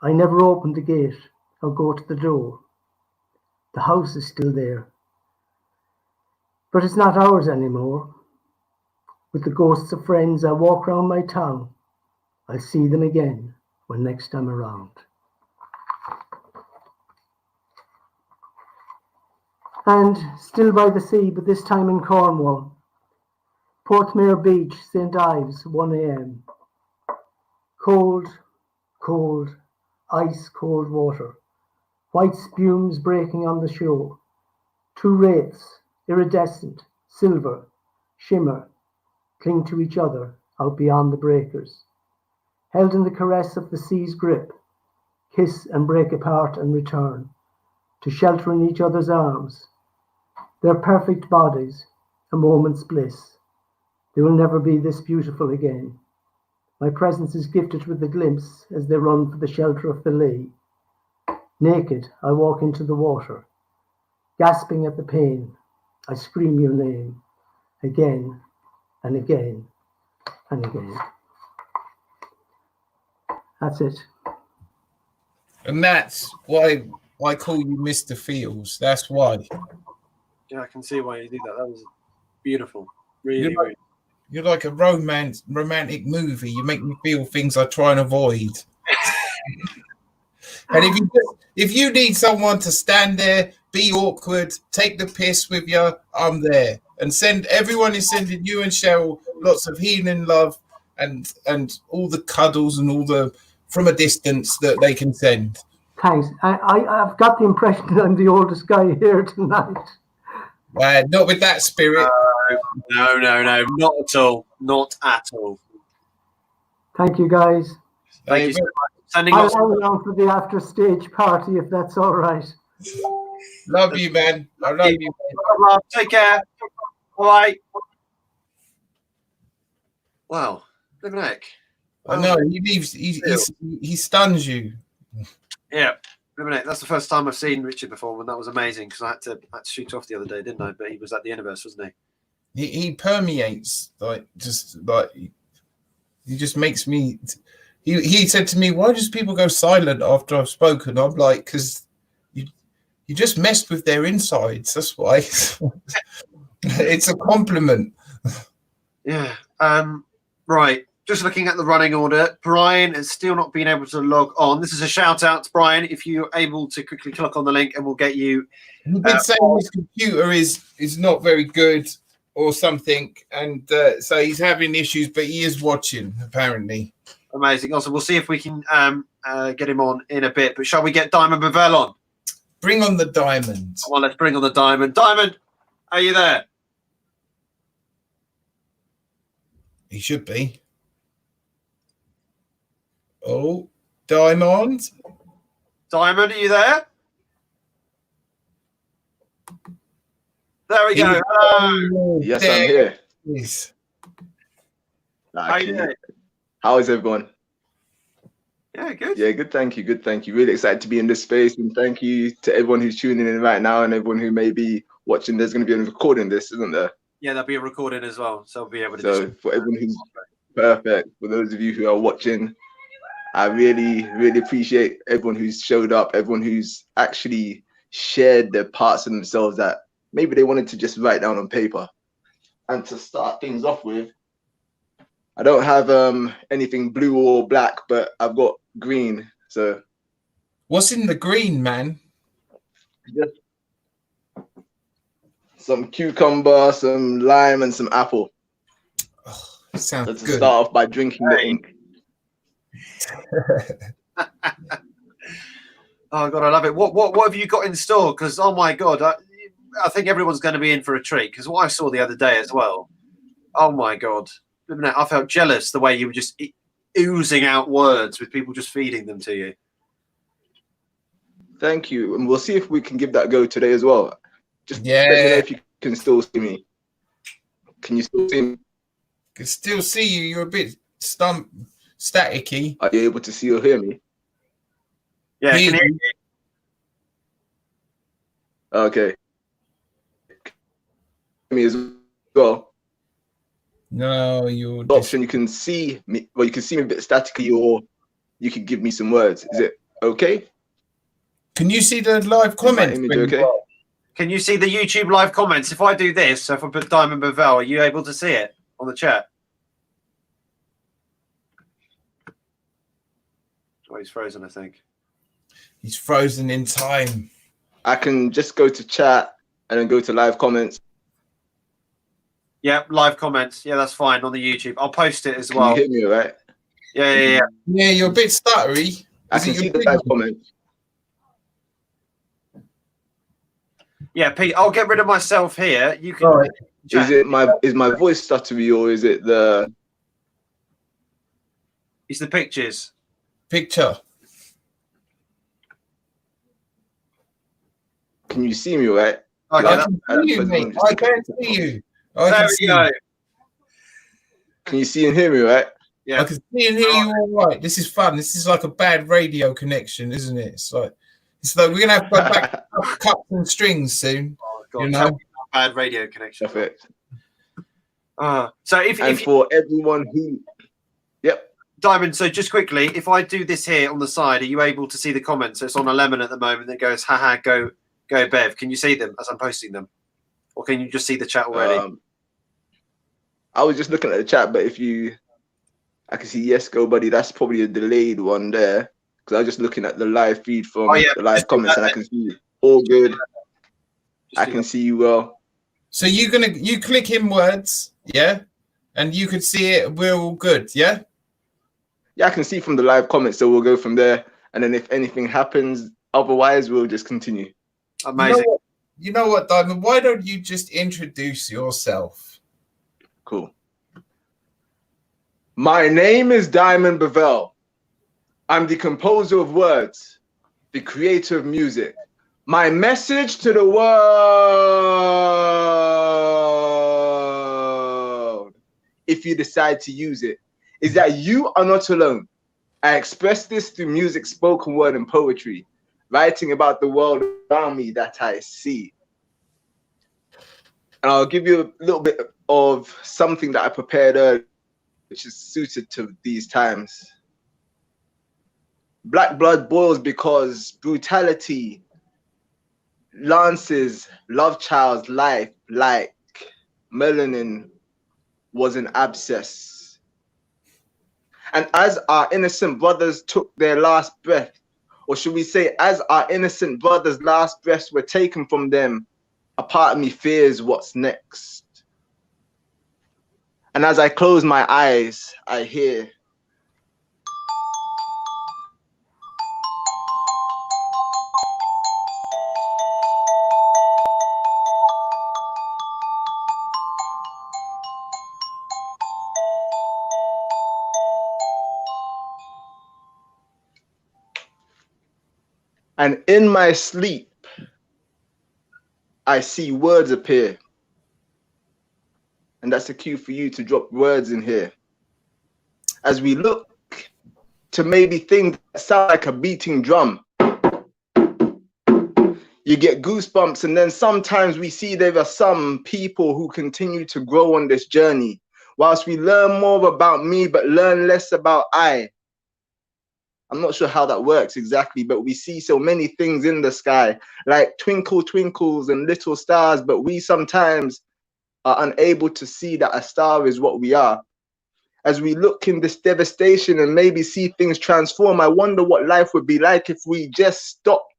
I never opened the gate or go to the door. The house is still there, but it's not ours anymore. With the ghosts of friends I walk round my town. I'll see them again when next I'm around. And still by the sea, but this time in Cornwall. Portmere Beach, St. Ives, 1 a.m. Cold, cold, ice cold water white spumes breaking on the shore. Two wraiths, iridescent, silver, shimmer, cling to each other out beyond the breakers. Held in the caress of the sea's grip, kiss and break apart and return, to shelter in each other's arms. Their perfect bodies, a moment's bliss. They will never be this beautiful again. My presence is gifted with a glimpse as they run for the shelter of the lee. Naked, I walk into the water. Gasping at the pain, I scream your name, again and again and again. That's it. And that's why I call you Mr. Fields. That's why. Yeah, I can see why you did that. That was beautiful. Really, You're like, really. you're like a romantic movie. You make me feel things I try and avoid. And if you need someone to stand there, be awkward, take the piss with you, I'm there. And everyone is sending you and Cheryl lots of healing love and all the cuddles and all the from a distance that they can send. Thanks. I've got the impression that I'm the oldest guy here tonight. Not with that spirit. No, not at all. Not at all. Thank you, guys. Thank you so much. I'll hang on for the after stage party if that's all right. Love you, man. I love you. Love. Take care. Bye. Wow, Nick. I know he leaves. He stuns you. Yeah, Nick. That's the first time I've seen Richard before, and that was amazing because I had to shoot off the other day, didn't I? But he was at the universe, wasn't he? He permeates he just makes me. He said to me, "Why does people go silent after I've spoken?" I'm like, "Because you just messed with their insides. That's why." It's a compliment. Yeah. Right. Just looking at the running order, Brian has still not been able to log on. This is a shout out to Brian. If you're able to quickly click on the link, and we'll get you. He did say his computer is not very good or something, and so he's having issues, but he is watching apparently. Amazing. Also, we'll see if we can get him on in a bit. But shall we get Diamond Bavell on? Bring on the Diamond. Well, let's bring on the Diamond. Diamond, are you there? He should be. Oh, Diamond. Diamond, are you there? There we go. Hello. Yes, I'm here. Yes. How you doing? How is everyone? Yeah, good. Yeah, good. Thank you. Good. Thank you. Really excited to be in this space, and thank you to everyone who's tuning in right now and everyone who may be watching. There's going to be a recording this, isn't there? Yeah, there'll be a recording as well, so we'll be able to. So for everyone who's perfect, for those of you who are watching, I really, really appreciate everyone who's showed up, everyone who's actually shared their parts of themselves that maybe they wanted to just write down on paper. And to start things off with, I don't have anything blue or black, but I've got green. So what's in the green, man? Just some cucumber, some lime, and some apple. Oh, sounds so to good. start off by drinking the ink. Oh God, I love it. What have you got in store? Because oh my God, I think everyone's going to be in for a treat. Because what I saw the other day as well. Oh my God, I felt jealous the way you were just oozing out words with people just feeding them to you. Thank you, and we'll see if we can give that a go today as well. Just let me know if you can still see me. Can you still see me? Can still see you. You're a bit staticky. Are you able to see or hear me? Yeah, I can hear you. Okay. Me as well. No, you're option. You can see me. Well, you can see me a bit statically, or you can give me some words. Is it okay? Can you see the live comments? Okay. Can you see the YouTube live comments? If I do this, so if I put Diamond Bavell, are you able to see it on the chat? Oh, he's frozen, I think. He's frozen in time. I can just go to chat and then go to live comments. Yeah, live comments. Yeah, that's fine on the YouTube. I'll post it as well. Can you hear me, right? Yeah. Yeah, you're a bit stuttery. I can see the live comments. Yeah, Pete, I'll get rid of myself here. You can. Right. Is my voice stuttery or is it the? It's the pictures. Picture. Can you see me, right? Okay, I can see you, mate. I can see you. There we go. Can you see and hear me, right? Yeah. I can see and hear you all right. This is fun. This is like a bad radio connection, isn't it? It's like we're gonna have to go back to cups and strings soon. Oh God, you tell know? me about bad radio connection. Perfect. So if for everyone who, yep. Diamond, so just quickly, if I do this here on the side, are you able to see the comments? So it's on a lemon at the moment that goes, haha, go Bev. Can you see them as I'm posting them? Or can you just see the chat already? I was just looking at the chat, but I can see yes, go buddy. That's probably a delayed one there because I was just looking at the live feed from the live comments, and I can see all good. I can see you well. So you click in words, yeah, and you could see it. We're all good, yeah. Yeah, I can see from the live comments, so we'll go from there. And then if anything happens, otherwise we'll just continue. Amazing. You know what, Diamond? Why don't you just introduce yourself? Cool. My name is Diamond Bavell. I'm the composer of words, the creator of music. My message to the world, if you decide to use it, is that you are not alone. I express this through music, spoken word, and poetry, writing about the world around me that I see. And I'll give you a little bit of something that I prepared earlier, which is suited to these times. Black blood boils because brutality lances love child's life like melanin was an abscess. And as our innocent brothers took their last breath, or should we say, as our innocent brothers' last breaths were taken from them, a part of me fears what's next. And as I close my eyes, I hear and in my sleep, I see words appear. And that's a cue for you to drop words in here. As we look to maybe things that sound like a beating drum, you get goosebumps, and then sometimes we see there are some people who continue to grow on this journey. Whilst we learn more about me, but learn less about I. I'm not sure how that works exactly, but we see so many things in the sky, like twinkle twinkles and little stars, but we sometimes are unable to see that a star is what we are. As we look in this devastation and maybe see things transform, I wonder what life would be like if we just stopped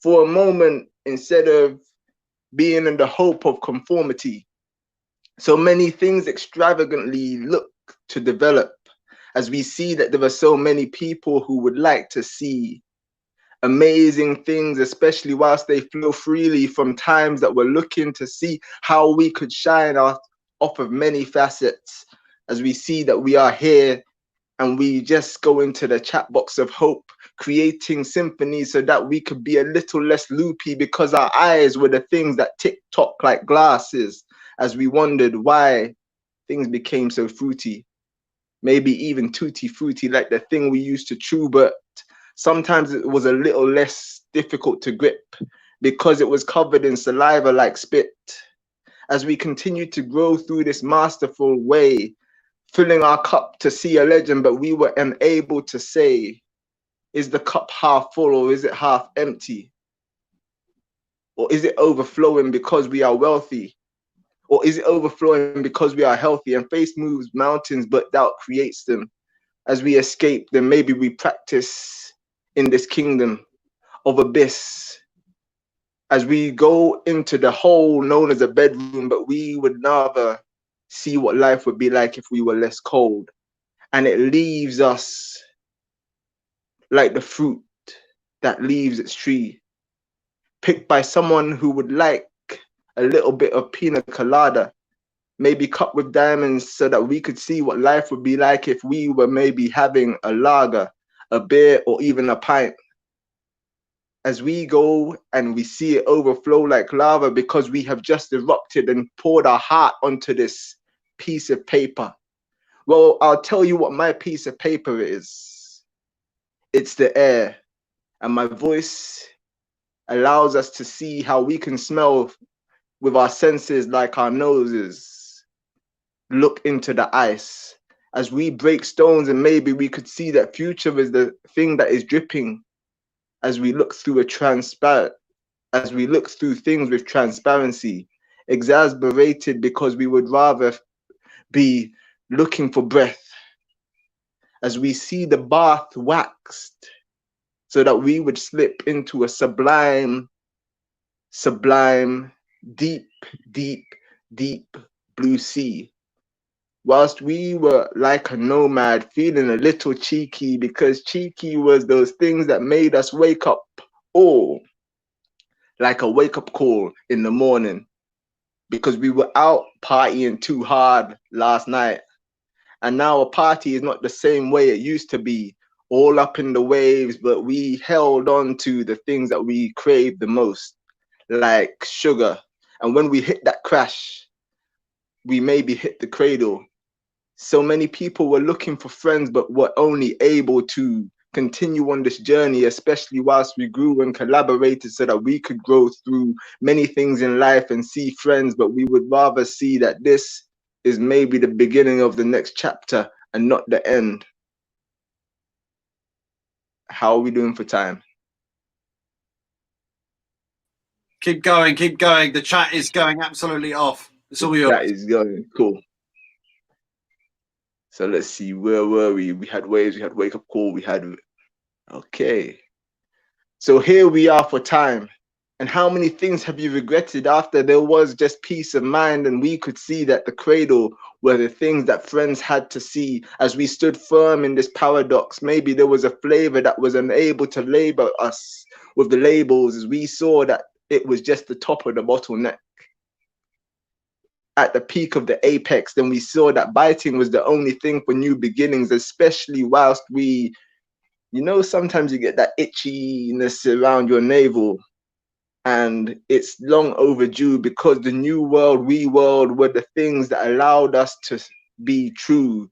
for a moment instead of being in the hope of conformity. So many things extravagantly look to develop as we see that there are so many people who would like to see amazing things, especially whilst they flow freely from times that we're looking to see how we could shine off of many facets, as we see that we are here and we just go into the chat box of hope, creating symphonies so that we could be a little less loopy, because our eyes were the things that tick-tock like glasses, as we wondered why things became so fruity, maybe even tutti fruity like the thing we used to chew, but sometimes it was a little less difficult to grip because it was covered in saliva like spit. As we continued to grow through this masterful way, filling our cup to see a legend, but we were unable to say, is the cup half full or is it half empty? Or is it overflowing because we are wealthy? Or is it overflowing because we are healthy? And faith moves mountains, but doubt creates them. As we escape them, maybe we practice in this kingdom of abyss. As we go into the hole known as a bedroom, but we would never see what life would be like if we were less cold. And it leaves us like the fruit that leaves its tree, picked by someone who would like a little bit of pina colada, maybe cut with diamonds, so that we could see what life would be like if we were maybe having a lager, a beer, or even a pint. As we go and we see it overflow like lava because we have just erupted and poured our heart onto this piece of paper. Well, I'll tell you what my piece of paper is. It's the air. And my voice allows us to see how we can smell with our senses, like our noses. Look into the ice. As we break stones, and maybe we could see that future is the thing that is dripping. As we look through as we look through things with transparency, exasperated because we would rather be looking for breath. As we see the bath waxed, so that we would slip into a sublime, deep, deep, deep blue sea. Whilst we were like a nomad, feeling a little cheeky, because cheeky was those things that made us wake up, or like a wake-up call in the morning, because we were out partying too hard last night. And now a party is not the same way it used to be, all up in the waves, but we held on to the things that we craved the most, like sugar. And when we hit that crash, we maybe hit the cradle. So many people were looking for friends, but were only able to continue on this journey, especially whilst we grew and collaborated so that we could grow through many things in life and see friends. But we would rather see that this is maybe the beginning of the next chapter and not the end. How are we doing for time? Keep going, keep going. The chat is going absolutely off. It's all yours. That is going cool. So let's see, where were we? We had waves, we had wake up call, we had, okay. So here we are for time. And how many things have you regretted after there was just peace of mind and we could see that the cradle were the things that friends had to see as we stood firm in this paradox? Maybe there was a flavor that was unable to label us with the labels as we saw that it was just the top of the bottleneck. At the peak of the apex, then we saw that biting was the only thing for new beginnings, especially whilst we, you know, sometimes you get that itchiness around your navel. And it's long overdue because the new world, we world were the things that allowed us to be true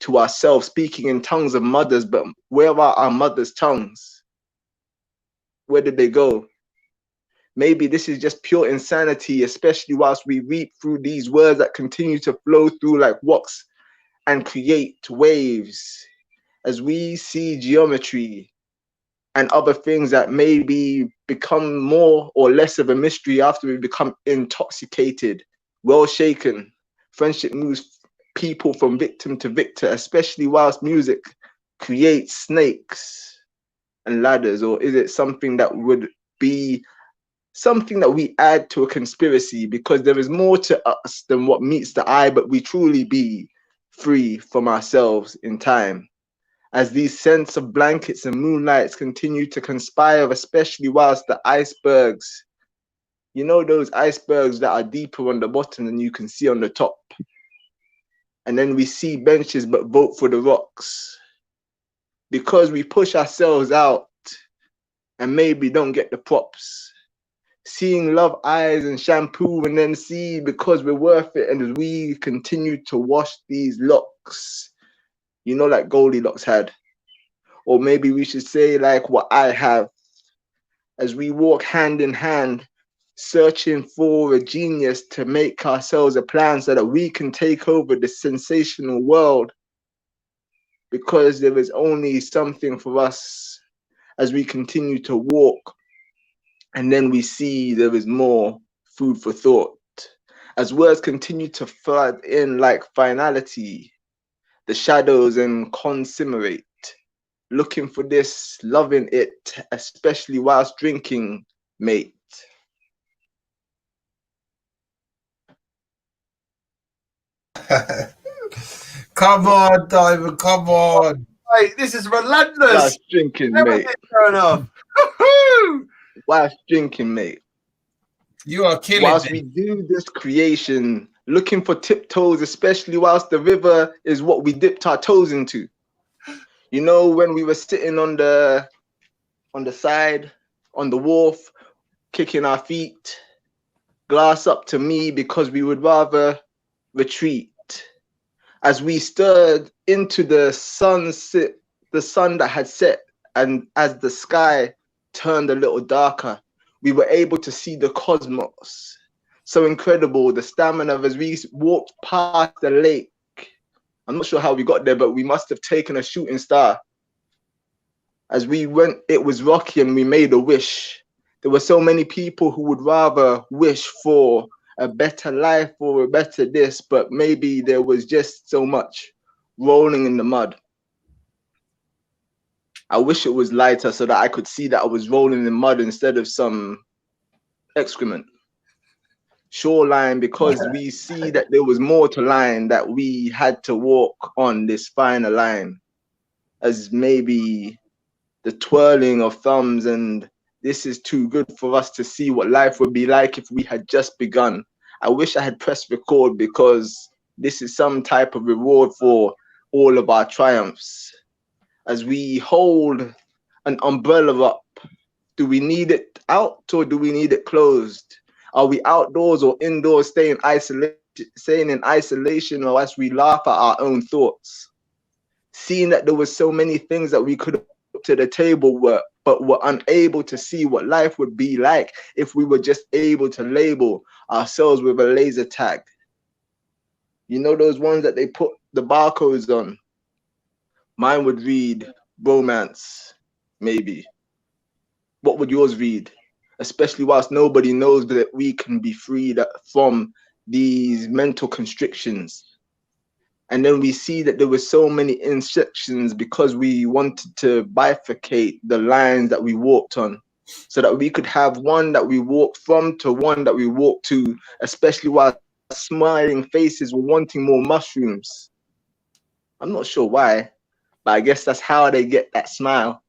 to ourselves, speaking in tongues of mothers. But where are our mothers' tongues? Where did they go? Maybe this is just pure insanity, especially whilst we read through these words that continue to flow through like wax and create waves as we see geometry and other things that maybe become more or less of a mystery after we become intoxicated, well shaken. Friendship moves people from victim to victor, especially whilst music creates snakes and ladders. Or is it something that would be something that we add to a conspiracy, because there is more to us than what meets the eye, but we truly be free from ourselves in time? As these scents of blankets and moonlights continue to conspire, especially whilst the icebergs, you know, those icebergs that are deeper on the bottom than you can see on the top. And then we see benches but vote for the rocks, because we push ourselves out and maybe don't get the props. Seeing love eyes and shampoo and then see because we're worth it, and as we continue to wash these locks, you know, like Goldilocks had. Or maybe we should say like what I have, as we walk hand in hand, searching for a genius to make ourselves a plan so that we can take over the sensational world, because there is only something for us as we continue to walk. And then we see there is more food for thought. As words continue to flood in like finality, the shadows and consummate, looking for this, loving it, especially whilst drinking, mate. Come on, Diamond, come on. Hey, this is relentless. Whilst drinking, mate. Everything's going off. Whilst drinking, mate. You are killing whilst it. we do this creation, looking for tiptoes, especially whilst the river is what we dipped our toes into. You know, when we were sitting on the side, on the wharf, kicking our feet, glass up to me because we would rather retreat. As we stirred into the sunset, the sun that had set, and as the sky turned a little darker, we were able to see the cosmos. So incredible, the stamina as we walked past the lake. I'm not sure how we got there, but we must have taken a shooting star. As we went, it was rocky and we made a wish. There were so many people who would rather wish for a better life or a better this, but maybe there was just so much rolling in the mud. I wish it was lighter so that I could see that I was rolling in mud instead of some excrement. Shoreline, because we see that there was more to line, that we had to walk on this finer line, as maybe the twirling of thumbs, and this is too good for us to see what life would be like if we had just begun. I wish I had pressed record, because this is some type of reward for all of our triumphs. As we hold an umbrella up, do we need it out or do we need it closed? Are we outdoors or indoors, staying in isolation, or as we laugh at our own thoughts? Seeing that there were so many things that we could have put to the table, but were unable to see what life would be like if we were just able to label ourselves with a laser tag. You know those ones that they put the barcodes on? Mine would read romance, maybe. What would yours read? Especially whilst nobody knows that we can be freed from these mental constrictions. And then we see that there were so many instructions because we wanted to bifurcate the lines that we walked on, so that we could have one that we walked from to one that we walked to, especially while smiling faces were wanting more mushrooms. I'm not sure why, but I guess that's how they get that smile.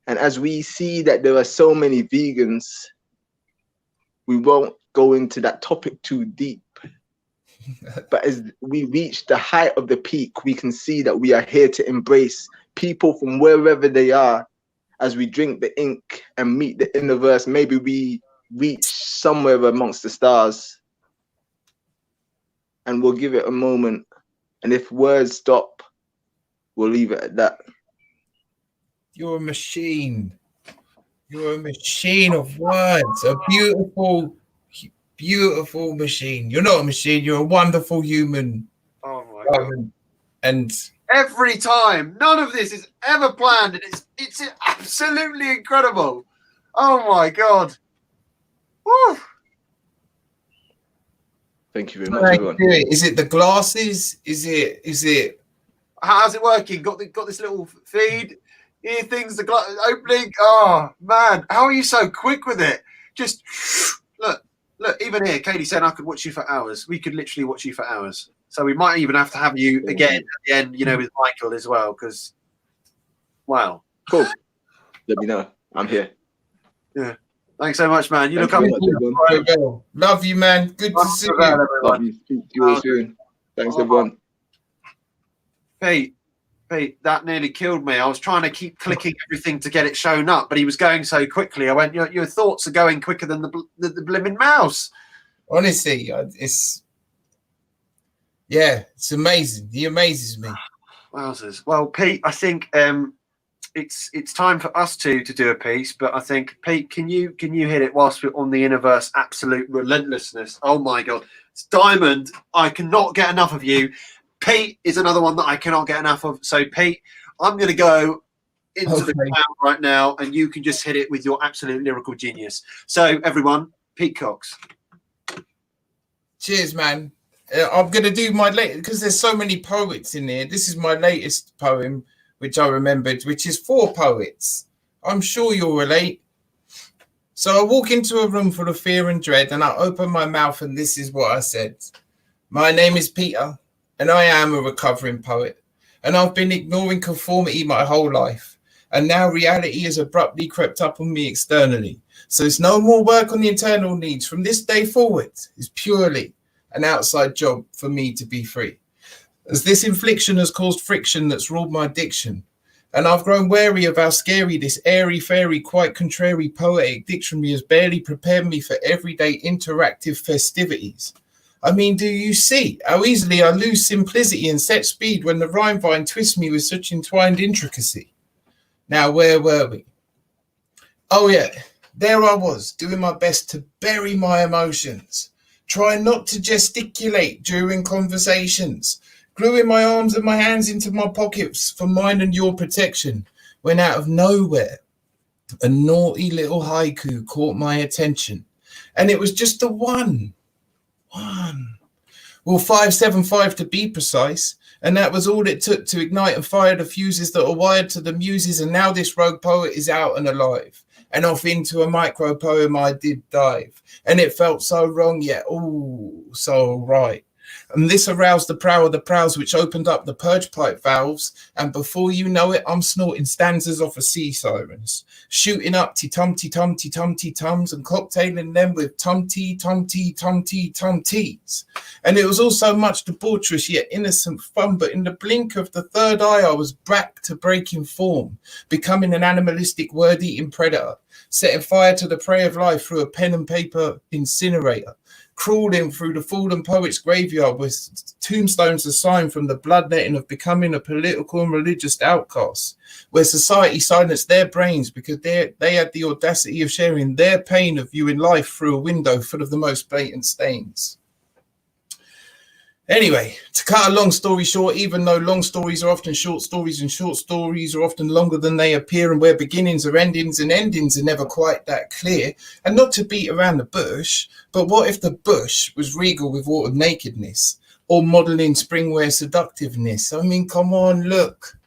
And as we see that there are so many vegans, we won't go into that topic too deep. But as we reach the height of the peak, we can see that we are here to embrace people from wherever they are. As we drink the ink and meet the universe, maybe we reach somewhere amongst the stars. And we'll give it a moment. And if words stop, we'll leave it at that. You're a machine. You're a machine of words. A beautiful, beautiful machine. You're not a machine. You're a wonderful human. Oh my God. And every time, none of this is ever planned, and it's absolutely incredible. Oh my God. Woo. Thank you very much, everyone. Is it the glasses? Is it? How's it working? Got this little feed. Here things the opening. Oh man, how are you so quick with it? Just look. Even here, Katie said I could watch you for hours. We could literally watch you for hours. So we might even have to have you again at the end, you know, with Michael as well. Because wow, cool. Let me know. I'm here. Yeah. Thanks so much, man. You look up. Love you, man. Good to see you. Love you. Speak to you all soon. Thanks, everyone. Pete, that nearly killed me. I was trying to keep clicking everything to get it shown up, but he was going so quickly. I went, your thoughts are going quicker than the blimmin' mouse. Honestly, it's amazing. He amazes me. Wowzers. Well, Pete, I think it's time for us to do a piece, but I think, Pete, can you hit it whilst we're on the universe? Absolute relentlessness. Oh my God. It's Diamond. I cannot get enough of you. Pete is another one that I cannot get enough of. So, Pete, I'm going to go into the crowd right now, and you can just hit it with your absolute lyrical genius. So, everyone, Pete Cox. Cheers, man. I'm going to do my latest, because there's so many poets in here. This is my latest poem, which I remembered, which is 4 poets. I'm sure you'll relate. So I walk into a room full of fear and dread, and I open my mouth, and this is what I said. My name is Peter, and I am a recovering poet, and I've been ignoring conformity my whole life. And now reality has abruptly crept up on me externally. So it's no more work on the internal needs. From this day forward, it's purely an outside job for me to be free. As this infliction has caused friction that's ruled my addiction. And I've grown wary of how scary this airy-fairy, quite contrary poetic dictionary has barely prepared me for everyday interactive festivities. I mean, do you see how easily I lose simplicity and set speed when the rhyme vine twists me with such entwined intricacy? Now, where were we? Oh yeah, there I was, doing my best to bury my emotions, trying not to gesticulate during conversations, gluing my arms and my hands into my pockets for mine and your protection, when out of nowhere, a naughty little haiku caught my attention. And it was just the one. Well, 575 to be precise. And that was all it took to ignite and fire the fuses that are wired to the muses. And now this rogue poet is out and alive. And off into a micro poem I did dive. And it felt so wrong, yet so right. And this aroused the prow of the prows, which opened up the purge pipe valves. And before you know it, I'm snorting stanzas off of sea sirens, shooting up tums and cocktailing them with tumties. And it was also much debaucherous yet innocent fun. But in the blink of the third eye, I was back to breaking form, becoming an animalistic word-eating predator, setting fire to the prey of life through a pen and paper incinerator, crawling through the fallen poet's graveyard with tombstones assigned from the bloodletting of becoming a political and religious outcast, where society silenced their brains because they had the audacity of sharing their pain of viewing life through a window full of the most blatant stains. Anyway, to cut a long story short, even though long stories are often short stories and short stories are often longer than they appear, and where beginnings are endings and endings are never quite that clear, and not to beat around the bush, but what if the bush was regal with watered nakedness or modeling springwear seductiveness? I mean, come on, look,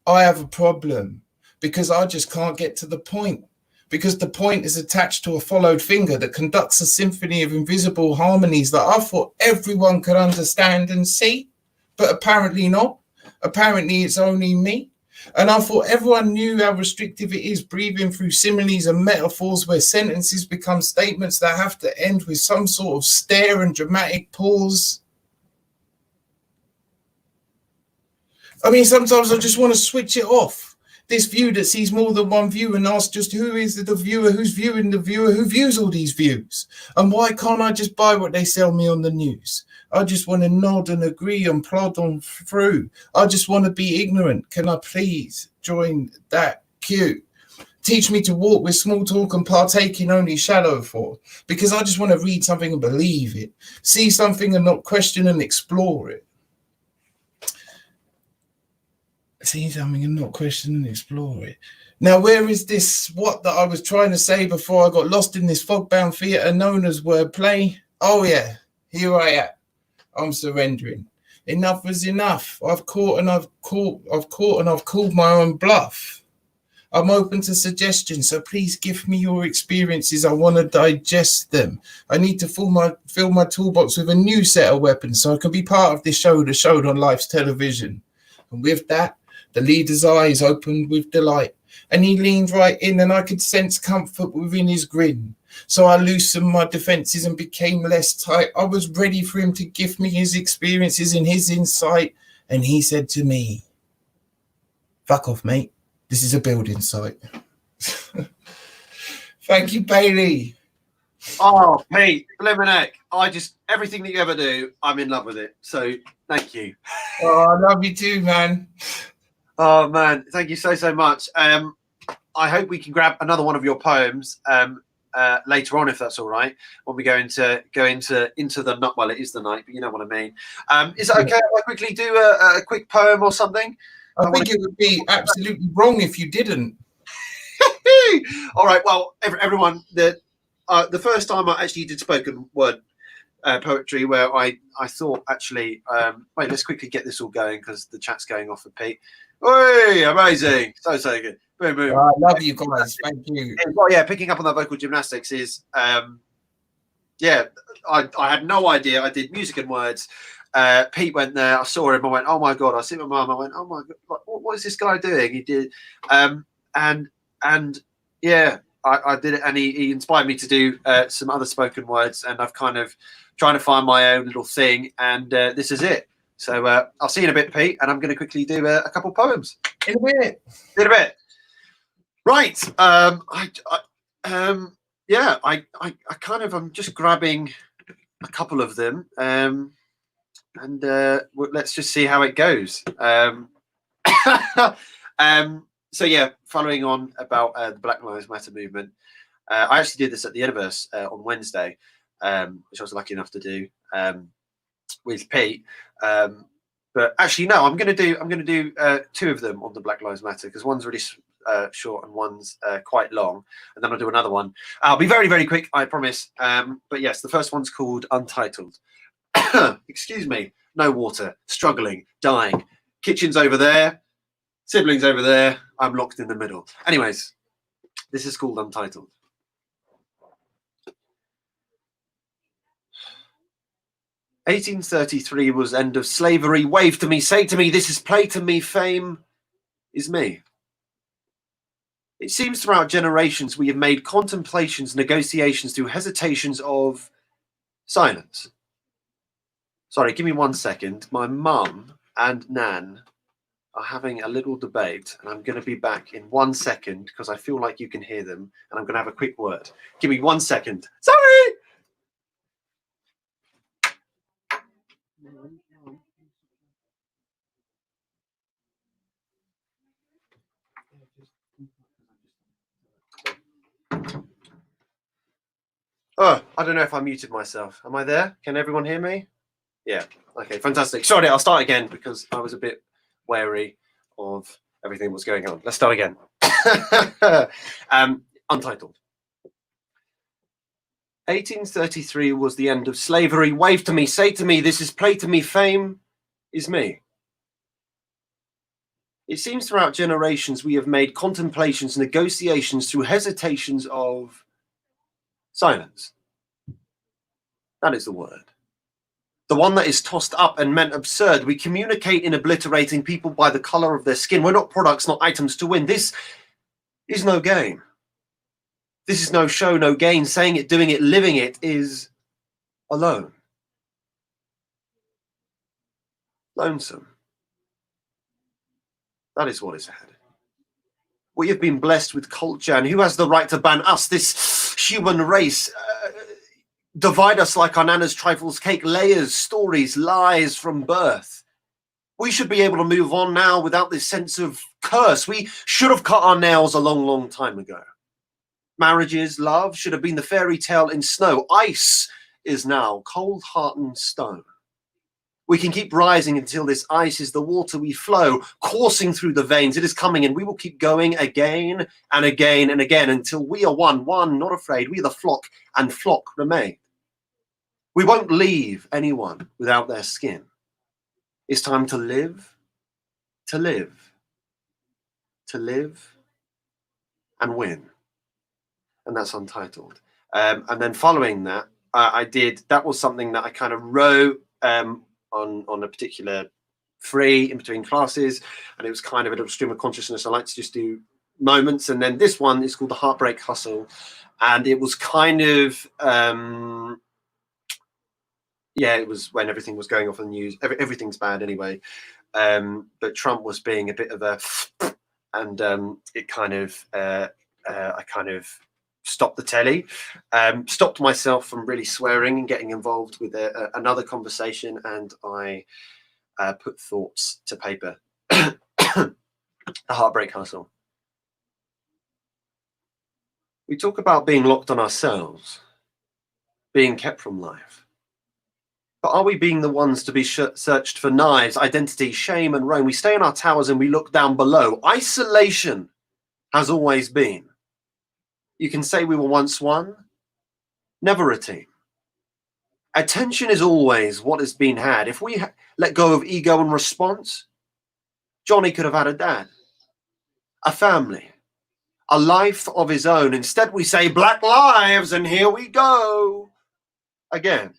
I have a problem because I just can't get to the point. Because the point is attached to a followed finger that conducts a symphony of invisible harmonies that I thought everyone could understand and see, but apparently not. Apparently it's only me. And I thought everyone knew how restrictive it is breathing through similes and metaphors where sentences become statements that have to end with some sort of stare and dramatic pause. I mean, sometimes I just want to switch it off. This view that sees more than one view and ask just who is the viewer, who's viewing the viewer, who views all these views? And why can't I just buy what they sell me on the news? I just want to nod and agree and plod on through. I just want to be ignorant. Can I please join that queue? Teach me to walk with small talk and partake in only shallow thought, because I just want to read something and believe it, see something and not question and explore it. See something and not question and explore it. Now, where is this what that I was trying to say before I got lost in this fog-bound theatre known as wordplay? Oh yeah, here I am. I'm surrendering. Enough is enough. I've caught and I've called my own bluff. I'm open to suggestions, so please give me your experiences. I want to digest them. I need to fill my toolbox with a new set of weapons so I can be part of this show that's showed on life's television. And with that, the leader's eyes opened with delight, and he leaned right in, and I could sense comfort within his grin. So I loosened my defenses and became less tight. I was ready for him to give me his experiences and his insight, and he said to me, "Fuck off, mate. This is a building site." Thank you, Bailey. Oh, Pete, Bliminick, everything that you ever do, I'm in love with it. So thank you. Oh, I love you too, man. Oh man, thank you so much. I hope we can grab another one of your poems later on, if that's all right. When we go into the night. Well, it is the night, but you know what I mean. Is it okay if I quickly do a quick poem or something? I think it would be absolutely wrong if you didn't. All right. Well, everyone, the first time I actually did spoken word poetry, where I thought actually, wait, let's quickly get this all going because the chat's going off with Pete. Hey, amazing, so good. Boom, boom. I love you guys. Thank you. Well, yeah, picking up on that vocal gymnastics is, yeah, I had no idea. I did music and words. Pete went there. I saw him. I went, oh my god. I see my mum. I went, oh my god. Like, what is this guy doing? He did, and yeah, I did it, and he inspired me to do some other spoken words, and I've kind of trying to find my own little thing, and this is it. So I'll see you in a bit, Pete, and I'm going to quickly do a couple poems. In a bit. In a bit. Right. Yeah, I kind of, I'm just grabbing a couple of them, and let's just see how it goes. So yeah, following on about the Black Lives Matter movement, I actually did this at the Universe on Wednesday, which I was lucky enough to do with Pete. But actually, no, I'm going to do two of them on the Black Lives Matter, because one's really short and one's quite long, and then I'll do another one. I'll be very, very quick, I promise. But yes, the first one's called Untitled. Excuse me. No water. Struggling. Dying. Kitchen's over there. Siblings over there. I'm locked in the middle. Anyways, this is called Untitled. "1833 was end of slavery. Wave to me, say to me, this is play to me, fame is me. It seems throughout generations we have made contemplations, negotiations through hesitations of silence." Sorry, give me 1 second. My mum and Nan are having a little debate, and I'm going to be back in 1 second because I feel like you can hear them, and I'm going to have a quick word. Give me 1 second. Sorry! Oh, I don't know if I muted myself. Am I there? Can everyone hear me? Yeah. Okay, fantastic. Sorry, I'll start again because I was a bit wary of everything that was going on. Let's start again. Untitled. 1833 was the end of slavery. Wave to me, say to me, this is play to me, fame is me. It seems throughout generations we have made contemplations, negotiations through hesitations of silence. That is the word. The one that is tossed up and meant absurd. We communicate in obliterating people by the color of their skin. We're not products, not items to win. This is no game. This is no show, no gain. Saying it, doing it, living it is alone. Lonesome. That is what is ahead. We have been blessed with culture, and who has the right to ban us, this human race? Divide us like our nana's trifles cake, layers, stories, lies from birth. We should be able to move on now without this sense of curse. We should have cut our nails a long, long time ago. Marriages, love should have been the fairy tale in snow. Ice is now cold, hardened stone. We can keep rising until this ice is the water we flow, coursing through the veins. It is coming, and we will keep going again and again and again until we are one, not afraid. We are the flock, and flock remain. We won't leave anyone without their skin. It's time to live, to live, to live, and win. And that's Untitled. And then following that, that was something that I kind of wrote on a particular free in between classes, and it was kind of a little stream of consciousness. I like to just do moments. And then this one is called The Heartbreak Hustle, and it was kind of yeah, it was when everything was going off in the news. Everything's bad anyway, but Trump was being a bit of a and it kind of I kind of stopped the telly, stopped myself from really swearing and getting involved with another conversation, and I put thoughts to paper. The Heartbreak Hustle. We talk about being locked on ourselves, being kept from life. But are we being the ones to be searched for knives, identity, shame, and roam? We stay in our towers and we look down below. Isolation has always been. You can say we were once one, never a team. Attention is always what has been had. If we let go of ego and response, Johnny could have had a dad, a family, a life of his own. Instead, we say Black Lives, and here we go again.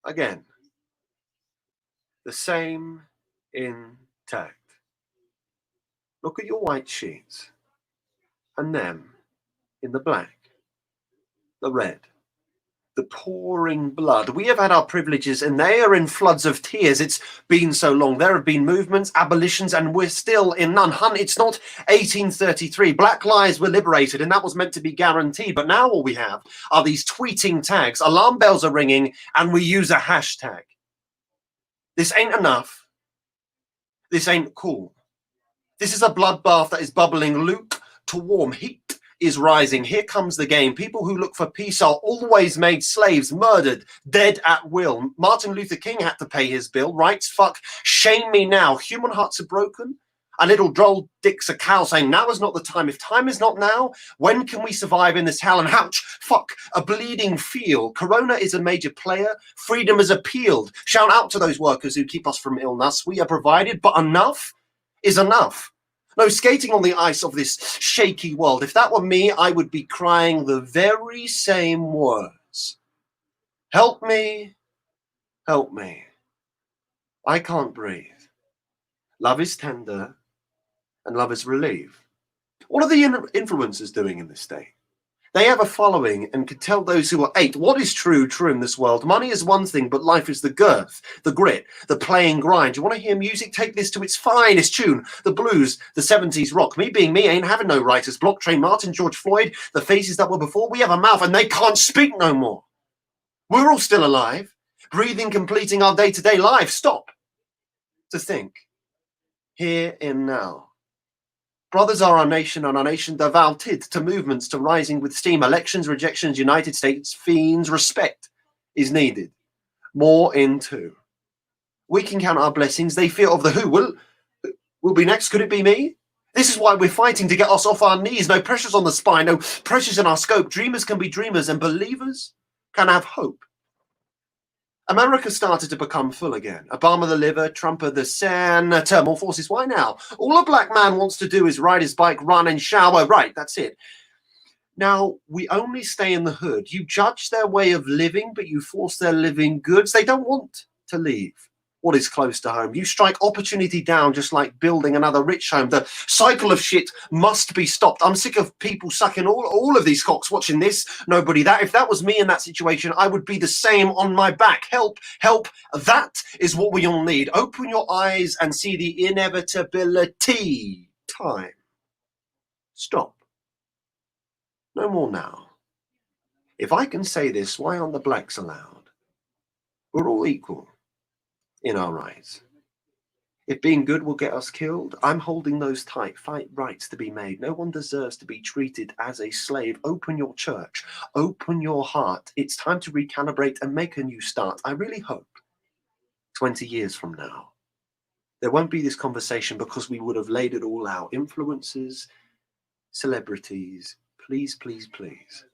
Again. The same intact. Look at your white sheets and them in the black, the red, the pouring blood. We have had our privileges and they are in floods of tears. It's been so long. There have been movements, abolitions, and we're still in none. Hun, it's not 1833. Black lives were liberated and that was meant to be guaranteed. But now all we have are these tweeting tags. Alarm bells are ringing and we use a hashtag. This ain't enough. This ain't cool. This is a bloodbath that is bubbling luke to warm. Heat is rising. Here comes the game. People who look for peace are always made slaves, murdered, dead at will. Martin Luther King had to pay his bill. Rights, fuck, shame me now. Human hearts are broken. A little droll dick's a cow saying, now is not the time. If time is not now, when can we survive in this hell? And ouch, fuck, a bleeding field. Corona is a major player. Freedom is appealed. Shout out to those workers who keep us from illness. We are provided, but enough is enough. No skating on the ice of this shaky world. If that were me, I would be crying the very same words. Help me, help me. I can't breathe. Love is tender and love is relief. What are the influencers doing in this state? They have a following and can tell those who are eight what is true in this world. Money is one thing, but life is the girth, the grit, the playing grind. You want to hear music? Take this to its finest tune. The blues, the 70s rock. Me being me ain't having no writers block. Trey Martin, George Floyd, the faces that were before. We have a mouth and they can't speak no more. We're all still alive, breathing, completing our day-to-day life. Stop to think. Here and now. Brothers are our nation, and our nation devoted to movements, to rising with steam. Elections, rejections, United States fiends. Respect is needed. More into. We can count our blessings. They fear of the who. Will be next. Could it be me? This is why we're fighting to get us off our knees. No pressures on the spine. No pressures in our scope. Dreamers can be dreamers, and believers can have hope. America started to become full again. Obama the liver, Trump the senator, more forces. Why now? All a black man wants to do is ride his bike, run and shower. Right, that's it. Now, we only stay in the hood. You judge their way of living, but you force their living goods. They don't want to leave what is close to home. You strike opportunity down just like building another rich home. The cycle of shit must be stopped. I'm sick of people sucking all of these cocks, watching this, nobody that. If that was me in that situation, I would be the same on my back. Help, help. That is what we all need. Open your eyes and see the inevitability. Time. Stop. No more now. If I can say this, why aren't the blacks allowed? We're all equal in our rights. If being good will get us killed, I'm holding those tight. Fight rights to be made. No one deserves to be treated as a slave. Open your church. Open your heart. It's time to recalibrate and make a new start. I really hope 20 years from now, there won't be this conversation because we would have laid it all out. Influencers, celebrities, please, please, please.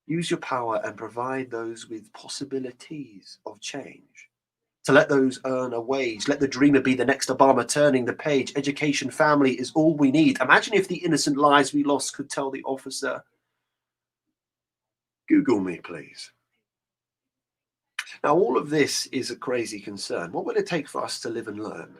Use your power and provide those with possibilities of change. To let those earn a wage. Let the dreamer be the next Obama turning the page. Education, family is all we need. Imagine if the innocent lives we lost could tell the officer. Google me, please. Now, all of this is a crazy concern. What will it take for us to live and learn?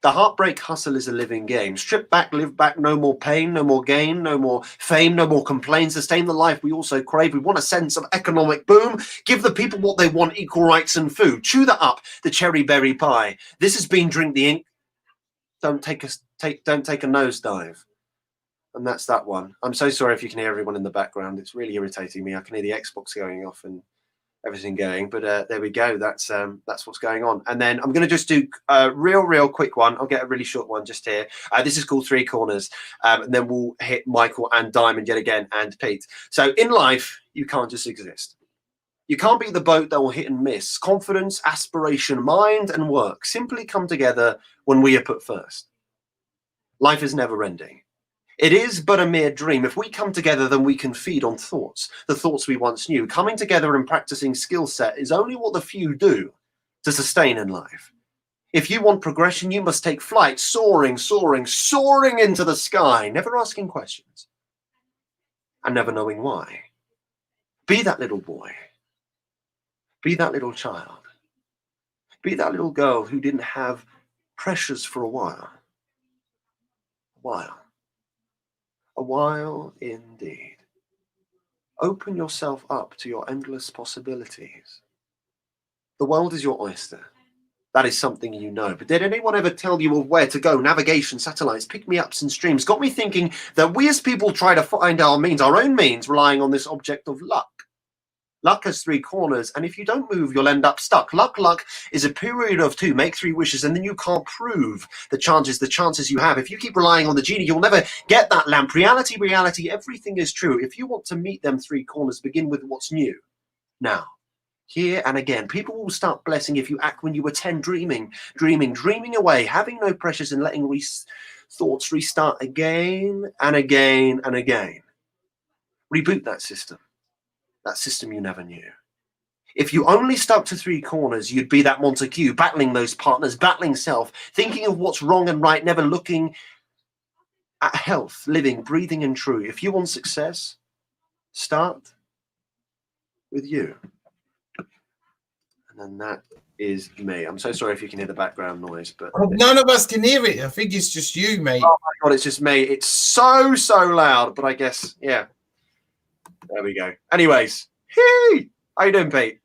The heartbreak hustle is a living game. Strip back, live back, no more pain, no more gain, no more fame, no more complaints. Sustain the life we also crave. We want a sense of economic boom. Give the people what they want, equal rights and food. Chew that up, the cherry berry pie. This has been Drink the Ink. Don't take a nosedive. And that's that one. I'm so sorry if you can hear everyone in the background. It's really irritating me. I can hear the Xbox going off and everything going, but there we go. That's what's going on. And then I'm going to just do a real quick one. I'll get a really short one just here. This is called Three Corners, and then we'll hit Michael and Diamond yet again and Pete. So in life, you can't just exist. You can't be the boat that will hit and miss. Confidence, aspiration, mind, and work simply come together when we are put first. Life is never ending. It is but a mere dream. If we come together, then we can feed on thoughts, the thoughts we once knew. Coming together and practicing skill set is only what the few do to sustain in life. If you want progression, you must take flight, soaring, soaring, soaring into the sky, never asking questions and never knowing why. Be that little boy. Be that little child. Be that little girl who didn't have pressures for a while. while. A while indeed. Open yourself up to your endless possibilities. The world is your oyster. That is something you know. But did anyone ever tell you of where to go? Navigation, satellites, pick-me-ups and streams got me thinking that we as people try to find our own means, relying on this object of luck. Luck has three corners, and if you don't move, you'll end up stuck. Luck is a period of two. Make three wishes, and then you can't prove the chances you have. If you keep relying on the genie, you'll never get that lamp. Reality, everything is true. If you want to meet them three corners, begin with what's new. Now, here and again, people will start blessing if you act when you were 10, dreaming away, having no pressures and letting thoughts restart again and again and again. Reboot that system you never knew. If you only stuck to three corners, you'd be that Montague, battling those partners, battling self, thinking of what's wrong and right, never looking at health, living, breathing and true. If you want success, start with you. And then that is me. I'm so sorry if you can hear the background noise, but none of us can hear it. I think it's just you, mate. Oh my God, it's just me. It's so loud, but I guess, yeah. There we go. Anyways, hey, how you doing, Pete?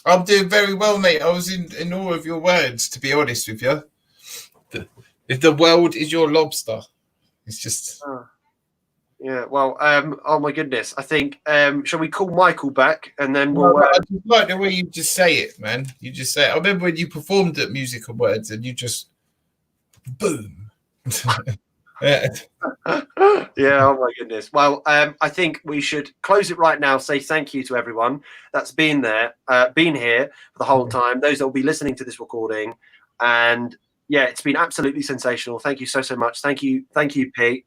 I'm doing very well, mate. I was in awe of your words, to be honest with you. If the world is your lobster, it's just... Yeah, well, oh my goodness. I think, shall we call Michael back and then we'll... I just like the way you just say it, man. You just say it. I remember when you performed at Music and Words and you just... Boom. Yeah. Yeah, oh my goodness. Well, I think we should close it right now. Say thank you to everyone that's been here for the whole time. Those that will be listening to this recording, and yeah, it's been absolutely sensational. Thank you so much. Thank you, Pete.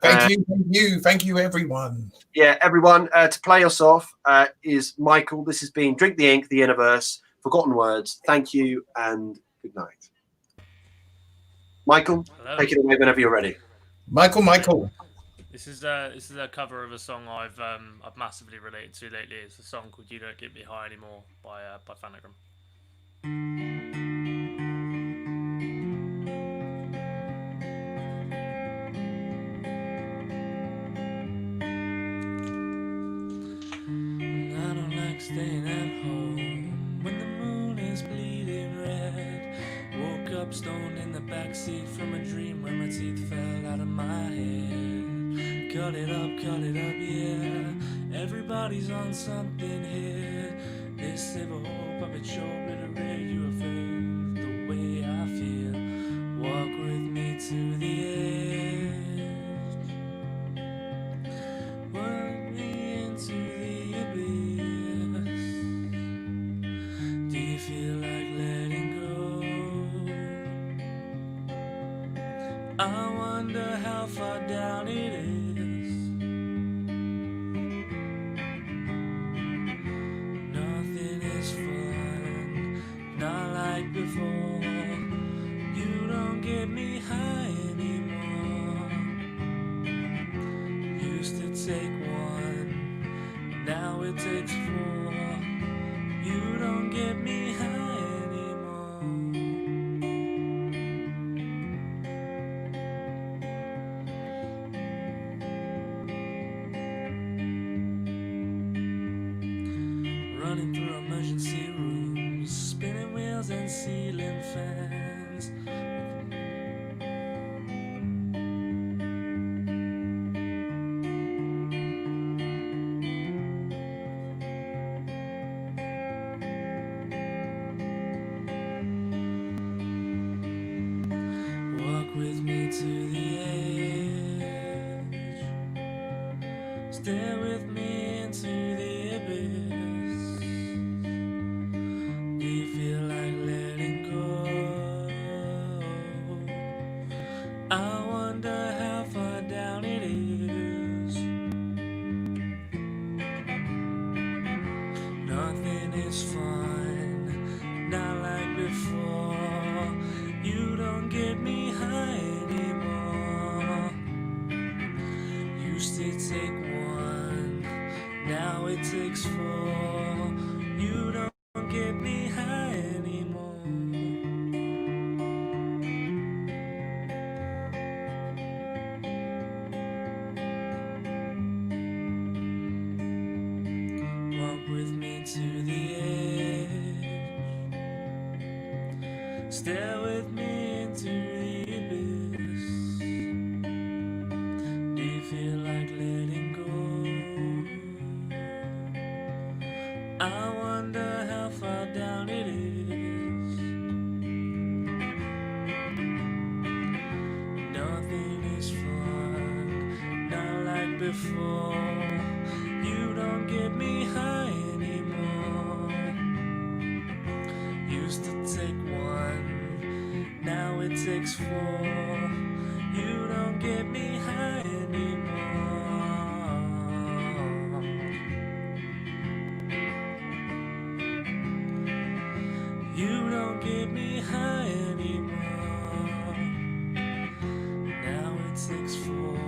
Thank you, everyone. Yeah, everyone. To play us off is Michael. This has been Drink the Ink, the Universe, Forgotten Words. Thank you and good night. Michael, take it away whenever you're ready. Michael. This is a cover of a song I've massively related to lately. It's a song called "You Don't Get Me High Anymore" by Phantogram. I don't like staying at home when the moon is bleeding red. Woke up stoned in the backseat from a dream where my teeth fell out of my head. Cut it up, yeah. Everybody's on something here. This civil puppet show obliterate you affect the way I feel. Walk with me to the edge. Work me into the abyss. Do you feel like letting go? I wonder how far down it is. Not like before. You don't get me high anymore. Used to take one, now it takes four. You don't get me high anymore. Running through emergency rooms, spinning wheels and ceiling fans. Walk with me to the edge. Stare with me into the abyss. Do you feel like letting go? I wonder how far down it is. Nothing is fun, not like before. You don't get me high anymore. Used to take one, now it takes four. You don't get me high anymore. with me into the abyss? Do you feel like letting go? I wonder how far down it is. Nothing is fun, not like before. You don't get me high anymore. Used to take one, now it takes four. You don't get me high anymore. You don't get me high anymore. Now it takes four.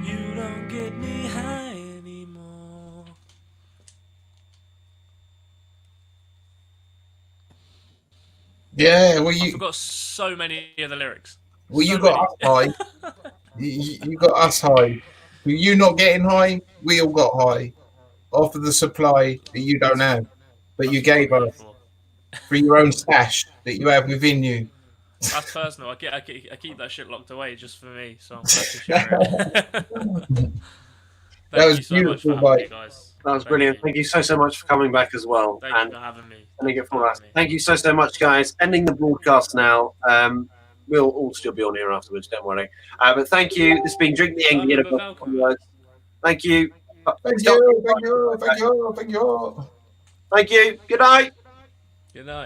You don't get me high anymore. Yeah, well, I forgot so many of the lyrics. Well, so you got many. us high. You got us high. You not getting high? We all got high. Offer the supply that you don't have, but you gave us for your own stash that you have within you. That's personal. I keep that shit locked away just for me, so I'm glad to share it. Thank you so much for having me, guys. That was brilliant. Thank you so much for coming back as well. Thank you for having me. Thank you so much, guys. Ending the broadcast now. We'll all still be on here afterwards, don't worry. But thank you. This has been Drink the iNK Universe. Thank you. Thank you. Thank you. Thank you. Thank you. Thank you. Good night. Good night.